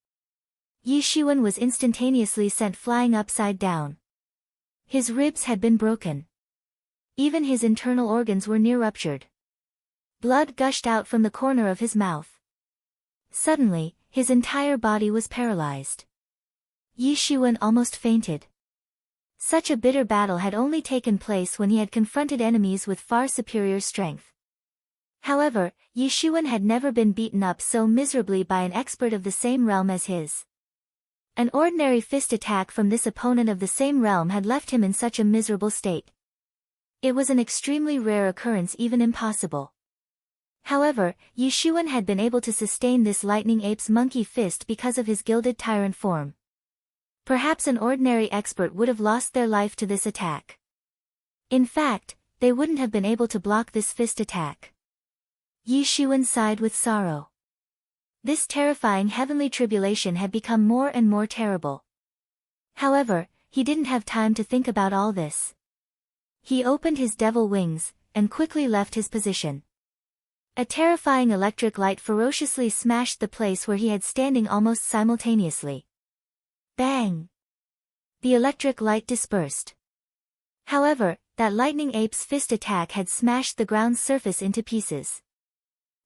[SPEAKER 1] Yi Shiwen was instantaneously sent flying upside down. His ribs had been broken. Even his internal organs were near ruptured. Blood gushed out from the corner of his mouth. Suddenly, his entire body was paralyzed. Yi Shiwen almost fainted. Such a bitter battle had only taken place when he had confronted enemies with far superior strength. However, Yi Shiwen had never been beaten up so miserably by an expert of the same realm as his. An ordinary fist attack from this opponent of the same realm had left him in such a miserable state. It was an extremely rare occurrence, even impossible. However, Yi Shiwen had been able to sustain this lightning ape's monkey fist because of his gilded tyrant form. Perhaps an ordinary expert would have lost their life to this attack. In fact, they wouldn't have been able to block this fist attack. Yi Shiwen sighed with sorrow. This terrifying heavenly tribulation had become more and more terrible. However, he didn't have time to think about all this. He opened his devil wings, and quickly left his position. A terrifying electric light ferociously smashed the place where he had standing almost simultaneously. Bang! The electric light dispersed. However, that lightning ape's fist attack had smashed the ground's surface into pieces.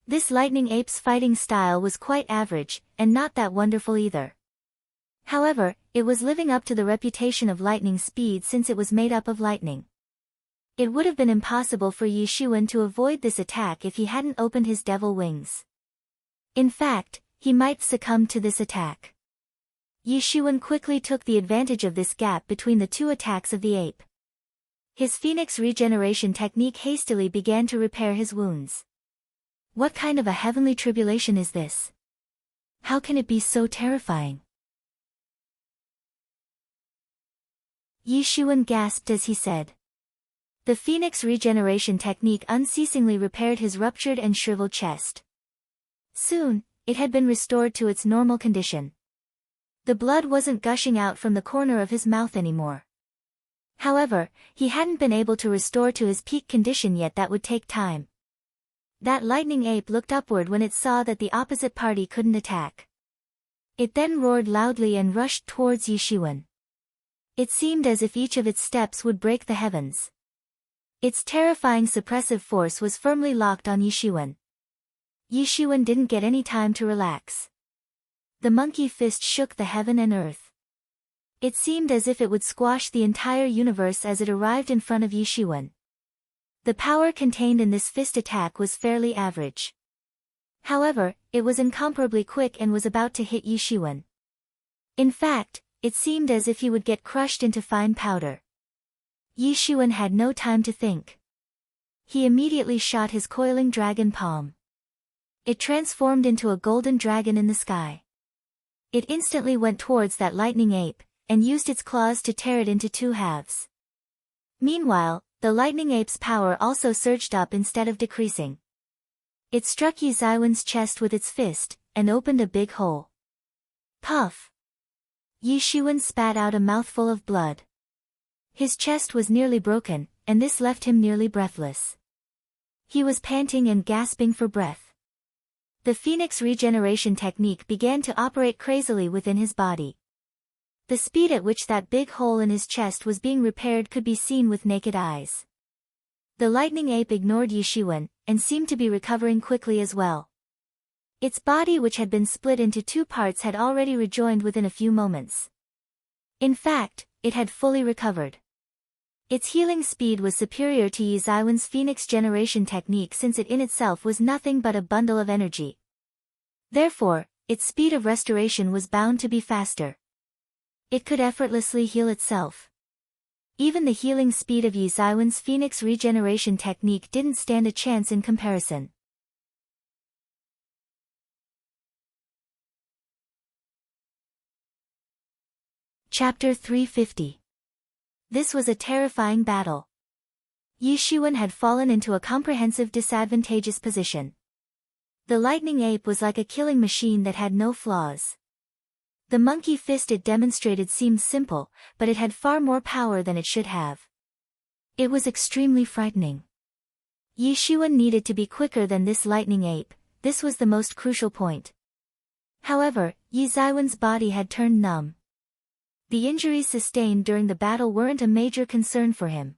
[SPEAKER 1] This lightning ape's fighting style was quite average, and not that wonderful either. However, it was living up to the reputation of lightning speed since it was made up of lightning. It would have been impossible for Yi Shiwen to avoid this attack if he hadn't opened his devil wings. In fact, he might succumb to this attack. Yi Shiwen quickly took the advantage of this gap between the two attacks of the ape. His phoenix regeneration technique hastily began to repair his wounds. What kind of a heavenly tribulation is this? How can it be so terrifying? Yi Shiwen gasped as he said. The phoenix regeneration technique unceasingly repaired his ruptured and shriveled chest. Soon, it had been restored to its normal condition. The blood wasn't gushing out from the corner of his mouth anymore. However, he hadn't been able to restore to his peak condition yet. That would take time. That lightning ape looked upward when it saw that the opposite party couldn't attack. It then roared loudly and rushed towards Yi Shiwen. It seemed as if each of its steps would break the heavens. Its terrifying suppressive force was firmly locked on Yi Shiwen. Yi Shiwen didn't get any time to relax. The monkey fist shook the heaven and earth. It seemed as if it would squash the entire universe as it arrived in front of Yi Shiwen. The power contained in this fist attack was fairly average. However, it was incomparably quick and was about to hit Yi Shiwen. In fact, it seemed as if he would get crushed into fine powder. Yi Shiwen had no time to think. He immediately shot his coiling dragon palm. It transformed into a golden dragon in the sky. It instantly went towards that lightning ape, and used its claws to tear it into two halves. Meanwhile, the lightning ape's power also surged up instead of decreasing. It struck Yi Xiwen's chest with its fist, and opened a big hole. Puff! Yi Shiwen spat out a mouthful of blood. His chest was nearly broken, and this left him nearly breathless. He was panting and gasping for breath. The phoenix regeneration technique began to operate crazily within his body. The speed at which that big hole in his chest was being repaired could be seen with naked eyes. The lightning ape ignored Yi Shiwen, and seemed to be recovering quickly as well. Its body, which had been split into two parts, had already rejoined within a few moments. In fact, it had fully recovered. Its healing speed was superior to Yi Xiwen's phoenix generation technique since it in itself was nothing but a bundle of energy. Therefore, its speed of restoration was bound to be faster. It could effortlessly heal itself. Even the healing speed of Yi Xiwen's phoenix regeneration technique didn't stand a chance in comparison. Chapter 350. This was a terrifying battle. Yi Shiwen had fallen into a comprehensive disadvantageous position. The lightning ape was like a killing machine that had no flaws. The monkey fist it demonstrated seemed simple, but it had far more power than it should have. It was extremely frightening. Yi Shiwen needed to be quicker than this lightning ape, this was the most crucial point. However, Yi Zaiwen's body had turned numb. The injuries sustained during the battle weren't a major concern for him.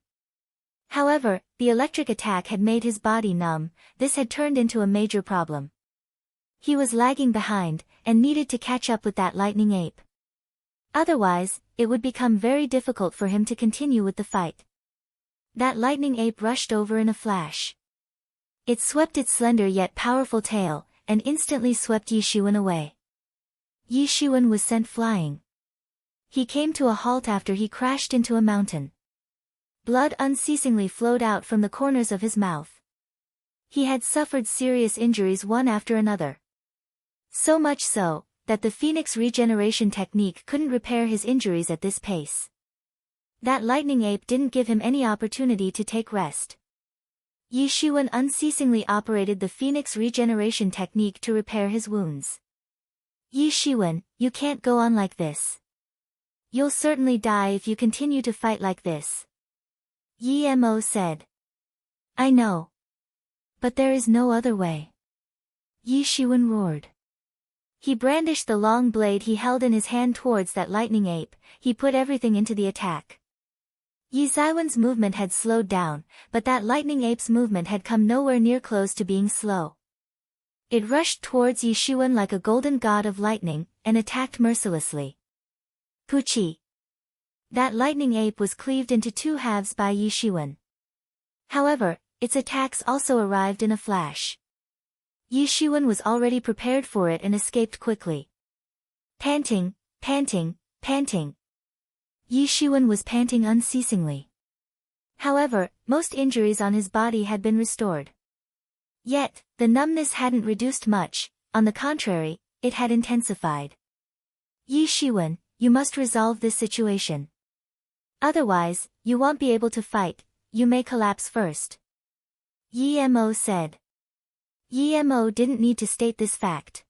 [SPEAKER 1] However, the electric attack had made his body numb, this had turned into a major problem. He was lagging behind, and needed to catch up with that lightning ape. Otherwise, it would become very difficult for him to continue with the fight. That lightning ape rushed over in a flash. It swept its slender yet powerful tail, and instantly swept Yi Shiwen away. Yi Shiwen was sent flying. He came to a halt after he crashed into a mountain. Blood unceasingly flowed out from the corners of his mouth. He had suffered serious injuries one after another. So much so, that the Phoenix regeneration technique couldn't repair his injuries at this pace. That lightning ape didn't give him any opportunity to take rest. Yi Shiwen unceasingly operated the Phoenix regeneration technique to repair his wounds. Yi Shiwen, you can't go on like this. You'll certainly die if you continue to fight like this. Yi Mo said. I know. But there is no other way. Yi Shiwen roared. He brandished the long blade he held in his hand towards that lightning ape, he put everything into the attack. Yi Zaiwen's movement had slowed down, but that lightning ape's movement had come nowhere near close to being slow. It rushed towards Yi Shiwen like a golden god of lightning, and attacked mercilessly. Puchi. That lightning ape was cleaved into two halves by Yi Shiwen. However, its attacks also arrived in a flash. Yi Shiwen was already prepared for it and escaped quickly. Panting, panting, panting. Yi Shiwen was panting unceasingly. However, most injuries on his body had been restored. Yet, the numbness hadn't reduced much, on the contrary, it had intensified. Yi Shiwen, you must resolve this situation. Otherwise, you won't be able to fight, you may collapse first. Yi Mo said. Yi Mo didn't need to state this fact.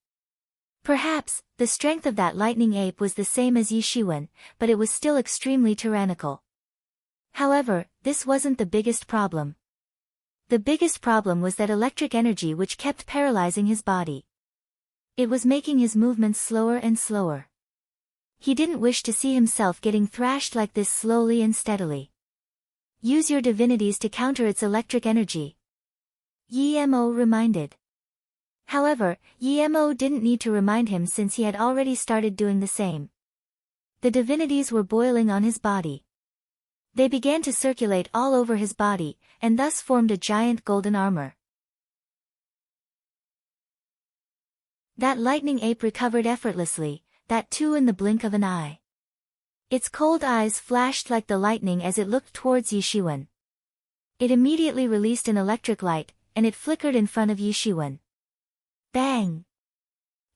[SPEAKER 1] Perhaps, the strength of that lightning ape was the same as Yi Shiwen, but it was still extremely tyrannical. However, this wasn't the biggest problem. The biggest problem was that electric energy which kept paralyzing his body. It was making his movements slower and slower. He didn't wish to see himself getting thrashed like this slowly and steadily. Use your divinities to counter its electric energy. Yi Mo reminded. However, Yi Mo didn't need to remind him since he had already started doing the same. The divinities were boiling on his body. They began to circulate all over his body, and thus formed a giant golden armor. That lightning ape recovered effortlessly, that too in the blink of an eye. Its cold eyes flashed like the lightning as it looked towards Yi Shiwen. It immediately released an electric light, and it flickered in front of Yi Shiwen. Bang!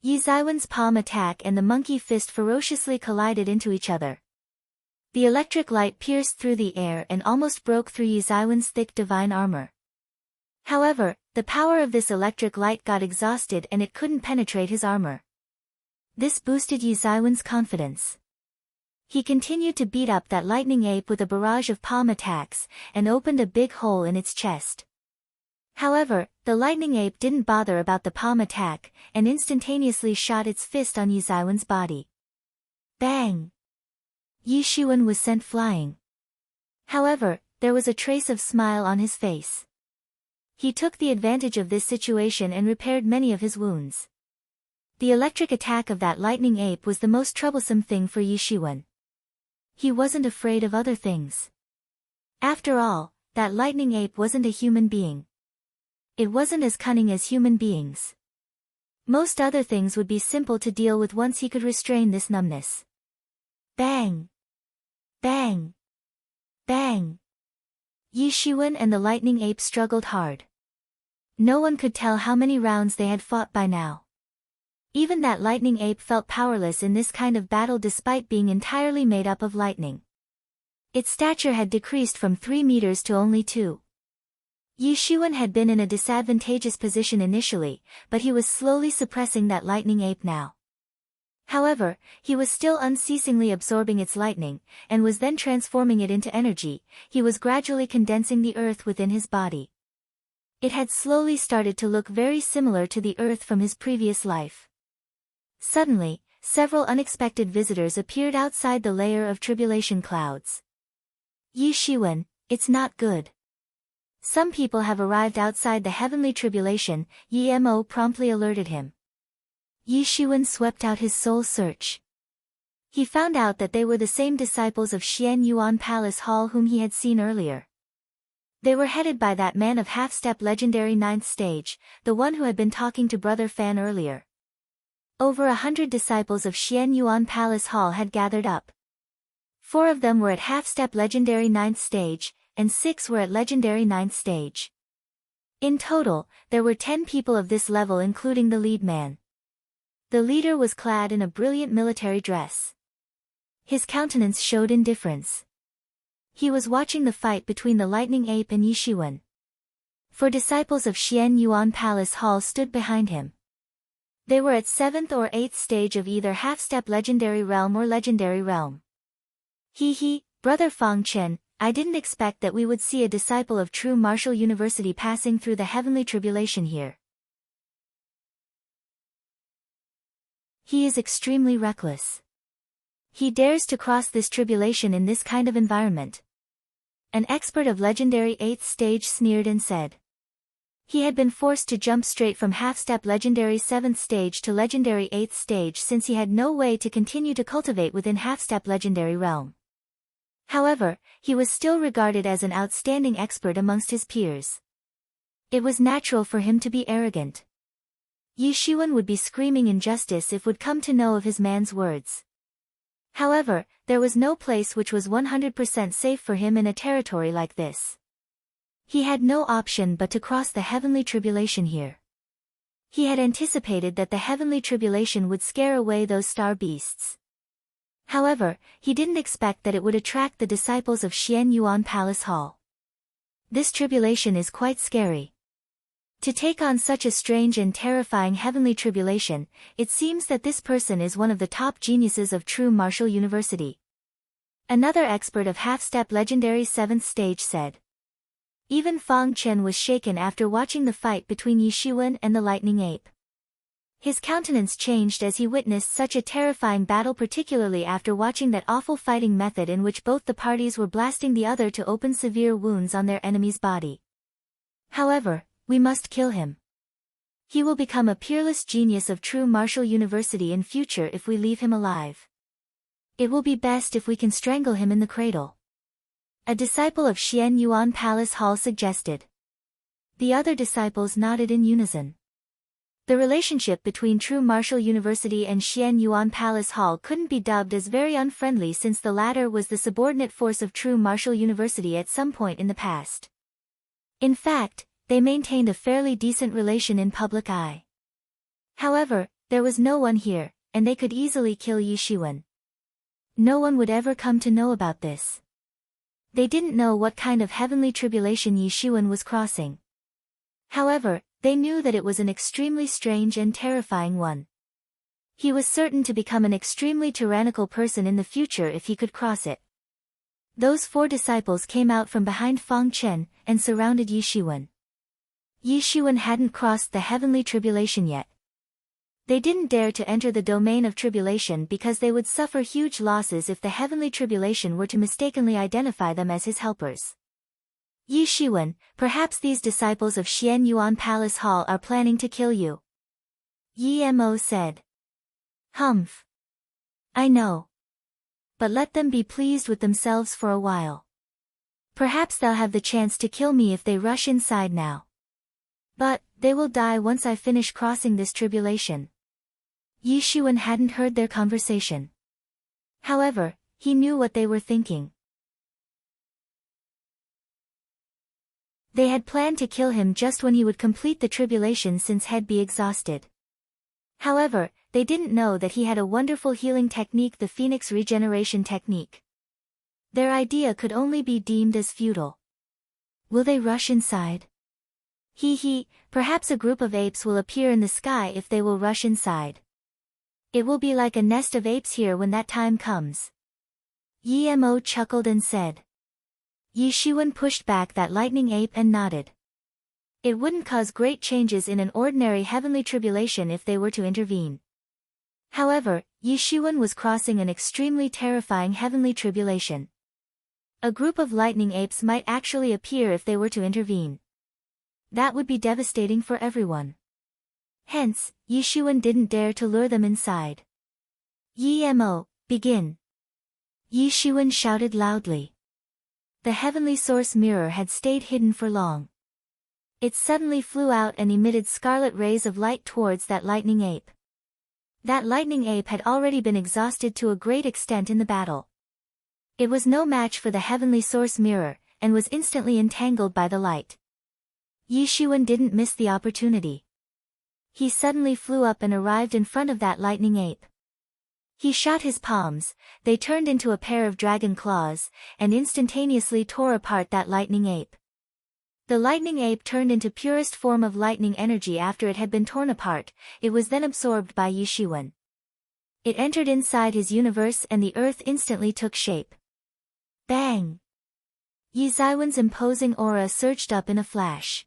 [SPEAKER 1] Yi Zaiwen's palm attack and the monkey fist ferociously collided into each other. The electric light pierced through the air and almost broke through Yi Zaiwen's thick divine armor. However, the power of this electric light got exhausted and it couldn't penetrate his armor. This boosted Yi Zaiwen's confidence. He continued to beat up that lightning ape with a barrage of palm attacks, and opened a big hole in its chest. However, the lightning ape didn't bother about the palm attack, and instantaneously shot its fist on Yi Zaiwen's body. Bang! Yi Shiwen was sent flying. However, there was a trace of smile on his face. He took the advantage of this situation and repaired many of his wounds. The electric attack of that lightning ape was the most troublesome thing for Yi Shiwen. He wasn't afraid of other things. After all, that lightning ape wasn't a human being. It wasn't as cunning as human beings. Most other things would be simple to deal with once he could restrain this numbness. Bang! Bang! Bang! Yi Shiwen and the lightning ape struggled hard. No one could tell how many rounds they had fought by now. Even that lightning ape felt powerless in this kind of battle despite being entirely made up of lightning. Its stature had decreased from 3 meters to only 2. Yi Shiwen had been in a disadvantageous position initially, but he was slowly suppressing that lightning ape now. However, he was still unceasingly absorbing its lightning, and was then transforming it into energy. He was gradually condensing the earth within his body. It had slowly started to look very similar to the Earth from his previous life. Suddenly, several unexpected visitors appeared outside the layer of tribulation clouds. Yi Shiwen, it's not good. Some people have arrived outside the heavenly tribulation, Yi Mo promptly alerted him. Yi Shiwen swept out his soul search. He found out that they were the same disciples of Xian Yuan Palace Hall whom he had seen earlier. They were headed by that man of half-step legendary 9th stage, the one who had been talking to Brother Fan earlier. Over 100 disciples of Xian Yuan Palace Hall had gathered up. 4 of them were at half-step legendary 9th stage, and 6 were at legendary 9th stage. In total, there were 10 people of this level including the lead man. The leader was clad in a brilliant military dress. His countenance showed indifference. He was watching the fight between the Lightning Ape and Yi Shiwen. 4 disciples of Xian Yuan Palace Hall stood behind him. They were at 7th or 8th stage of either half-step legendary realm or legendary realm. Brother Fang Chen, I didn't expect that we would see a disciple of true martial university passing through the heavenly tribulation here. He is extremely reckless. He dares to cross this tribulation in this kind of environment. An expert of legendary 8th stage sneered and said. He had been forced to jump straight from half-step legendary 7th stage to legendary 8th stage since he had no way to continue to cultivate within half-step legendary realm. However, he was still regarded as an outstanding expert amongst his peers. It was natural for him to be arrogant. Yi Shiwen would be screaming injustice if would come to know of his man's words. However, there was no place which was 100% safe for him in a territory like this. He had no option but to cross the heavenly tribulation here. He had anticipated that the heavenly tribulation would scare away those star beasts. However, he didn't expect that it would attract the disciples of Xian Yuan Palace Hall. This tribulation is quite scary. To take on such a strange and terrifying heavenly tribulation, it seems that this person is one of the top geniuses of true martial university. Another expert of half-step legendary 7th stage said. Even Fang Chen was shaken after watching the fight between Yi Shiwen and the Lightning Ape. His countenance changed as he witnessed such a terrifying battle, particularly after watching that awful fighting method in which both the parties were blasting the other to open severe wounds on their enemy's body. However, we must kill him. He will become a peerless genius of true martial university in future if we leave him alive. It will be best if we can strangle him in the cradle. A disciple of Xian Yuan Palace Hall suggested. The other disciples nodded in unison. The relationship between True Martial University and Xian Yuan Palace Hall couldn't be dubbed as very unfriendly since the latter was the subordinate force of True Martial University at some point in the past. In fact, they maintained a fairly decent relation in public eye. However, there was no one here, and they could easily kill Yi Shiwen. No one would ever come to know about this. They didn't know what kind of heavenly tribulation Yi Shiwen was crossing. However, they knew that it was an extremely strange and terrifying one. He was certain to become an extremely tyrannical person in the future if he could cross it. Those 4 disciples came out from behind Fang Chen and surrounded Yi Shiwen. Yi Shiwen hadn't crossed the heavenly tribulation yet. They didn't dare to enter the domain of tribulation because they would suffer huge losses if the heavenly tribulation were to mistakenly identify them as his helpers. Yi Shiwen, perhaps these disciples of Xian Yuan Palace Hall are planning to kill you. Yi Mo said. Humph. I know. But let them be pleased with themselves for a while. Perhaps they'll have the chance to kill me if they rush inside now. But, they will die once I finish crossing this tribulation. Yi Shiwen hadn't heard their conversation. However, he knew what they were thinking. They had planned to kill him just when he would complete the tribulation since he'd be exhausted. However, they didn't know that he had a wonderful healing technique, the Phoenix Regeneration Technique. Their idea could only be deemed as futile. Will they rush inside? Perhaps a group of apes will appear in the sky if they will rush inside. It will be like a nest of apes here when that time comes. Yi Mo chuckled and said. Yi Shiwen pushed back that lightning ape and nodded. It wouldn't cause great changes in an ordinary heavenly tribulation if they were to intervene. However, Yi Shiwen was crossing an extremely terrifying heavenly tribulation. A group of lightning apes might actually appear if they were to intervene. That would be devastating for everyone. Hence, Yi Shiwen didn't dare to lure them inside. Yi Mo, begin. Yi Shiwen shouted loudly. The heavenly source mirror had stayed hidden for long. It suddenly flew out and emitted scarlet rays of light towards that lightning ape. That lightning ape had already been exhausted to a great extent in the battle. It was no match for the heavenly source mirror, and was instantly entangled by the light. Yi Shiwen didn't miss the opportunity. He suddenly flew up and arrived in front of that lightning ape. He shot his palms, they turned into a pair of dragon claws, and instantaneously tore apart that lightning ape. The lightning ape turned into purest form of lightning energy after it had been torn apart. It was then absorbed by Yi Shiwen. It entered inside his universe and the earth instantly took shape. Bang! Yi Shiwen's imposing aura surged up in a flash.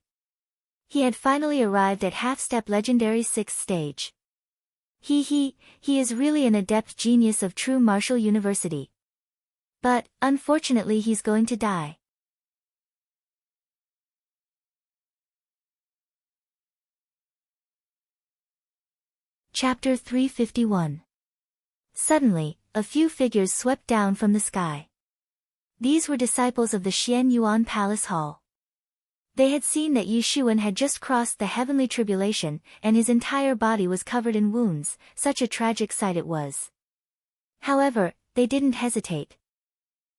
[SPEAKER 1] He had finally arrived at half-step legendary 6th stage. He is really an adept genius of true martial university. But, unfortunately he's going to die. Chapter 351. Suddenly, a few figures swept down from the sky. These were disciples of the Xian Yuan Palace Hall. They had seen that Yi Shiwen had just crossed the heavenly tribulation, and his entire body was covered in wounds. Such a tragic sight it was. However, they didn't hesitate.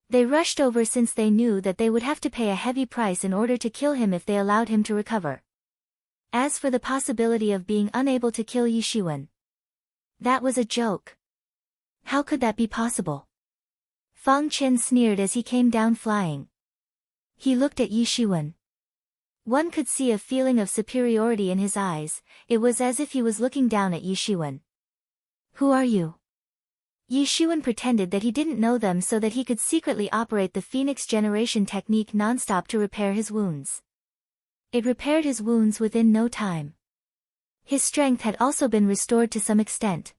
[SPEAKER 1] They rushed over since they knew that they would have to pay a heavy price in order to kill him if they allowed him to recover. As for the possibility of being unable to kill Yi Shiwen, that was a joke. How could that be possible? Fang Chen sneered as he came down flying. He looked at Yi Shiwen. One could see a feeling of superiority in his eyes. It was as if he was looking down at Yi Shiwen. Who are you? Yi Shiwen pretended that he didn't know them so that he could secretly operate the Phoenix Generation technique non-stop to repair his wounds. It repaired his wounds within no time. His strength had also been restored to some extent.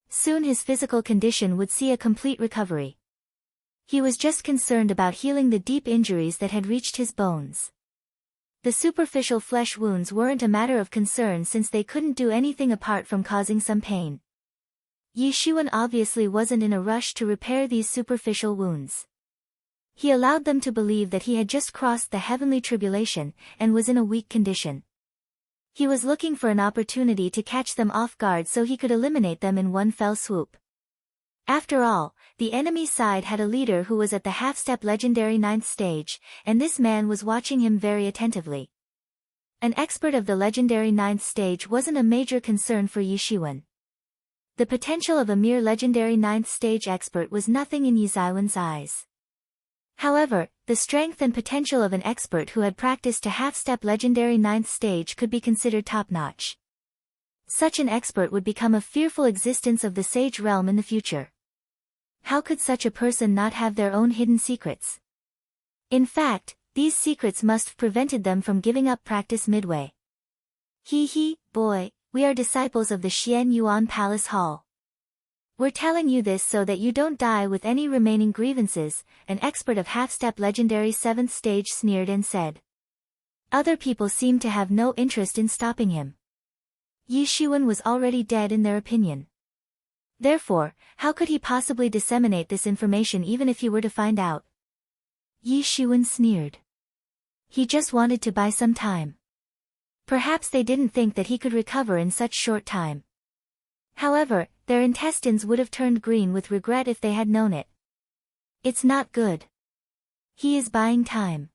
[SPEAKER 1] Soon his physical condition would see a complete recovery. He was just concerned about healing the deep injuries that had reached his bones. The superficial flesh wounds weren't a matter of concern since they couldn't do anything apart from causing some pain. Yi Shiwen obviously wasn't in a rush to repair these superficial wounds. He allowed them to believe that he had just crossed the heavenly tribulation, and was in a weak condition. He was looking for an opportunity to catch them off guard so he could eliminate them in one fell swoop. After all, the enemy side had a leader who was at the half-step legendary 9th stage, and this man was watching him very attentively. An expert of the legendary 9th stage wasn't a major concern for Yi Shiwen. The potential of a mere legendary 9th stage expert was nothing in Yi Shiwen's eyes. However, the strength and potential of an expert who had practiced to half-step legendary 9th stage could be considered top-notch. Such an expert would become a fearful existence of the sage realm in the future. How could such a person not have their own hidden secrets? In fact, these secrets must have prevented them from giving up practice midway. Boy, we are disciples of the Xian Yuan Palace Hall. We're telling you this so that you don't die with any remaining grievances, an expert of half-step legendary 7th stage sneered and said. Other people seemed to have no interest in stopping him. Yi Shiwen was already dead in their opinion. Therefore, how could he possibly disseminate this information even if he were to find out? Yi Shiwen sneered. He just wanted to buy some time. Perhaps they didn't think that he could recover in such short time. However, their intestines would have turned green with regret if they had known it. It's not good. He is buying time.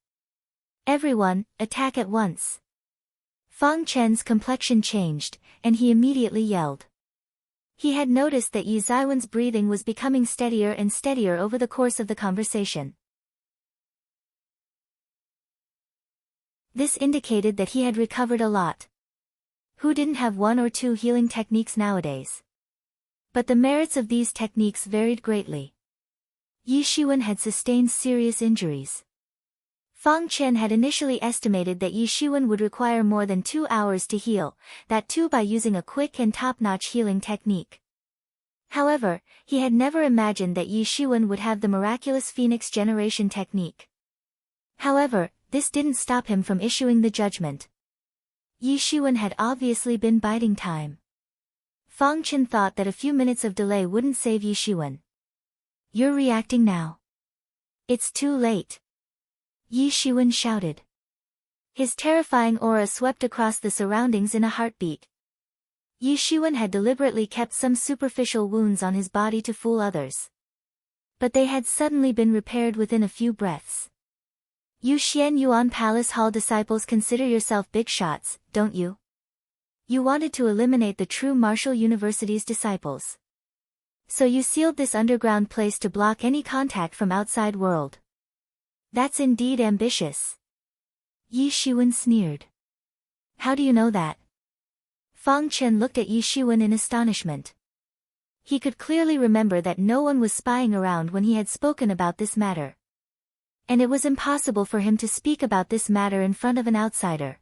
[SPEAKER 1] Everyone, attack at once. Fang Chen's complexion changed, and he immediately yelled. He had noticed that Yi Shiwen's breathing was becoming steadier and steadier over the course of the conversation. This indicated that he had recovered a lot. Who didn't have one or two healing techniques nowadays? But the merits of these techniques varied greatly. Yi Shiwen had sustained serious injuries. Fang Chen had initially estimated that Yi Shiwen would require more than 2 hours to heal, that too by using a quick and top-notch healing technique. However, he had never imagined that Yi Shiwen would have the miraculous Phoenix Generation technique. However, this didn't stop him from issuing the judgment. Yi Shiwen had obviously been biding time. Fang Chen thought that a few minutes of delay wouldn't save Yi Shiwen. "You're reacting now. It's too late," Yi Shiwen shouted. His terrifying aura swept across the surroundings in a heartbeat. Yi Shiwen had deliberately kept some superficial wounds on his body to fool others. But they had suddenly been repaired within a few breaths. "You Xian Yuan Palace Hall disciples consider yourself big shots, don't you? You wanted to eliminate the true Martial University's disciples. So you sealed this underground place to block any contact from outside world. That's indeed ambitious." Yi Shiwen sneered. "How do you know that?" Fang Chen looked at Yi Shiwen in astonishment. He could clearly remember that no one was spying around when he had spoken about this matter. And it was impossible for him to speak about this matter in front of an outsider.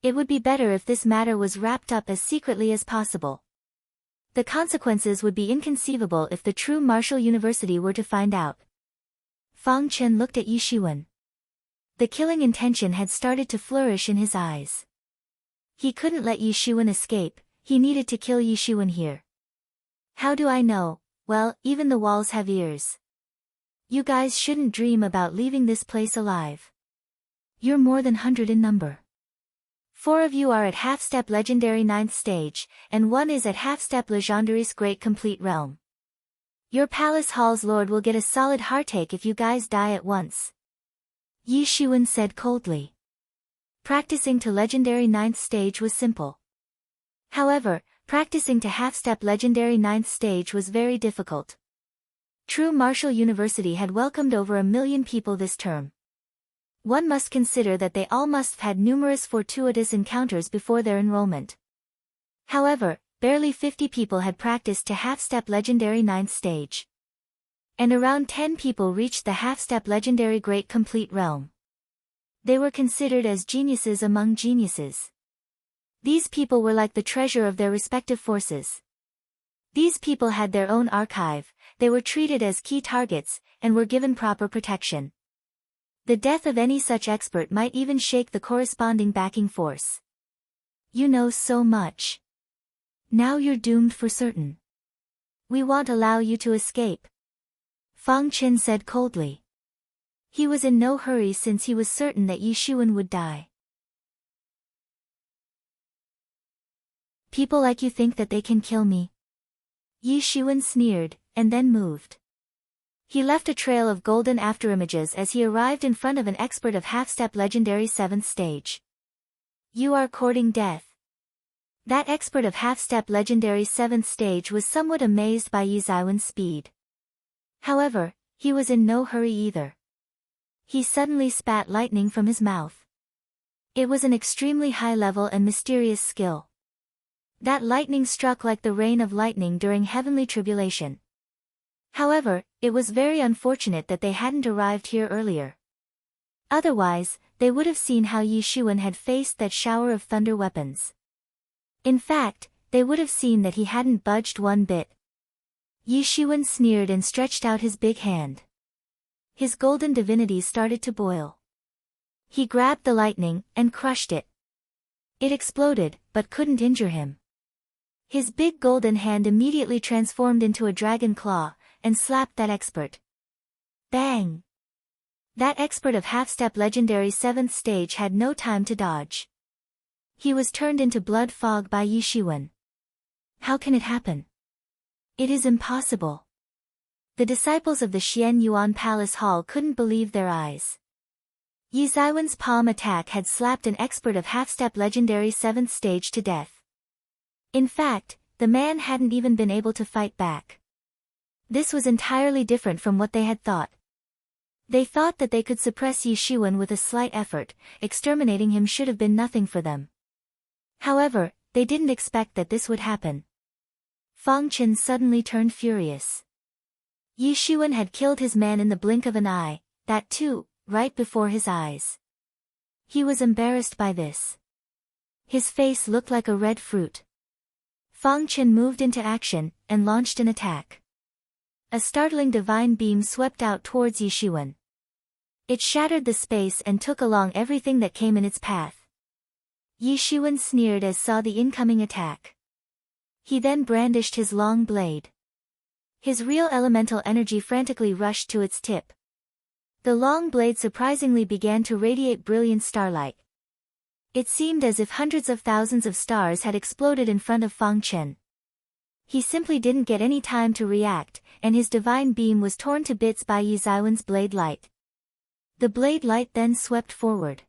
[SPEAKER 1] It would be better if this matter was wrapped up as secretly as possible. The consequences would be inconceivable if the true Martial University were to find out. Fang Chen looked at Yi Shiwen. The killing intention had started to flourish in his eyes. He couldn't let Yi Shiwen escape, he needed to kill Yi Shiwen here. "How do I know? Well, even the walls have ears. You guys shouldn't dream about leaving this place alive. You're more than 100 in number. 4 of you are at half-step legendary 9th stage, and 1 is at half-step legendary's great complete realm. Your palace hall's lord will get a solid heartache if you guys die at once," Yi Shiwen said coldly. Practicing to legendary 9th stage was simple. However, practicing to half-step legendary 9th stage was very difficult. True Martial University had welcomed over 1 million people this term. One must consider that they all must have had numerous fortuitous encounters before their enrollment. However, barely 50 people had practiced to half-step legendary 9th stage. And around 10 people reached the half-step legendary great complete realm. They were considered as geniuses among geniuses. These people were like the treasure of their respective forces. These people had their own archive, they were treated as key targets, and were given proper protection. The death of any such expert might even shake the corresponding backing force. "You know so much. Now you're doomed for certain. We won't allow you to escape," Fang Chen said coldly. He was in no hurry since he was certain that Yi Shiwen would die. "People like you think that they can kill me?" Yi Shiwen sneered, and then moved. He left a trail of golden afterimages as he arrived in front of an expert of half-step legendary 7th stage. "You are courting death." That expert of half-step legendary 7th stage was somewhat amazed by Yi Shiwen's speed. However, he was in no hurry either. He suddenly spat lightning from his mouth. It was an extremely high-level and mysterious skill. That lightning struck like the rain of lightning during heavenly tribulation. However, it was very unfortunate that they hadn't arrived here earlier. Otherwise, they would have seen how Yi Shiwen had faced that shower of thunder weapons. In fact, they would have seen that he hadn't budged one bit. Yi Shiwen sneered and stretched out his big hand. His golden divinity started to boil. He grabbed the lightning and crushed it. It exploded, but couldn't injure him. His big golden hand immediately transformed into a dragon claw, and slapped that expert. Bang! That expert of half-step legendary 7th stage had no time to dodge. He was turned into blood fog by Yi Shiwen. How can it happen? It is impossible. The disciples of the Xian Yuan Palace Hall couldn't believe their eyes. Yi Shiwen's palm attack had slapped an expert of half-step legendary 7th stage to death. In fact, the man hadn't even been able to fight back. This was entirely different from what they had thought. They thought that they could suppress Yi Shiwen with a slight effort, exterminating him should have been nothing for them. However, they didn't expect that this would happen. Fang Chen suddenly turned furious. Yi Shiwen had killed his man in the blink of an eye, that too, right before his eyes. He was embarrassed by this. His face looked like a red fruit. Fang Chen moved into action, and launched an attack. A startling divine beam swept out towards Yi Shiwen. It shattered the space and took along everything that came in its path. Yi Shiwen sneered as saw the incoming attack. He then brandished his long blade. His real elemental energy frantically rushed to its tip. The long blade surprisingly began to radiate brilliant starlight. It seemed as if hundreds of thousands of stars had exploded in front of Fang Chen. He simply didn't get any time to react, and his divine beam was torn to bits by Yi Ziwen's blade light. The blade light then swept forward.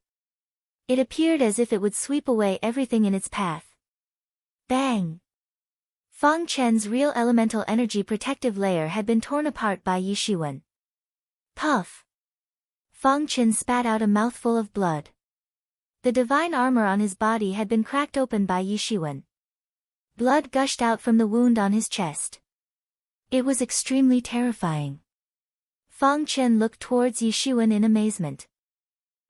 [SPEAKER 1] It appeared as if it would sweep away everything in its path. Bang! Fang Chen's real elemental energy protective layer had been torn apart by Yi Shiwen. Puff! Fang Chen spat out a mouthful of blood. The divine armor on his body had been cracked open by Yi Shiwen. Blood gushed out from the wound on his chest. It was extremely terrifying. Fang Chen looked towards Yi Shiwen in amazement.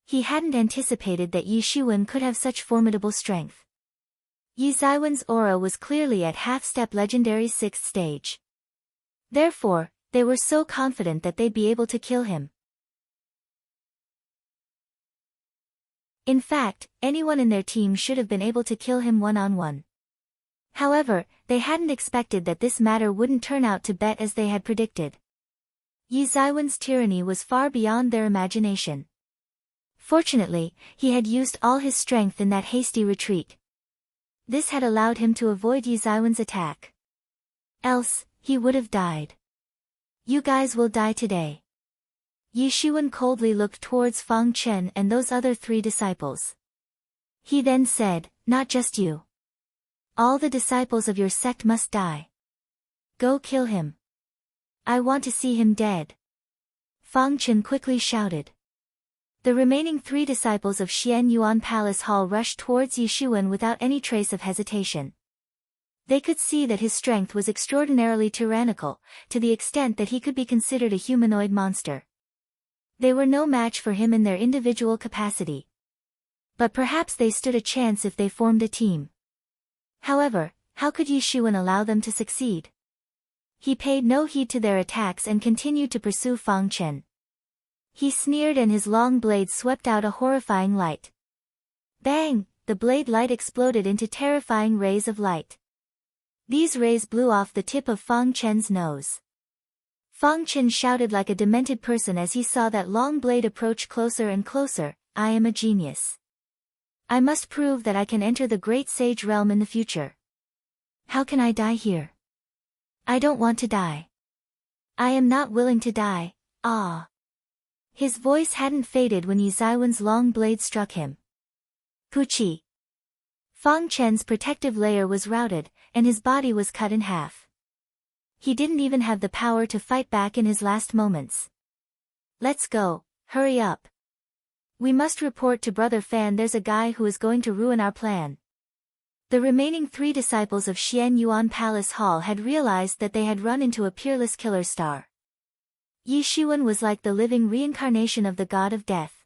[SPEAKER 1] He hadn't anticipated that Yi Shiwen could have such formidable strength. Yi Ziwen's aura was clearly at half-step legendary 6th stage. Therefore, they were so confident that they'd be able to kill him. In fact, anyone in their team should have been able to kill him one-on-one. However, they hadn't expected that this matter wouldn't turn out to bet as they had predicted. Yi Ziwen's tyranny was far beyond their imagination. Fortunately, he had used all his strength in that hasty retreat. This had allowed him to avoid Yi Ziwen's attack. Else, he would have died. You guys will die today. Yi Shiwen coldly looked towards Fang Chen and those other 3 disciples. He then said, not just you. All the disciples of your sect must die. Go kill him. I want to see him dead. Fang Chen quickly shouted. The remaining 3 disciples of Xian Yuan Palace Hall rushed towards Yi Shiwen without any trace of hesitation. They could see that his strength was extraordinarily tyrannical, to the extent that he could be considered a humanoid monster. They were no match for him in their individual capacity. But perhaps they stood a chance if they formed a team. However, how could Yi Shiwen allow them to succeed? He paid no heed to their attacks and continued to pursue Fang Chen. He sneered and his long blade swept out a horrifying light. Bang! The blade light exploded into terrifying rays of light. These rays blew off the tip of Fang Chen's nose. Fang Chen shouted like a demented person as he saw that long blade approach closer and closer. I am a genius. I must prove that I can enter the great sage realm in the future. How can I die here? I don't want to die. I am not willing to die. Ah. His voice hadn't faded when Yi Ziwen's long blade struck him. Puchi. Fang Chen's protective layer was routed, and his body was cut in half. He didn't even have the power to fight back in his last moments. Let's go, hurry up. We must report to Brother Fan there's a guy who is going to ruin our plan. The remaining 3 disciples of Xian Yuan Palace Hall had realized that they had run into a peerless killer star. Yi Shiwen was like the living reincarnation of the god of death.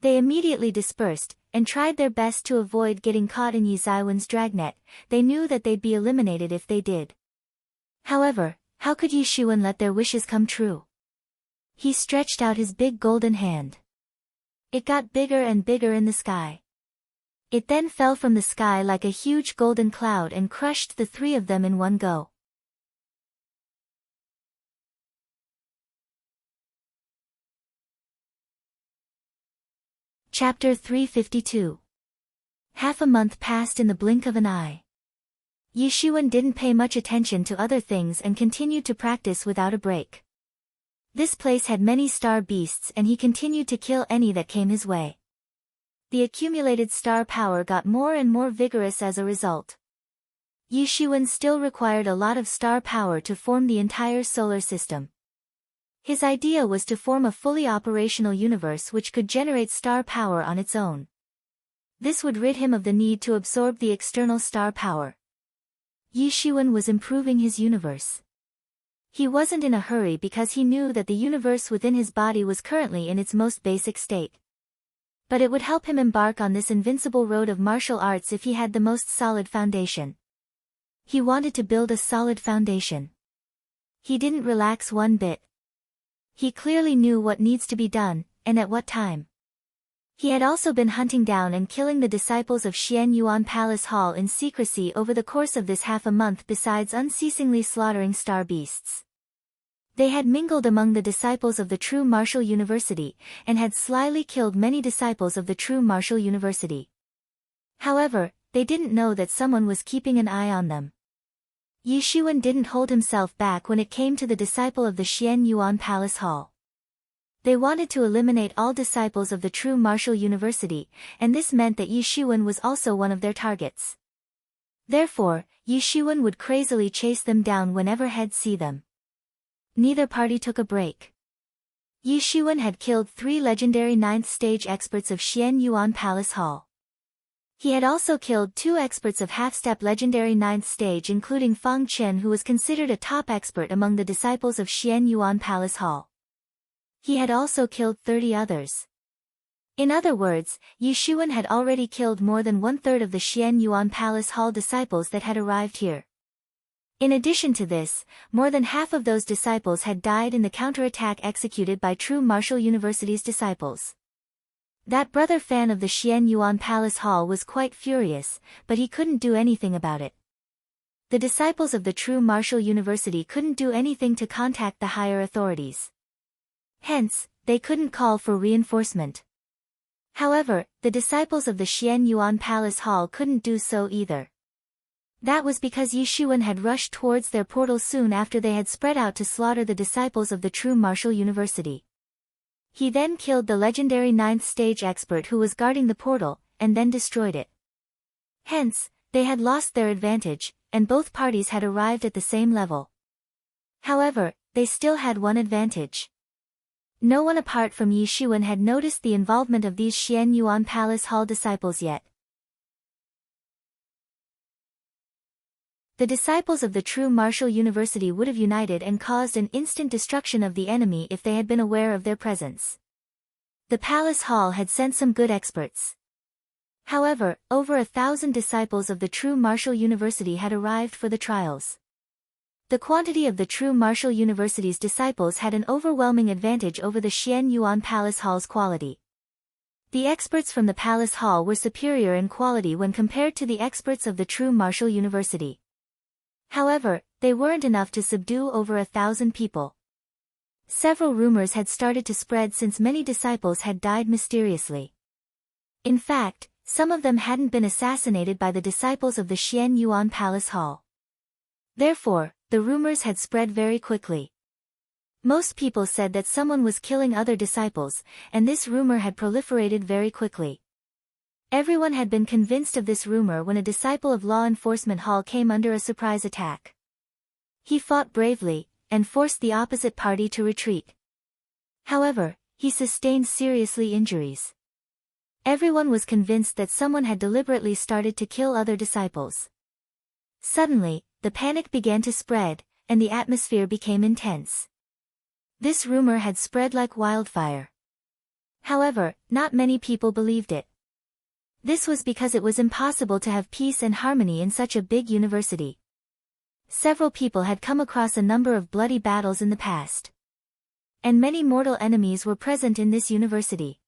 [SPEAKER 1] They immediately dispersed, and tried their best to avoid getting caught in Yi Ziwen's dragnet. They knew that they'd be eliminated if they did. However, how could Yi Shiwen let their wishes come true? He stretched out his big golden hand. It got bigger and bigger in the sky. It then fell from the sky like a huge golden cloud and crushed the 3 of them in one go. Chapter 352. Half a month passed in the blink of an eye. Yi Shiwen didn't pay much attention to other things and continued to practice without a break. This place had many star beasts and he continued to kill any that came his way. The accumulated star power got more and more vigorous as a result. Yi Shiwen still required a lot of star power to form the entire solar system. His idea was to form a fully operational universe which could generate star power on its own. This would rid him of the need to absorb the external star power. Yi Shiwen was improving his universe. He wasn't in a hurry because he knew that the universe within his body was currently in its most basic state. But it would help him embark on this invincible road of martial arts if he had the most solid foundation. He wanted to build a solid foundation. He didn't relax one bit. He clearly knew what needs to be done, and at what time. He had also been hunting down and killing the disciples of Xian Yuan Palace Hall in secrecy over the course of this half a month, besides unceasingly slaughtering star beasts. They had mingled among the disciples of the True Martial University, and had slyly killed many disciples of the True Martial University. However, they didn't know that someone was keeping an eye on them. Yi Shiwen didn't hold himself back when it came to the disciple of the Xian Yuan Palace Hall. They wanted to eliminate all disciples of the True Martial University, and this meant that Yi Shiwen was also one of their targets. Therefore, Yi Shiwen would crazily chase them down whenever he'd see them. Neither party took a break. Yi Shiwen had killed 3 legendary 9th stage experts of Xian Yuan Palace Hall. He had also killed 2 experts of half-step legendary 9th stage, including Fang Chen, who was considered a top expert among the disciples of Xian Yuan Palace Hall. He had also killed 30 others. In other words, Yi Shiwen had already killed more than 1/3 of the Xian Yuan Palace Hall disciples that had arrived here. In addition to this, more than half of those disciples had died in the counterattack executed by True Martial University's disciples. That brother fan of the Xian Yuan Palace Hall was quite furious, but he couldn't do anything about it. The disciples of the True Martial University couldn't do anything to contact the higher authorities. Hence, they couldn't call for reinforcement. However, the disciples of the Xian Yuan Palace Hall couldn't do so either. That was because Yi Shiwen had rushed towards their portal soon after they had spread out to slaughter the disciples of the True Martial University. He then killed the legendary 9th stage expert who was guarding the portal, and then destroyed it. Hence, they had lost their advantage, and both parties had arrived at the same level. However, they still had one advantage. No one apart from Yi Shiwen had noticed the involvement of these Xian Yuan Palace Hall disciples yet. The disciples of the True Martial University would have united and caused an instant destruction of the enemy if they had been aware of their presence. The Palace Hall had sent some good experts. However, over 1,000 disciples of the True Martial University had arrived for the trials. The quantity of the True Martial University's disciples had an overwhelming advantage over the Xian Yuan Palace Hall's quality. The experts from the Palace Hall were superior in quality when compared to the experts of the True Martial University. However, they weren't enough to subdue over 1,000 people. Several rumors had started to spread since many disciples had died mysteriously. In fact, some of them hadn't been assassinated by the disciples of the Xian Yuan Palace Hall. Therefore, the rumors had spread very quickly. Most people said that someone was killing other disciples, and this rumor had proliferated very quickly. Everyone had been convinced of this rumor when a disciple of Law Enforcement Hall came under a surprise attack. He fought bravely, and forced the opposite party to retreat. However, he sustained seriously injuries. Everyone was convinced that someone had deliberately started to kill other disciples. Suddenly, the panic began to spread, and the atmosphere became intense. This rumor had spread like wildfire. However, not many people believed it. This was because it was impossible to have peace and harmony in such a big university. Several people had come across a number of bloody battles in the past. And many mortal enemies were present in this university.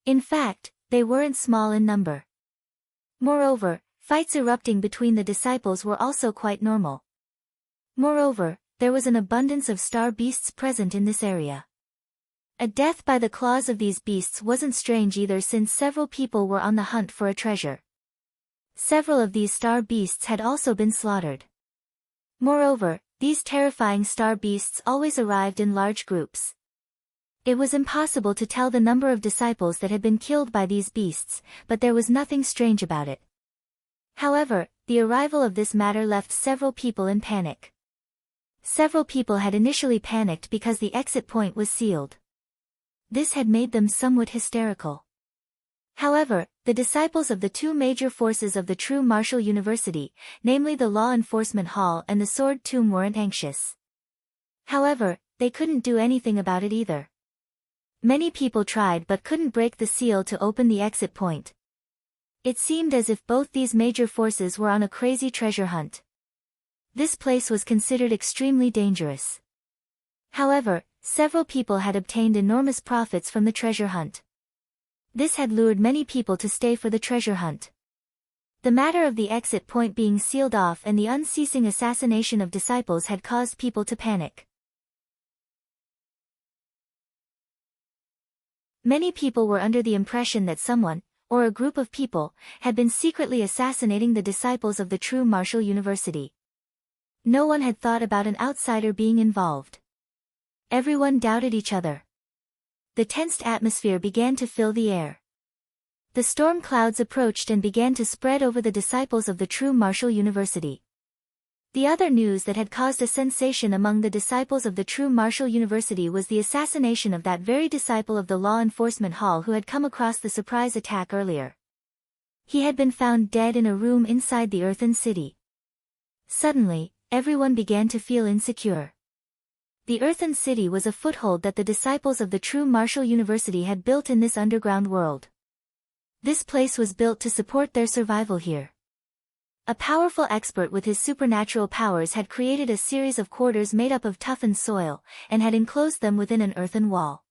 [SPEAKER 1] In fact, they weren't small in number. Moreover, fights erupting between the disciples were also quite normal. Moreover, there was an abundance of star beasts present in this area. A death by the claws of these beasts wasn't strange either, since several people were on the hunt for a treasure. Several of these star beasts had also been slaughtered. Moreover, these terrifying star beasts always arrived in large groups. It was impossible to tell the number of disciples that had been killed by these beasts, but there was nothing strange about it. However, the arrival of this matter left several people in panic. Several people had initially panicked because the exit point was sealed. This had made them somewhat hysterical. However, the disciples of the 2 major forces of the True Martial University, namely the Law Enforcement Hall and the Sword Tomb, weren't anxious. However, they couldn't do anything about it either. Many people tried but couldn't break the seal to open the exit point. It seemed as if both these major forces were on a crazy treasure hunt. This place was considered extremely dangerous. However, several people had obtained enormous profits from the treasure hunt. This had lured many people to stay for the treasure hunt. The matter of the exit point being sealed off and the unceasing assassination of disciples had caused people to panic. Many people were under the impression that someone, or a group of people, had been secretly assassinating the disciples of the true Martial University. No one had thought about an outsider being involved. Everyone doubted each other. The tensed atmosphere began to fill the air. The storm clouds approached and began to spread over the disciples of the true Martial University. The other news that had caused a sensation among the disciples of the true Martial University was the assassination of that very disciple of the law enforcement hall who had come across the surprise attack earlier. He had been found dead in a room inside the earthen city. Suddenly, everyone began to feel insecure. The earthen city was a foothold that the disciples of the true Martial University had built in this underground world. This place was built to support their survival here. A powerful expert with his supernatural powers had created a series of quarters made up of toughened soil, and had enclosed them within an earthen wall.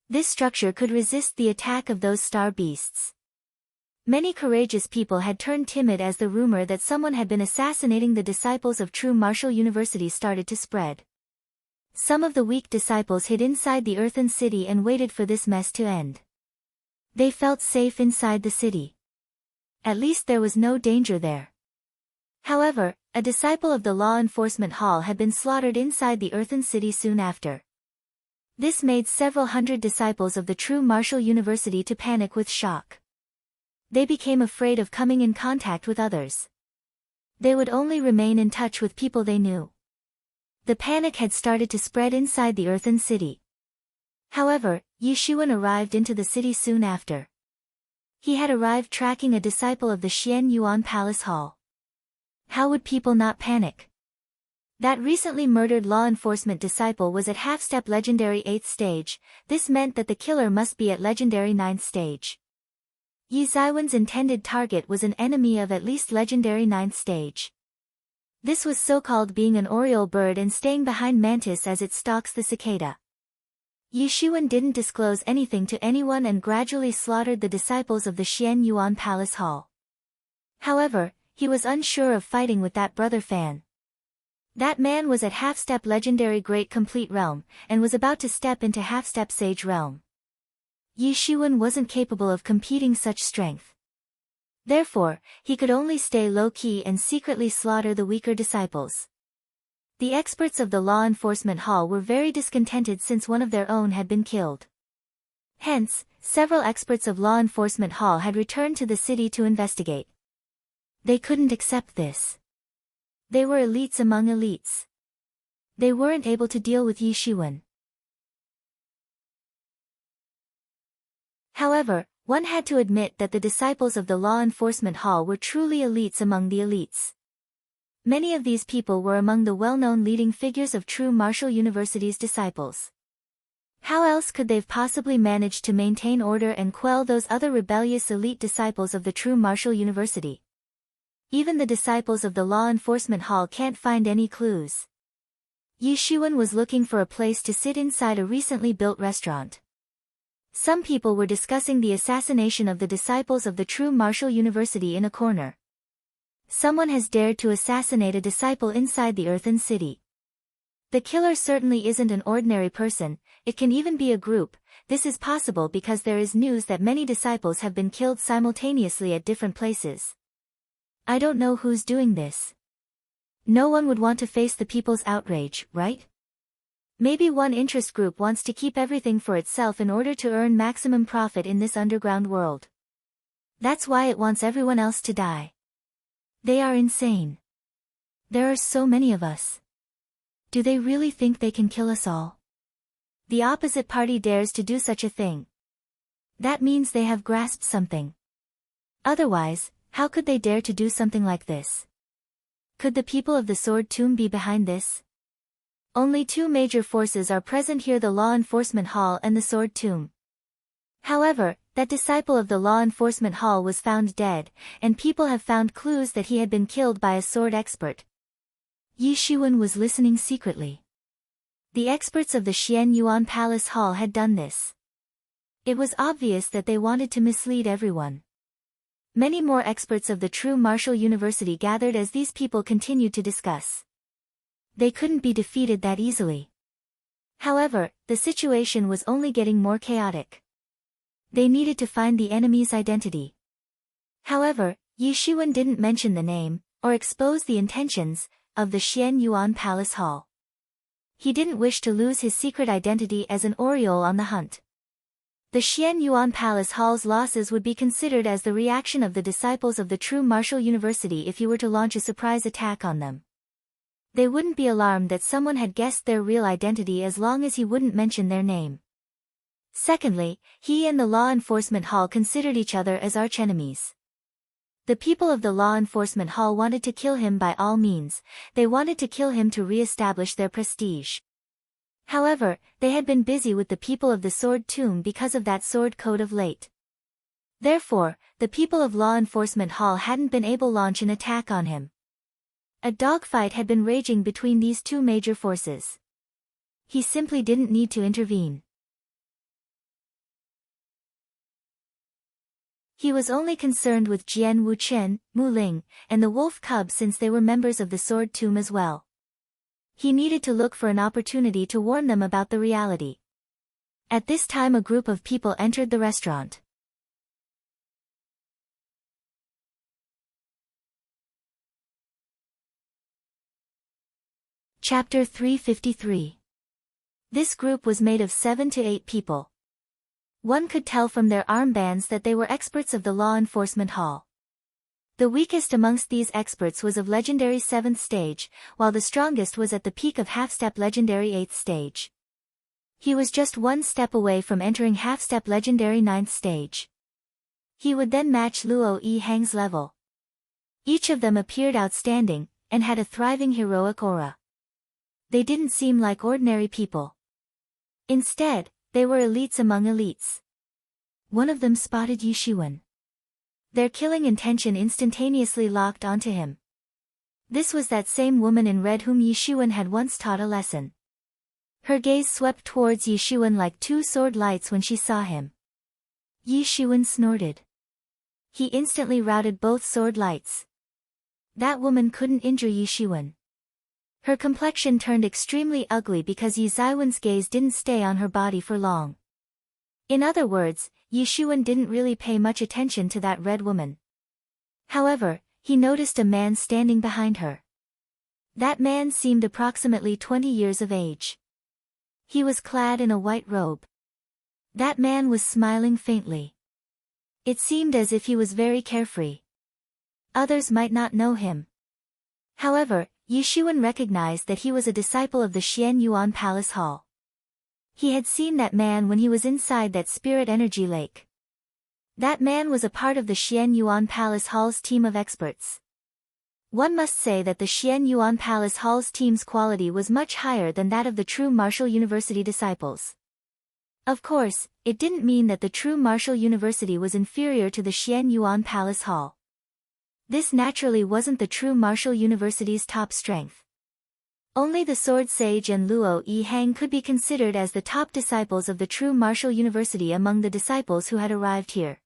[SPEAKER 1] This structure could resist the attack of those star beasts. Many courageous people had turned timid as the rumor that someone had been assassinating the disciples of true Martial University started to spread. Some of the weak disciples hid inside the earthen city and waited for this mess to end. They felt safe inside the city. At least there was no danger there. However, a disciple of the law enforcement hall had been slaughtered inside the earthen city soon after. This made several hundred disciples of the true Martial University to panic with shock. They became afraid of coming in contact with others. They would only remain in touch with people they knew. The panic had started to spread inside the earthen city. However, Yishuan arrived into the city soon after. He had arrived tracking a disciple of the Xian Yuan Palace Hall. How would people not panic? That recently murdered law enforcement disciple was at half-step legendary 8th stage. This meant that the killer must be at legendary 9th stage. Yi Zaiwen's intended target was an enemy of at least legendary 9th stage. This was so-called being an oriole bird and staying behind mantis as it stalks the cicada. Yishuan didn't disclose anything to anyone and gradually slaughtered the disciples of the Xian Yuan Palace Hall. However, he was unsure of fighting with that brother Fan. That man was at half-step legendary Great Complete Realm, and was about to step into half-step Sage Realm. Yishuan wasn't capable of competing such strength. Therefore, he could only stay low-key and secretly slaughter the weaker disciples. The experts of the law enforcement hall were very discontented since one of their own had been killed. Hence, several experts of law enforcement hall had returned to the city to investigate. They couldn't accept this. They were elites among elites. They weren't able to deal with Yishuan. However, one had to admit that the disciples of the law enforcement hall were truly elites among the elites. Many of these people were among the well-known leading figures of true Martial University's disciples. How else could they've possibly managed to maintain order and quell those other rebellious elite disciples of the true Martial University? Even the disciples of the law enforcement hall can't find any clues. Yishuan was looking for a place to sit inside a recently built restaurant. Some people were discussing the assassination of the disciples of the true Martial University in a corner. Someone has dared to assassinate a disciple inside the earthen city. The killer certainly isn't an ordinary person, it can even be a group. This is possible because there is news that many disciples have been killed simultaneously at different places. I don't know who's doing this. No one would want to face the people's outrage, right? Maybe one interest group wants to keep everything for itself in order to earn maximum profit in this underground world. That's why it wants everyone else to die. They are insane. There are so many of us. Do they really think they can kill us all? The opposite party dares to do such a thing. That means they have grasped something. Otherwise, how could they dare to do something like this? Could the people of the Sword Tomb be behind this? Only two major forces are present here: the Law Enforcement Hall and the Sword Tomb. However, that disciple of the Law Enforcement Hall was found dead, and people have found clues that he had been killed by a sword expert. Yi Shiwen was listening secretly. The experts of the Xian Yuan Palace Hall had done this. It was obvious that they wanted to mislead everyone. Many more experts of the true martial university gathered as these people continued to discuss. They couldn't be defeated that easily. However, the situation was only getting more chaotic. They needed to find the enemy's identity. However, Yi Shiwen didn't mention the name, or expose the intentions, of the Xian Yuan Palace Hall. He didn't wish to lose his secret identity as an Oriole on the hunt. The Xian Yuan Palace Hall's losses would be considered as the reaction of the disciples of the true martial university if he were to launch a surprise attack on them. They wouldn't be alarmed that someone had guessed their real identity as long as he wouldn't mention their name. Secondly, he and the Law Enforcement Hall considered each other as archenemies. The people of the Law Enforcement Hall wanted to kill him by all means. They wanted to kill him to re-establish their prestige. However, they had been busy with the people of the Sword Tomb because of that sword code of late. Therefore, the people of Law Enforcement Hall hadn't been able to launch an attack on him. A dogfight had been raging between these two major forces. He simply didn't need to intervene. He was only concerned with Jian Wuchen, Mu Ling, and the wolf cub since they were members of the Sword Tomb as well. He needed to look for an opportunity to warn them about the reality. At this time a group of people entered the restaurant. Chapter 353. This group was made of 7 to 8 people. One could tell from their armbands that they were experts of the Law Enforcement Hall. The weakest amongst these experts was of legendary 7th stage, while the strongest was at the peak of half-step legendary 8th stage. He was just one step away from entering half-step legendary 9th stage. He would then match Luo Yihang's level. Each of them appeared outstanding, and had a thriving heroic aura. They didn't seem like ordinary people. Instead, they were elites among elites. One of them spotted Yi Shiwen. Their killing intention instantaneously locked onto him. This was that same woman in red whom Yi Shiwen had once taught a lesson. Her gaze swept towards Yi Shiwen like two sword lights when she saw him. Yi Shiwen snorted. He instantly routed both sword lights. That woman couldn't injure Yi Shiwen. Her complexion turned extremely ugly because Yi Zaiwen's gaze didn't stay on her body for long. In other words, Yi Shiwen didn't really pay much attention to that red woman. However, he noticed a man standing behind her. That man seemed approximately 20 years of age. He was clad in a white robe. That man was smiling faintly. It seemed as if he was very carefree. Others might not know him. However, Yi Shiwen recognized that he was a disciple of the Xian Yuan Palace Hall. He had seen that man when he was inside that spirit energy lake. That man was a part of the Xian Yuan Palace Hall's team of experts. One must say that the Xian Yuan Palace Hall's team's quality was much higher than that of the true martial university disciples. Of course, it didn't mean that the true martial university was inferior to the Xian Yuan Palace Hall. This naturally wasn't the true martial university's top strength. Only the Sword Sage and Luo Yihang could be considered as the top disciples of the true martial university among the disciples who had arrived here.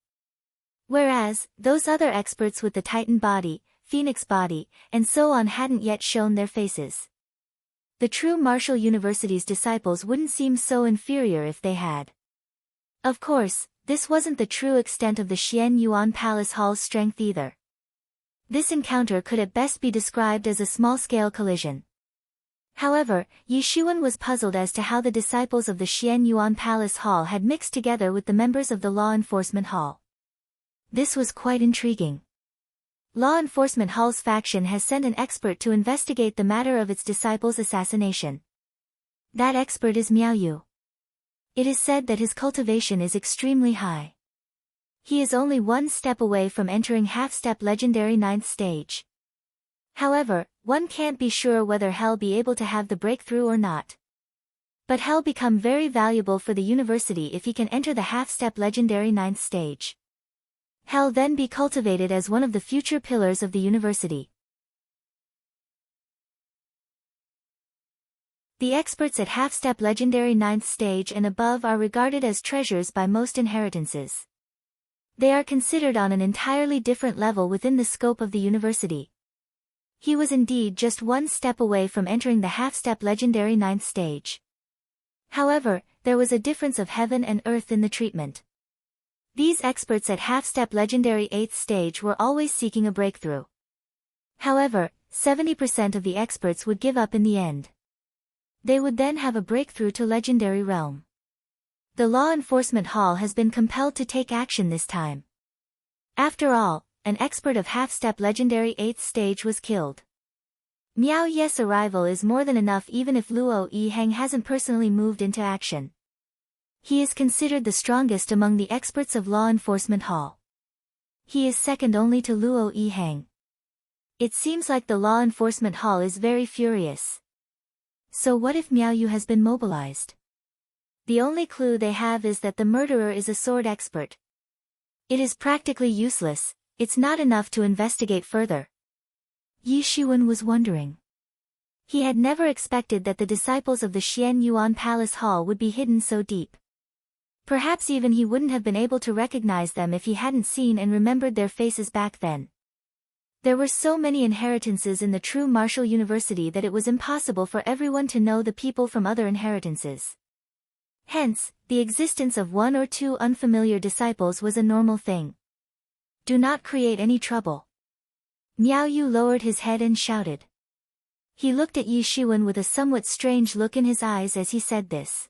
[SPEAKER 1] Whereas, those other experts with the Titan body, Phoenix body, and so on hadn't yet shown their faces. The true martial university's disciples wouldn't seem so inferior if they had. Of course, this wasn't the true extent of the Xian Yuan Palace Hall's strength either. This encounter could at best be described as a small-scale collision. However, Yi Shiwen was puzzled as to how the disciples of the Xian Yuan Palace Hall had mixed together with the members of the Law Enforcement Hall. This was quite intriguing. Law Enforcement Hall's faction has sent an expert to investigate the matter of its disciples' assassination. That expert is Miao Yu. It is said that his cultivation is extremely high. He is only one step away from entering half-step legendary 9th stage. However, One can't be sure whether he'll be able to have the breakthrough or not. But he'll become very valuable for the university if he can enter the half-step legendary 9th stage. He'll then be cultivated as one of the future pillars of the university. The experts at half-step legendary 9th stage and above are regarded as treasures by most inheritances. They are considered on an entirely different level within the scope of the university. He was indeed just one step away from entering the half-step legendary 9th stage. However, there was a difference of heaven and earth in the treatment. These experts at half-step legendary 8th stage were always seeking a breakthrough. However, 70% of the experts would give up in the end. They would then have a breakthrough to legendary realm. The law enforcement hall has been compelled to take action this time. After all, an expert of half-step legendary 8th stage was killed. Miao Ye's arrival is more than enough even if Luo Yiheng hasn't personally moved into action. He is considered the strongest among the experts of Law Enforcement Hall. He is second only to Luo Yiheng. It seems like the Law Enforcement Hall is very furious. So what if Miao Yu has been mobilized? The only clue they have is that the murderer is a sword expert. It is practically useless, it's not enough to investigate further. Yi Shiwen was wondering. He had never expected that the disciples of the Xian Yuan Palace Hall would be hidden so deep. Perhaps even he wouldn't have been able to recognize them if he hadn't seen and remembered their faces back then. There were so many inheritances in the true martial university that it was impossible for everyone to know the people from other inheritances. Hence, the existence of one or two unfamiliar disciples was a normal thing. Do not create any trouble. Miao Yu lowered his head and shouted. He looked at Yi Shiwen with a somewhat strange look in his eyes as he said this.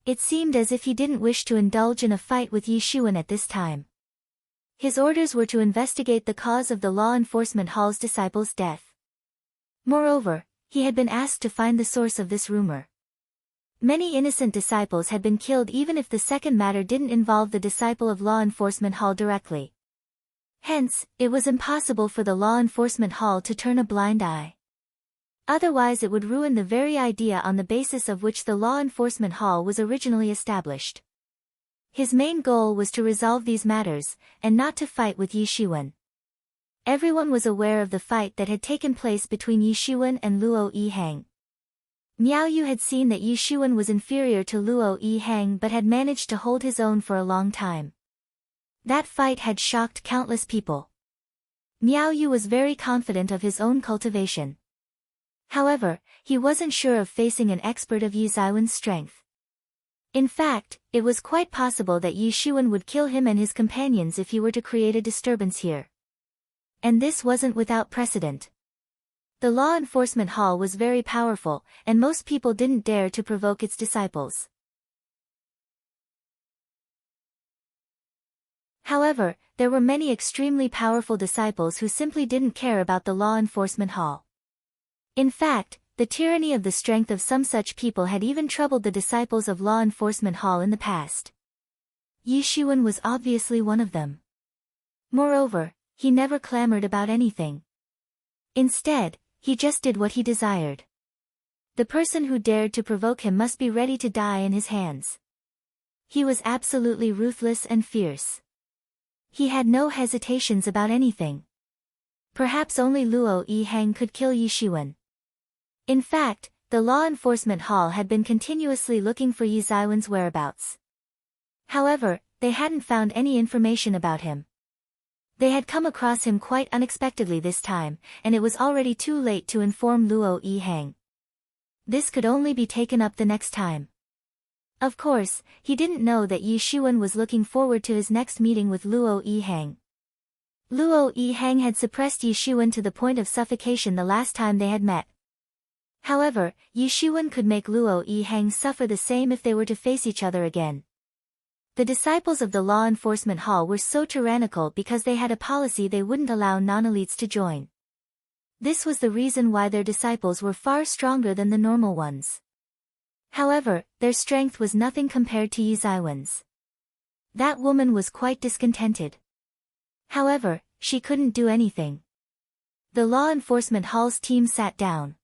[SPEAKER 1] It seemed as if he didn't wish to indulge in a fight with Yi Shiwen at this time. His orders were to investigate the cause of the Law Enforcement Hall's disciple's death. Moreover, he had been asked to find the source of this rumor. Many innocent disciples had been killed even if the second matter didn't involve the disciple of Law Enforcement Hall directly. Hence, it was impossible for the Law Enforcement Hall to turn a blind eye. Otherwise it would ruin the very idea on the basis of which the Law Enforcement Hall was originally established. His main goal was to resolve these matters, and not to fight with Yi Shiwen. Everyone was aware of the fight that had taken place between Yi Shiwen and Luo Yiheng. Miao Yu had seen that Yi Shiwen was inferior to Luo Yiheng but had managed to hold his own for a long time. That fight had shocked countless people. Miao Yu was very confident of his own cultivation. However, he wasn't sure of facing an expert of Yi Ziwen's strength. In fact, it was quite possible that Yi Shiwen would kill him and his companions if he were to create a disturbance here. And this wasn't without precedent. The Law Enforcement Hall was very powerful, and most people didn't dare to provoke its disciples. However, there were many extremely powerful disciples who simply didn't care about the Law Enforcement Hall. In fact, the tyranny of the strength of some such people had even troubled the disciples of Law Enforcement Hall in the past. Yi Shiwen was obviously one of them. Moreover, he never clamored about anything. Instead, he just did what he desired. The person who dared to provoke him must be ready to die in his hands. He was absolutely ruthless and fierce. He had no hesitations about anything. Perhaps only Luo Yiheng could kill Yi Shiwen. In fact, the Law Enforcement Hall had been continuously looking for Yi Ziwen's whereabouts. However, they hadn't found any information about him. They had come across him quite unexpectedly this time, and it was already too late to inform Luo Yiheng. This could only be taken up the next time. Of course, he didn't know that Yi Shiwen was looking forward to his next meeting with Luo Yiheng. Luo Yiheng had suppressed Yi Shiwen to the point of suffocation the last time they had met. However, Yi Shiwen could make Luo Yiheng suffer the same if they were to face each other again. The disciples of the Law Enforcement Hall were so tyrannical because they had a policy they wouldn't allow non-elites to join. This was the reason why their disciples were far stronger than the normal ones. However, their strength was nothing compared to Yi Ziwen's. That woman was quite discontented. However, she couldn't do anything. The law enforcement hall's team sat down.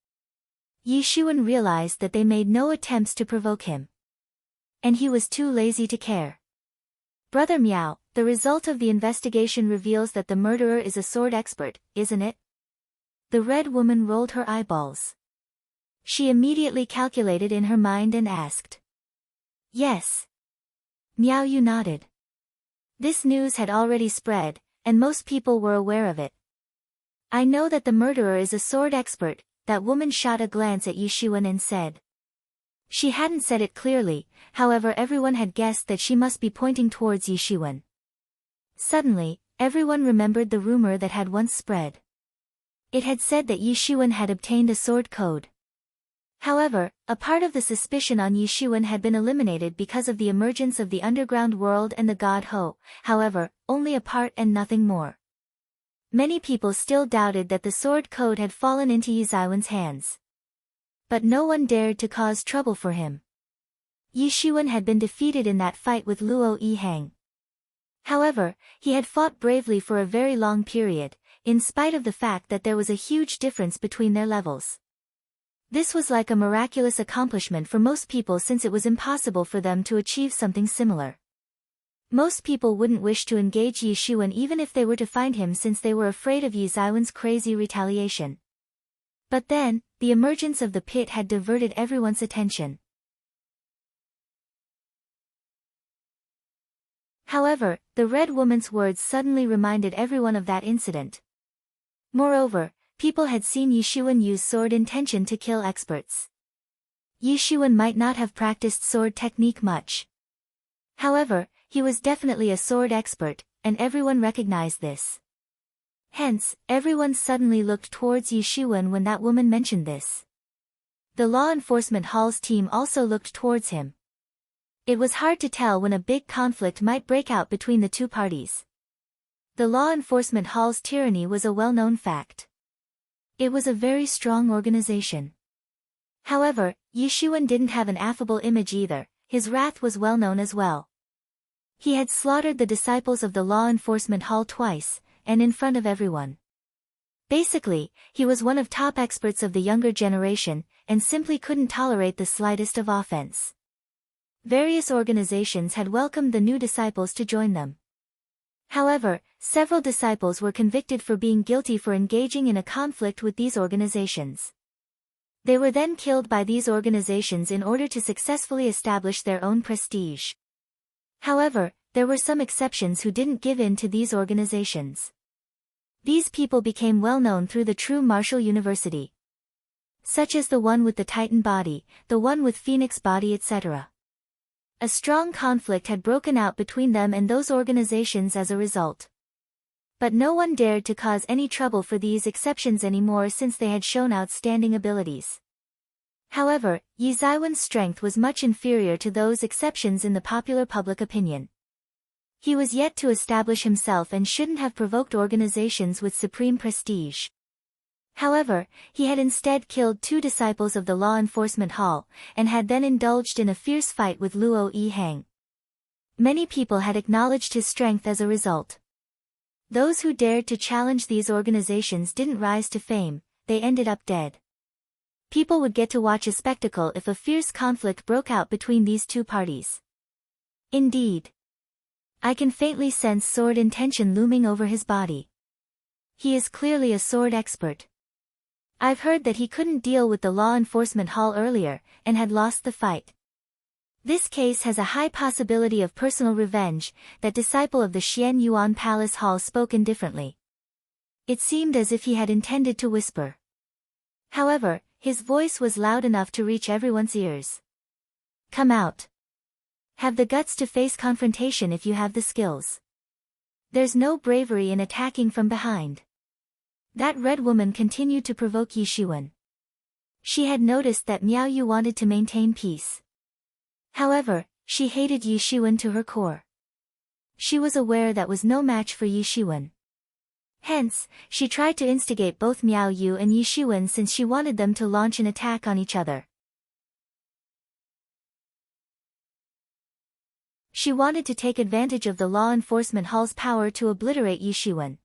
[SPEAKER 1] Yi Xuan realized that they made no attempts to provoke him. And he was too lazy to care. Brother Miao, the result of the investigation reveals that the murderer is a sword expert, isn't it? The red woman rolled her eyeballs. She immediately calculated in her mind and asked. Yes. Miao Yu nodded. This news had already spread, and most people were aware of it. I know that the murderer is a sword expert, that woman shot a glance at Yi Xuan and said. She hadn't said it clearly, however everyone had guessed that she must be pointing towards Yi Xuan. Suddenly, everyone remembered the rumor that had once spread. It had said that Yi Xuan had obtained a sword code. However, a part of the suspicion on Yi Xuan had been eliminated because of the emergence of the underground world and the god Ho, however, only a part and nothing more. Many people still doubted that the sword code had fallen into Yi Ziwen's hands. But no one dared to cause trouble for him. Yi Xuan had been defeated in that fight with Luo Yihang. However, he had fought bravely for a very long period, in spite of the fact that there was a huge difference between their levels. This was like a miraculous accomplishment for most people since it was impossible for them to achieve something similar. Most people wouldn't wish to engage Yi Xuan even if they were to find him since they were afraid of Yi Ziwen's crazy retaliation. But then, the emergence of the pit had diverted everyone's attention. However, the red woman's words suddenly reminded everyone of that incident. Moreover, people had seen Yi Xuan use sword intention to kill experts. Yi Xuan might not have practiced sword technique much. However, he was definitely a sword expert, and everyone recognized this. Hence, everyone suddenly looked towards Yi Xuan when that woman mentioned this. The law enforcement hall's team also looked towards him. It was hard to tell when a big conflict might break out between the two parties. The law enforcement hall's tyranny was a well-known fact. It was a very strong organization. However, Yi Xuan didn't have an affable image either, his wrath was well known as well. He had slaughtered the disciples of the law enforcement hall twice, and in front of everyone. Basically, he was one of top experts of the younger generation, and simply couldn't tolerate the slightest of offense. Various organizations had welcomed the new disciples to join them. However, several disciples were convicted for being guilty for engaging in a conflict with these organizations. They were then killed by these organizations in order to successfully establish their own prestige. However, there were some exceptions who didn't give in to these organizations. These people became well known through the true martial university. Such as the one with the Titan body, the one with Phoenix body, etc. A strong conflict had broken out between them and those organizations as a result. But no one dared to cause any trouble for these exceptions anymore since they had shown outstanding abilities. However, Yi Ziwen's strength was much inferior to those exceptions in the popular public opinion. He was yet to establish himself and shouldn't have provoked organizations with supreme prestige. However, he had instead killed 2 disciples of the law enforcement hall, and had then indulged in a fierce fight with Luo Yihang. Many people had acknowledged his strength as a result. Those who dared to challenge these organizations didn't rise to fame, they ended up dead. People would get to watch a spectacle if a fierce conflict broke out between these two parties. Indeed. I can faintly sense sword intention looming over his body. He is clearly a sword expert. I've heard that he couldn't deal with the law enforcement hall earlier, and had lost the fight. This case has a high possibility of personal revenge. That disciple of the Xian Yuan Palace Hall spoke indifferently. It seemed as if he had intended to whisper. However, his voice was loud enough to reach everyone's ears. Come out. Have the guts to face confrontation if you have the skills. There's no bravery in attacking from behind. That red woman continued to provoke Yi Xuan. She had noticed that Miao Yu wanted to maintain peace. However, she hated Yi Xuan to her core. She was aware that was no match for Yi Xuan. Hence, she tried to instigate both Miao Yu and Yi Xuan since she wanted them to launch an attack on each other. She wanted to take advantage of the law enforcement hall's power to obliterate Yi Xuan.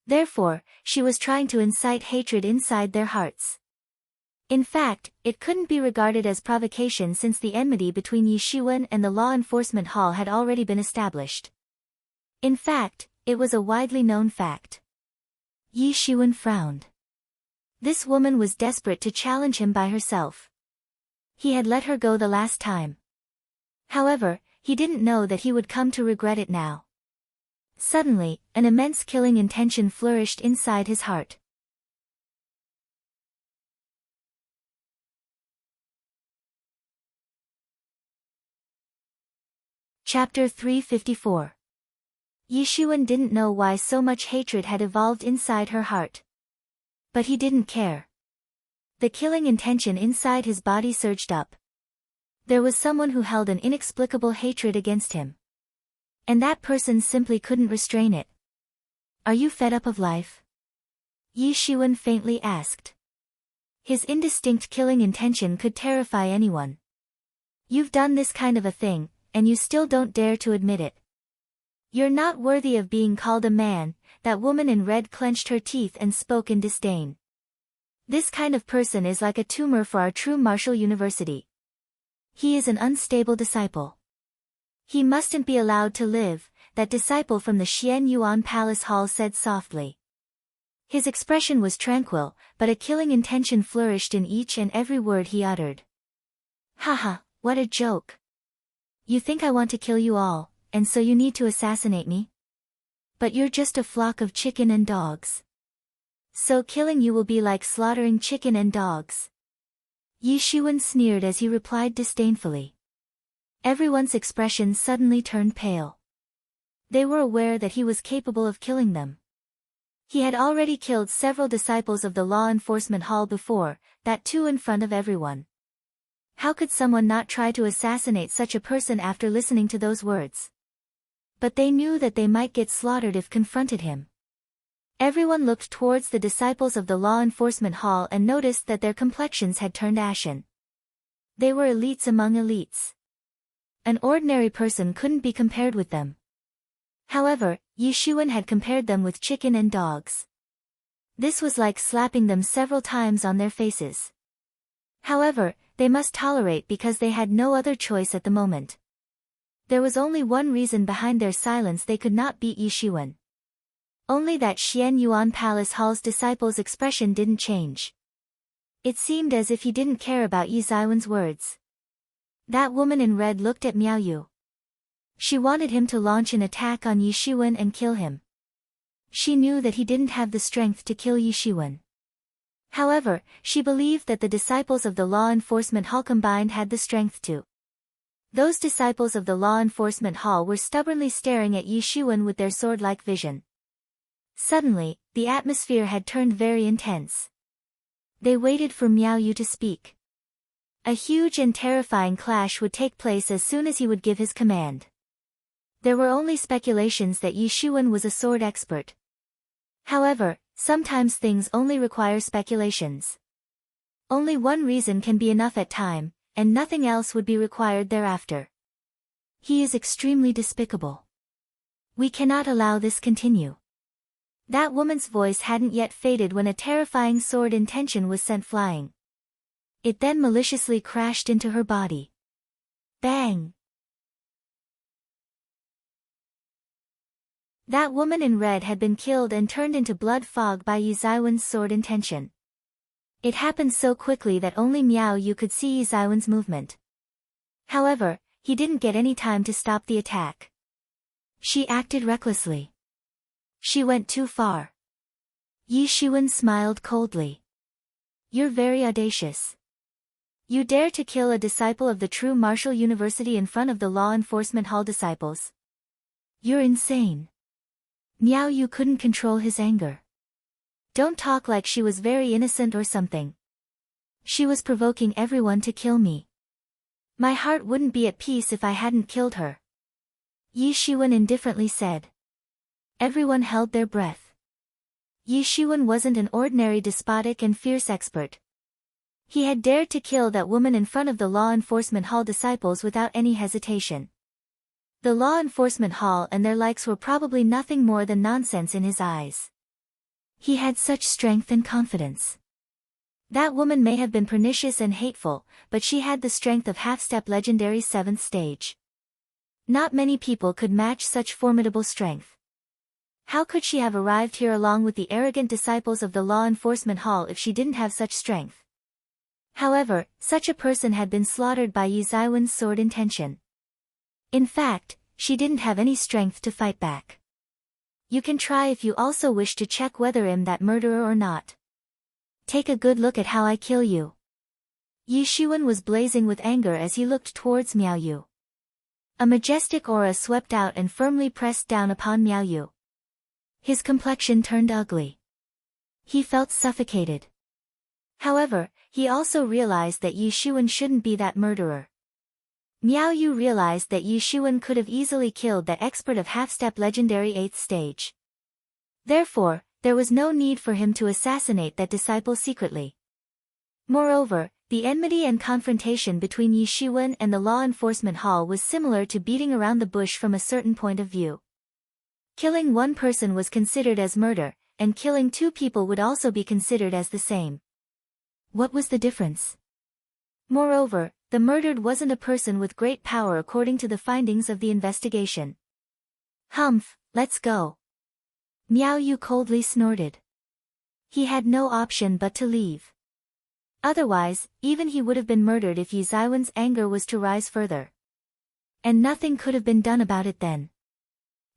[SPEAKER 1] Therefore, she was trying to incite hatred inside their hearts. In fact, it couldn't be regarded as provocation since the enmity between Yi Shiwen and the law enforcement hall had already been established. In fact, it was a widely known fact. Yi Shiwen frowned. This woman was desperate to challenge him by herself. He had let her go the last time. However, he didn't know that he would come to regret it now. Suddenly, an immense killing intention flourished inside his heart. Chapter 354. Yi Shiwen didn't know why so much hatred had evolved inside her heart. But he didn't care. The killing intention inside his body surged up. There was someone who held an inexplicable hatred against him. And that person simply couldn't restrain it. Are you fed up of life? Yi Shiwen faintly asked. His indistinct killing intention could terrify anyone. You've done this kind of a thing, and you still don't dare to admit it. You're not worthy of being called a man. That woman in red clenched her teeth and spoke in disdain. This kind of person is like a tumor for our true martial university. He is an unstable disciple. He mustn't be allowed to live, that disciple from the Xian Yuan Palace Hall said softly. His expression was tranquil, but a killing intention flourished in each and every word he uttered. Haha, what a joke. You think I want to kill you all, and so you need to assassinate me? But you're just a flock of chicken and dogs. So killing you will be like slaughtering chicken and dogs. Yi Shiwen sneered as he replied disdainfully. Everyone's expression suddenly turned pale. They were aware that he was capable of killing them. He had already killed several disciples of the law enforcement hall before, that too in front of everyone. How could someone not try to assassinate such a person after listening to those words? But they knew that they might get slaughtered if confronted him. Everyone looked towards the disciples of the law enforcement hall and noticed that their complexions had turned ashen. They were elites among elites. An ordinary person couldn't be compared with them. However, Yi Shiwen had compared them with chicken and dogs. This was like slapping them several times on their faces. However, they must tolerate because they had no other choice at the moment. There was only one reason behind their silence: they could not beat Yi Shiwen. Only that Xian Yuan Palace Hall's disciple's expression didn't change. It seemed as if he didn't care about Yi Ziwen's words. That woman in red looked at Miao Yu. She wanted him to launch an attack on Yi Shiwen and kill him. She knew that he didn't have the strength to kill Yi Shiwen. However, she believed that the disciples of the law enforcement hall combined had the strength to. Those disciples of the law enforcement hall were stubbornly staring at Yi Shiwen with their sword-like vision. Suddenly, the atmosphere had turned very intense. They waited for Miao Yu to speak. A huge and terrifying clash would take place as soon as he would give his command. There were only speculations that Yi Shiwen was a sword expert. However, sometimes things only require speculations. Only one reason can be enough at time, and nothing else would be required thereafter. He is extremely despicable. We cannot allow this continue. That woman's voice hadn't yet faded when a terrifying sword intention was sent flying. It then maliciously crashed into her body. Bang! That woman in red had been killed and turned into blood fog by Yi Ziwen's sword intention. It happened so quickly that only Miao Yu could see Yi Ziwen's movement. However, he didn't get any time to stop the attack. She acted recklessly. She went too far. Yi Shiwen smiled coldly. You're very audacious. You dare to kill a disciple of the true martial university in front of the law enforcement hall disciples. You're insane. Miao Yu couldn't control his anger. Don't talk like she was very innocent or something. She was provoking everyone to kill me. My heart wouldn't be at peace if I hadn't killed her. Yi Shiwen indifferently said. Everyone held their breath. Yi Shiwen wasn't an ordinary despotic and fierce expert. He had dared to kill that woman in front of the law enforcement hall disciples without any hesitation. The law enforcement hall and their likes were probably nothing more than nonsense in his eyes. He had such strength and confidence. That woman may have been pernicious and hateful, but she had the strength of half-step legendary 7th stage. Not many people could match such formidable strength. How could she have arrived here along with the arrogant disciples of the law enforcement hall if she didn't have such strength? However, such a person had been slaughtered by Yi Zaiwen's sword intention. In fact, she didn't have any strength to fight back. You can try if you also wish to check whether I'm that murderer or not. Take a good look at how I kill you. Yi Shiwen was blazing with anger as he looked towards Miao Yu. A majestic aura swept out and firmly pressed down upon Miao Yu. His complexion turned ugly. He felt suffocated. However, he also realized that Yi Shiwen shouldn't be that murderer. Miao Yu realized that Yi Shiwen could have easily killed that expert of half-step legendary 8th stage. Therefore, there was no need for him to assassinate that disciple secretly. Moreover, the enmity and confrontation between Yi Shiwen and the law enforcement hall was similar to beating around the bush from a certain point of view. Killing one person was considered as murder, and killing 2 people would also be considered as the same. What was the difference? Moreover, the murdered wasn't a person with great power according to the findings of the investigation. Humph, let's go. Miao Yu coldly snorted. He had no option but to leave. Otherwise, even he would have been murdered if Yi Zaiwen's anger was to rise further. And nothing could have been done about it then.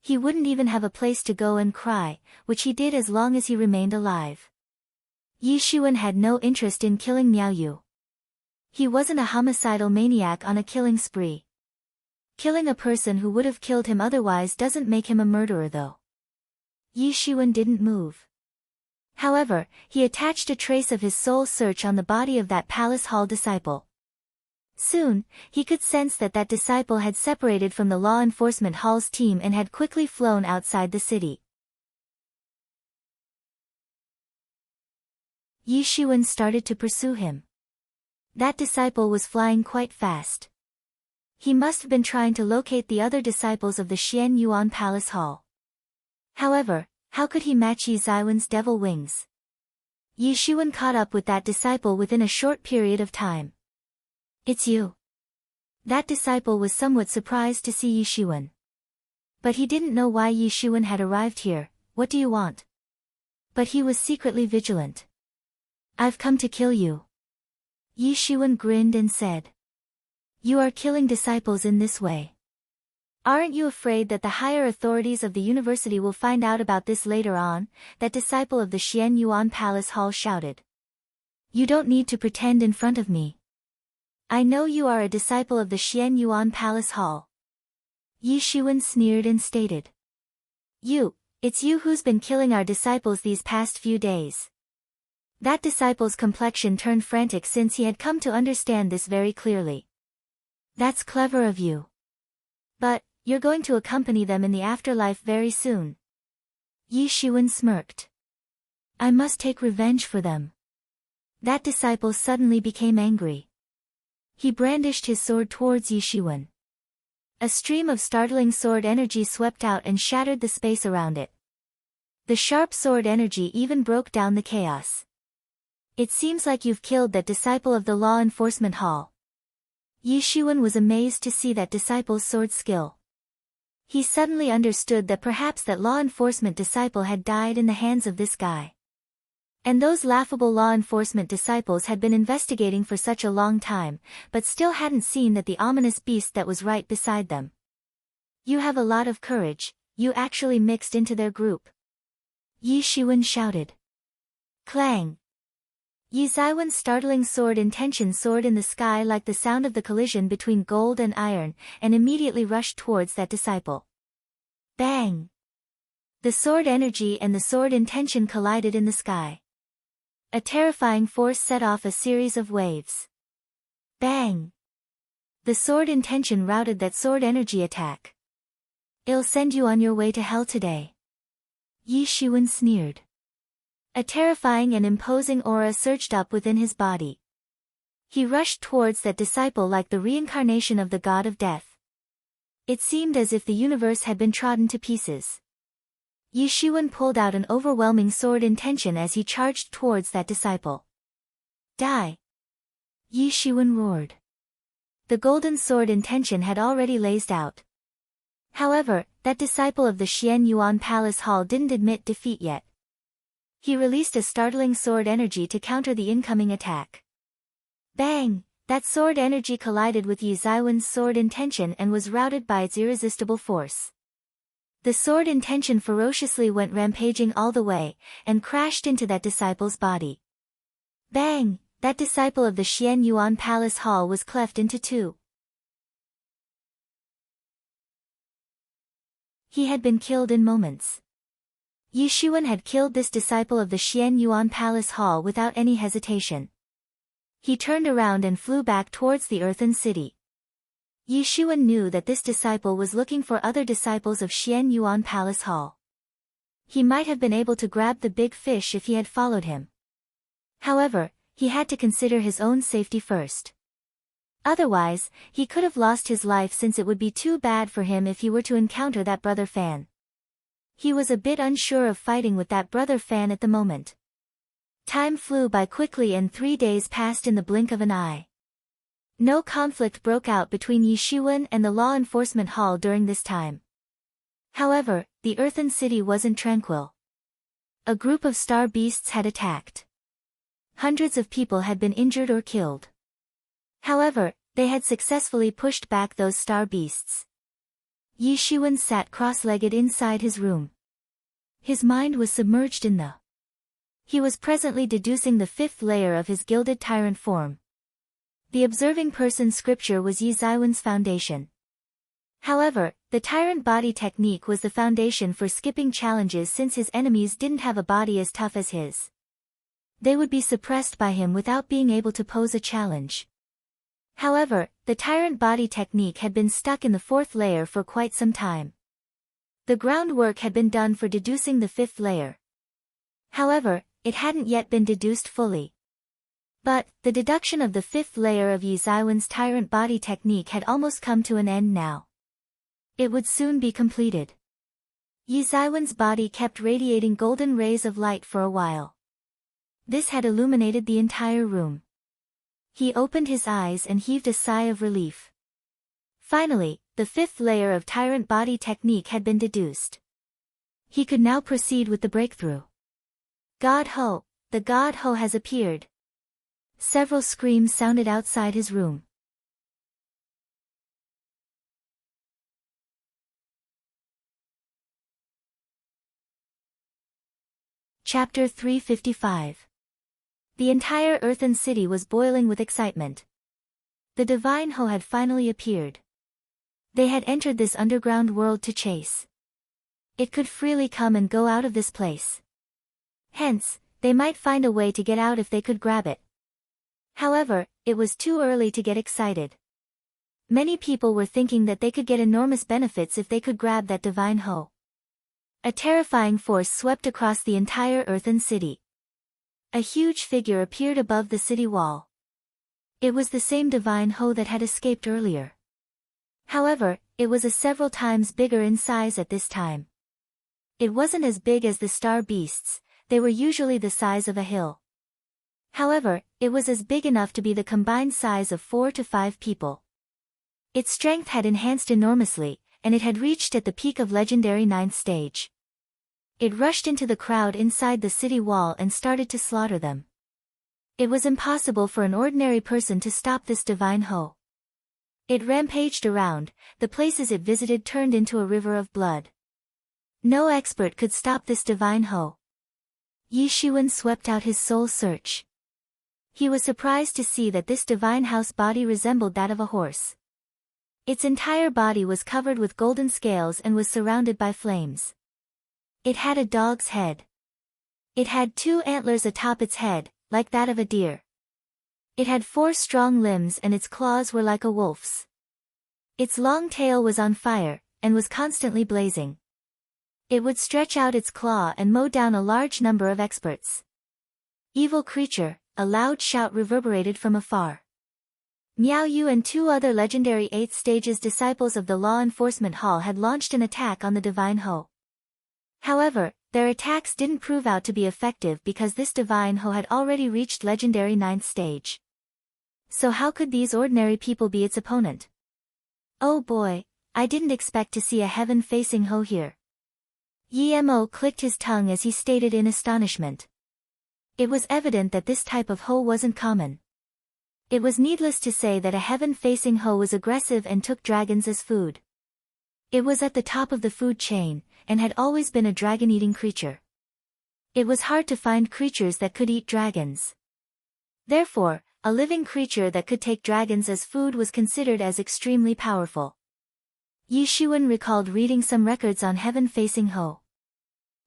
[SPEAKER 1] He wouldn't even have a place to go and cry, which he did as long as he remained alive. Yi Shiwen had no interest in killing Miao Yu. He wasn't a homicidal maniac on a killing spree. Killing a person who would have killed him otherwise doesn't make him a murderer though. Yi Shiwen didn't move. However, he attached a trace of his soul search on the body of that palace hall disciple. Soon, he could sense that that disciple had separated from the law enforcement hall's team and had quickly flown outside the city. Yi Shiwen started to pursue him. That disciple was flying quite fast. He must have been trying to locate the other disciples of the Xian Yuan Palace Hall. However, how could he match Yi Zaiwen's devil wings? Yi Shiwen caught up with that disciple within a short period of time. It's you. That disciple was somewhat surprised to see Yi Shiwen. But he didn't know why Yi Shiwen had arrived here. What do you want? But he was secretly vigilant. I've come to kill you. Yi Shiwen grinned and said. You are killing disciples in this way. Aren't you afraid that the higher authorities of the university will find out about this later on? That disciple of the Xian Yuan Palace Hall shouted. You don't need to pretend in front of me. I know you are a disciple of the Xian Yuan Palace Hall. Yi Shiwen sneered and stated. It's you who's been killing our disciples these past few days. That disciple's complexion turned frantic since he had come to understand this very clearly. That's clever of you. But, you're going to accompany them in the afterlife very soon. Yi Shiwen smirked. I must take revenge for them. That disciple suddenly became angry. He brandished his sword towards Yi Shiwen. A stream of startling sword energy swept out and shattered the space around it. The sharp sword energy even broke down the chaos. It seems like you've killed that disciple of the law enforcement hall. Yi Shiwen was amazed to see that disciple's sword skill. He suddenly understood that perhaps that law enforcement disciple had died in the hands of this guy. And those laughable law enforcement disciples had been investigating for such a long time, but still hadn't seen that the ominous beast that was right beside them. You have a lot of courage, you actually mixed into their group. Yi Shiwen shouted. Clang! Yi Zaiwen's startling sword intention soared in the sky like the sound of the collision between gold and iron, and immediately rushed towards that disciple. Bang! The sword energy and the sword intention collided in the sky. A terrifying force set off a series of waves. Bang! The sword intention routed that sword energy attack. I'll send you on your way to hell today. Yi Shiwen sneered. A terrifying and imposing aura surged up within his body. He rushed towards that disciple like the reincarnation of the god of death. It seemed as if the universe had been trodden to pieces. Yi Shiwen pulled out an overwhelming sword intention as he charged towards that disciple. Die! Yi Shiwen roared. The golden sword intention had already blazed out. However, that disciple of the Xian Yuan Palace Hall didn't admit defeat yet. He released a startling sword energy to counter the incoming attack. Bang! That sword energy collided with Yi Zaiwen's sword intention and was routed by its irresistible force. The sword intention ferociously went rampaging all the way, and crashed into that disciple's body. Bang! That disciple of the Xian Yuan Palace Hall was cleft into two. He had been killed in moments. Yi Shiwen had killed this disciple of the Xian Yuan Palace Hall without any hesitation. He turned around and flew back towards the Earthen City. Yi Shiwen knew that this disciple was looking for other disciples of Xian Yuan Palace Hall. He might have been able to grab the big fish if he had followed him. However, he had to consider his own safety first. Otherwise, he could have lost his life since it would be too bad for him if he were to encounter that brother Fan. He was a bit unsure of fighting with that brother Fan at the moment. Time flew by quickly and 3 days passed in the blink of an eye. No conflict broke out between Yi Shiwen and the law enforcement hall during this time. However, the Earthen City wasn't tranquil. A group of star beasts had attacked. Hundreds of people had been injured or killed. However, they had successfully pushed back those star beasts. Yi Shiwen sat cross-legged inside his room. His mind was submerged in the... He was presently deducing the 5th layer of his gilded tyrant form. The observing person's scripture was Yi Zaiwen's foundation. However, the tyrant body technique was the foundation for skipping challenges since his enemies didn't have a body as tough as his. They would be suppressed by him without being able to pose a challenge. However, the tyrant body technique had been stuck in the 4th layer for quite some time. The groundwork had been done for deducing the 5th layer. However, it hadn't yet been deduced fully. But, the deduction of the 5th layer of Yi Zaiwen's tyrant body technique had almost come to an end now. It would soon be completed. Yi Zaiwen's body kept radiating golden rays of light for a while. This had illuminated the entire room. He opened his eyes and heaved a sigh of relief. Finally, the 5th layer of tyrant body technique had been deduced. He could now proceed with the breakthrough. God Ho, the God Ho has appeared. Several screams sounded outside his room. Chapter 355. The entire Earthen City was boiling with excitement. The Divine Ho had finally appeared. They had entered this underground world to chase. It could freely come and go out of this place. Hence, they might find a way to get out if they could grab it. However, it was too early to get excited. Many people were thinking that they could get enormous benefits if they could grab that Divine Ho. A terrifying force swept across the entire Earthen City. A huge figure appeared above the city wall. It was the same Divine Ho that had escaped earlier. However, it was several times bigger in size at this time. It wasn't as big as the star beasts, they were usually the size of a hill. However, it was as big enough to be the combined size of 4 to 5 people. Its strength had enhanced enormously, and it had reached at the peak of legendary 9th stage. It rushed into the crowd inside the city wall and started to slaughter them. It was impossible for an ordinary person to stop this Divine Ho. It rampaged around, the places it visited turned into a river of blood. No expert could stop this Divine Ho. Yi Shiwen swept out his soul search. He was surprised to see that this Divine Ho's body resembled that of a horse. Its entire body was covered with golden scales and was surrounded by flames. It had a dog's head. It had 2 antlers atop its head, like that of a deer. It had 4 strong limbs and its claws were like a wolf's. Its long tail was on fire, and was constantly blazing. It would stretch out its claw and mow down a large number of experts. Evil creature, a loud shout reverberated from afar. Miao Yu and 2 other legendary 8th stages disciples of the Law Enforcement Hall had launched an attack on the Divine Ho. However, their attacks didn't prove out to be effective because this divine Ho had already reached legendary 9th stage. So how could these ordinary people be its opponent? Oh boy, I didn't expect to see a heaven-facing Ho here. Yemo clicked his tongue as he stated in astonishment. It was evident that this type of Ho wasn't common. It was needless to say that a heaven-facing Ho was aggressive and took dragons as food. It was at the top of the food chain, and had always been a dragon-eating creature. It was hard to find creatures that could eat dragons. Therefore, a living creature that could take dragons as food was considered as extremely powerful. Yi Xuan recalled reading some records on heaven-facing Ho.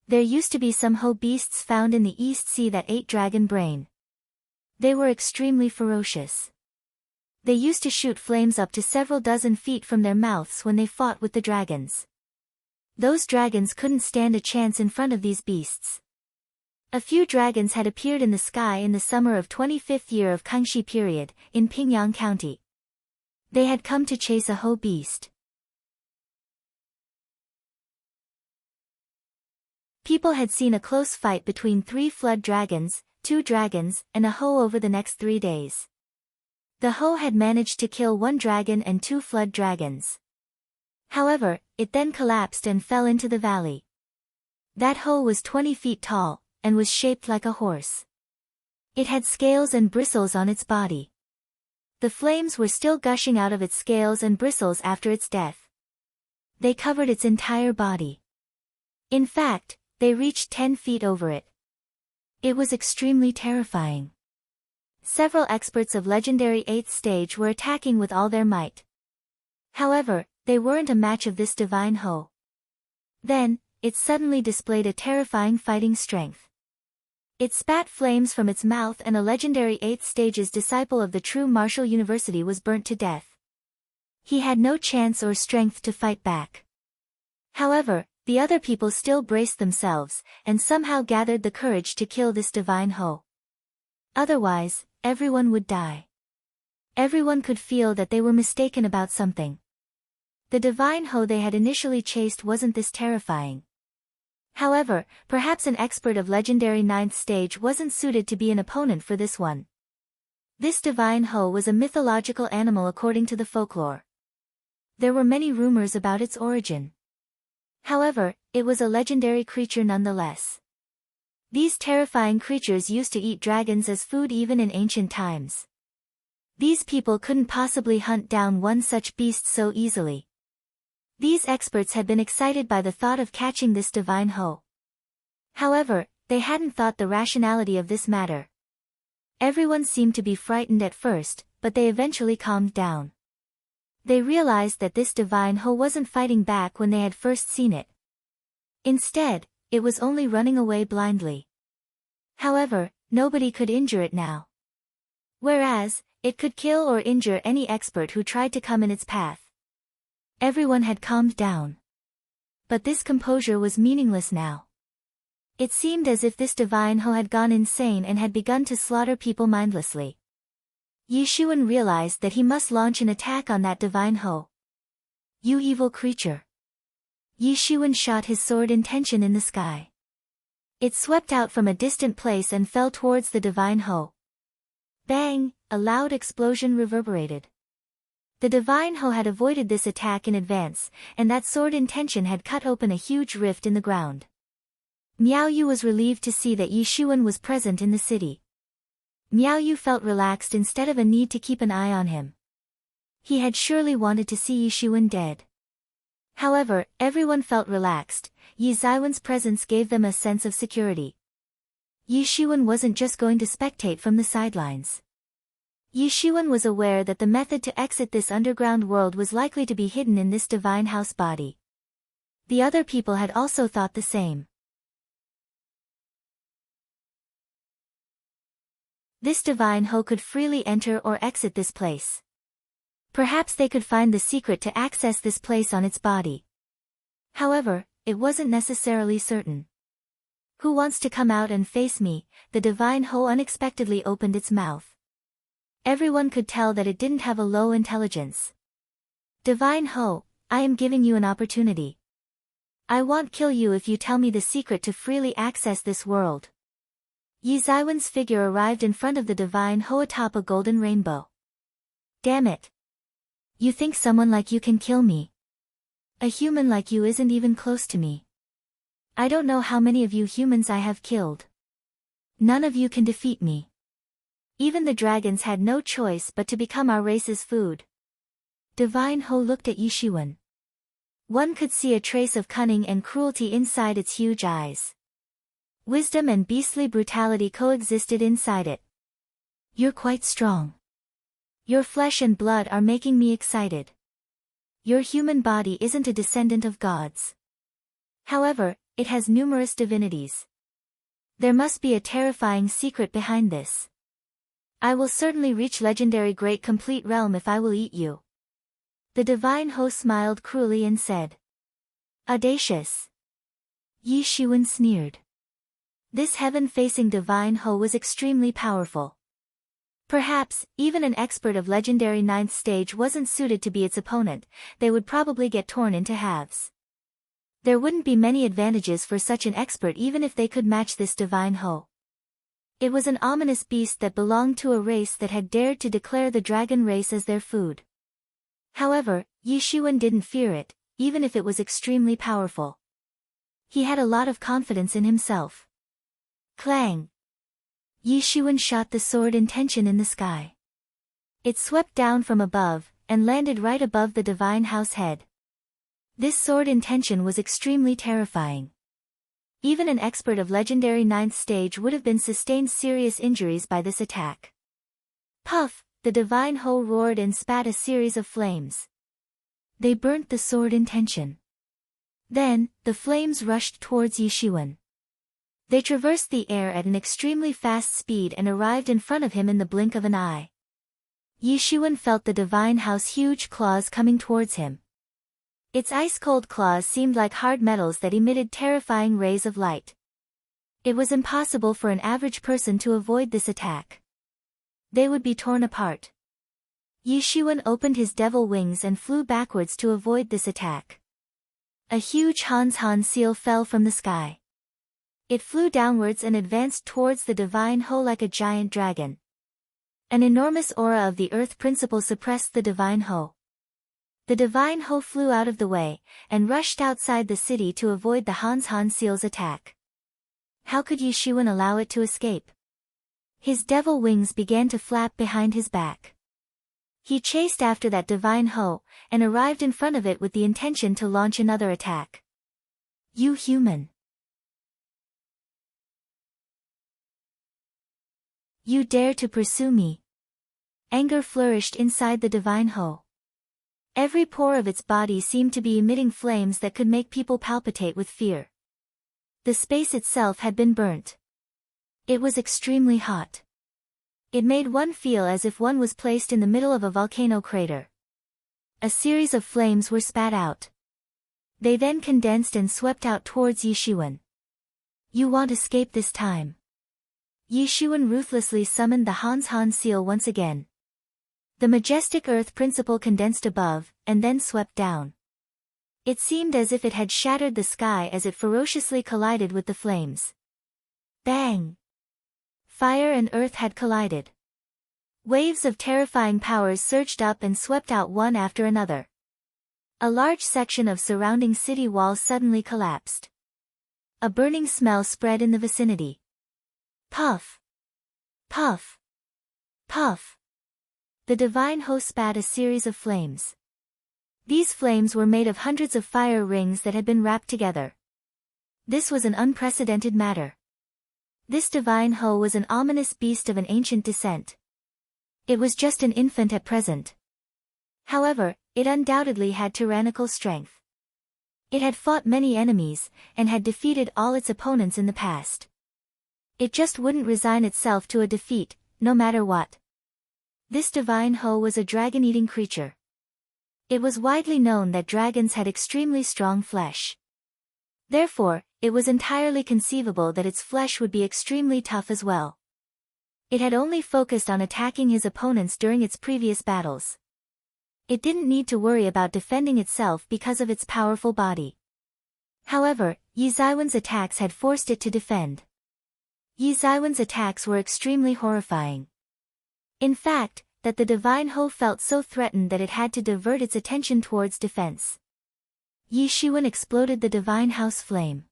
[SPEAKER 1] There used to be some Ho beasts found in the East Sea that ate dragon brain. They were extremely ferocious. They used to shoot flames up to several dozen feet from their mouths when they fought with the dragons. Those dragons couldn't stand a chance in front of these beasts. A few dragons had appeared in the sky in the summer of 25th year of Kangxi period, in Pingyang County. They had come to chase a Ho beast. People had seen a close fight between 3 flood dragons, 2 dragons, and a Ho over the next 3 days. The Ho had managed to kill 1 dragon and 2 flood dragons. However, it then collapsed and fell into the valley. That Ho was 20 feet tall, and was shaped like a horse. It had scales and bristles on its body. The flames were still gushing out of its scales and bristles after its death. They covered its entire body. In fact, they reached 10 feet over it. It was extremely terrifying. Several experts of legendary 8th stage were attacking with all their might. However, they weren't a match of this divine Ho. Then, it suddenly displayed a terrifying fighting strength. It spat flames from its mouth and a legendary 8th stage's disciple of the true martial university was burnt to death. He had no chance or strength to fight back. However, the other people still braced themselves, and somehow gathered the courage to kill this divine Ho. Otherwise, everyone would die. Everyone could feel that they were mistaken about something. The divine Ho they had initially chased wasn't this terrifying. However, perhaps an expert of legendary 9th stage wasn't suited to be an opponent for this one. This divine Ho was a mythological animal according to the folklore. There were many rumors about its origin. However, it was a legendary creature nonetheless. These terrifying creatures used to eat dragons as food even in ancient times. These people couldn't possibly hunt down one such beast so easily. These experts had been excited by the thought of catching this divine Ho. However, they hadn't thought the rationality of this matter. Everyone seemed to be frightened at first, but they eventually calmed down. They realized that this divine Ho wasn't fighting back when they had first seen it. Instead, it was only running away blindly. However, nobody could injure it now. Whereas, it could kill or injure any expert who tried to come in its path. Everyone had calmed down. But this composure was meaningless now. It seemed as if this divine Ho had gone insane and had begun to slaughter people mindlessly. Yi Xuan realized that he must launch an attack on that divine Ho. You evil creature! Yi Xuan shot his sword intention in the sky. It swept out from a distant place and fell towards the divine Ho. Bang! A loud explosion reverberated. The divine Ho had avoided this attack in advance, and that sword intention had cut open a huge rift in the ground. Miao Yu was relieved to see that Yi Xuan was present in the city. Miao Yu felt relaxed instead of a need to keep an eye on him. He had surely wanted to see Yi Xuan dead. However, everyone felt relaxed. Yi Zaiwen's presence gave them a sense of security. Yi Xuan wasn't just going to spectate from the sidelines. Yi Xuan was aware that the method to exit this underground world was likely to be hidden in this divine house body. The other people had also thought the same. This divine Ho could freely enter or exit this place. Perhaps they could find the secret to access this place on its body. However, it wasn't necessarily certain. Who wants to come out and face me? The divine Ho unexpectedly opened its mouth. Everyone could tell that it didn't have a low intelligence. Divine Ho, I am giving you an opportunity. I won't kill you if you tell me the secret to freely access this world. Yi Zaiwen's figure arrived in front of the divine Ho atop a golden rainbow. Damn it. You think someone like you can kill me? A human like you isn't even close to me. I don't know how many of you humans I have killed. None of you can defeat me. Even the dragons had no choice but to become our race's food. Divine Ho looked at Yishuan. One could see a trace of cunning and cruelty inside its huge eyes. Wisdom and beastly brutality coexisted inside it. You're quite strong. Your flesh and blood are making me excited. Your human body isn't a descendant of gods. However, it has numerous divinities. There must be a terrifying secret behind this. I will certainly reach legendary great complete realm if I will eat you. The divine Ho smiled cruelly and said. Audacious. Yi Shuwen sneered. This heaven-facing divine Ho was extremely powerful. Perhaps, even an expert of legendary 9th stage wasn't suited to be its opponent, they would probably get torn into halves. There wouldn't be many advantages for such an expert even if they could match this divine Ho. It was an ominous beast that belonged to a race that had dared to declare the dragon race as their food. However, Yi Shuwen didn't fear it, even if it was extremely powerful. He had a lot of confidence in himself. Clang! Yi Shuwen shot the sword intention in the sky. It swept down from above, and landed right above the divine house head. This sword intention was extremely terrifying. Even an expert of legendary 9th stage would have been sustained serious injuries by this attack. Puff! The divine Ho roared and spat a series of flames. They burnt the sword intention. Then, the flames rushed towards Yi Shuwen. They traversed the air at an extremely fast speed and arrived in front of him in the blink of an eye. Yi Shuwen felt the divine house huge claws coming towards him. Its ice-cold claws seemed like hard metals that emitted terrifying rays of light. It was impossible for an average person to avoid this attack. They would be torn apart. Yi Shuwen opened his devil wings and flew backwards to avoid this attack. A huge Han seal fell from the sky. It flew downwards and advanced towards the divine Ho like a giant dragon. An enormous aura of the earth principle suppressed the divine Ho. The divine Ho flew out of the way, and rushed outside the city to avoid the Han seal's attack. How could Yi Shuwen allow it to escape? His devil wings began to flap behind his back. He chased after that divine Ho, and arrived in front of it with the intention to launch another attack. You human! You dare to pursue me! Anger flourished inside the divine Ho. Every pore of its body seemed to be emitting flames that could make people palpitate with fear. The space itself had been burnt. It was extremely hot. It made one feel as if one was placed in the middle of a volcano crater. A series of flames were spat out. They then condensed and swept out towards Yi Shuwen. You won't escape this time. Yi Shuwen ruthlessly summoned the Han seal once again. The majestic earth principle condensed above, and then swept down. It seemed as if it had shattered the sky as it ferociously collided with the flames. Bang! Fire and earth had collided. Waves of terrifying powers surged up and swept out one after another. A large section of surrounding city walls suddenly collapsed. A burning smell spread in the vicinity. Puff! Puff! Puff! The divine Ho spat a series of flames. These flames were made of hundreds of fire rings that had been wrapped together. This was an unprecedented matter. This divine Ho was an ominous beast of an ancient descent. It was just an infant at present. However, it undoubtedly had tyrannical strength. It had fought many enemies, and had defeated all its opponents in the past. It just wouldn't resign itself to a defeat, no matter what. This divine Ho was a dragon-eating creature. It was widely known that dragons had extremely strong flesh. Therefore, it was entirely conceivable that its flesh would be extremely tough as well. It had only focused on attacking his opponents during its previous battles. It didn't need to worry about defending itself because of its powerful body. However, Yi Zaiwen's attacks had forced it to defend. Yi Zaiwen's attacks were extremely horrifying. In fact, that the divine Ho felt so threatened that it had to divert its attention towards defense. Yi Shiwen exploded the divine house flame.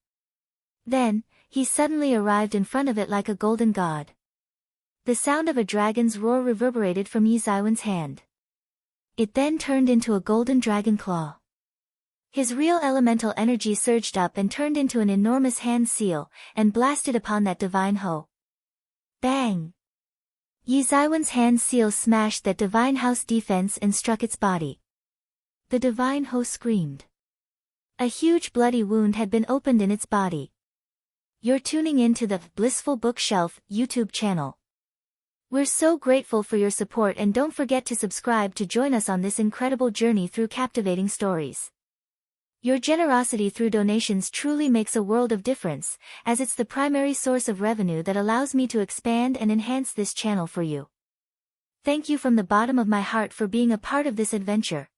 [SPEAKER 1] Then, he suddenly arrived in front of it like a golden god. The sound of a dragon's roar reverberated from Yi Zaiwen's hand. It then turned into a golden dragon claw. His real elemental energy surged up and turned into an enormous hand seal, and blasted upon that divine Ho. Bang! Yi Zaiwen's hand seal smashed that divine house defense and struck its body. The divine Ho screamed. A huge bloody wound had been opened in its body. You're tuning in to the Blissful Bookshelf YouTube channel. We're so grateful for your support, and don't forget to subscribe to join us on this incredible journey through captivating stories. Your generosity through donations truly makes a world of difference, as it's the primary source of revenue that allows me to expand and enhance this channel for you. Thank you from the bottom of my heart for being a part of this adventure.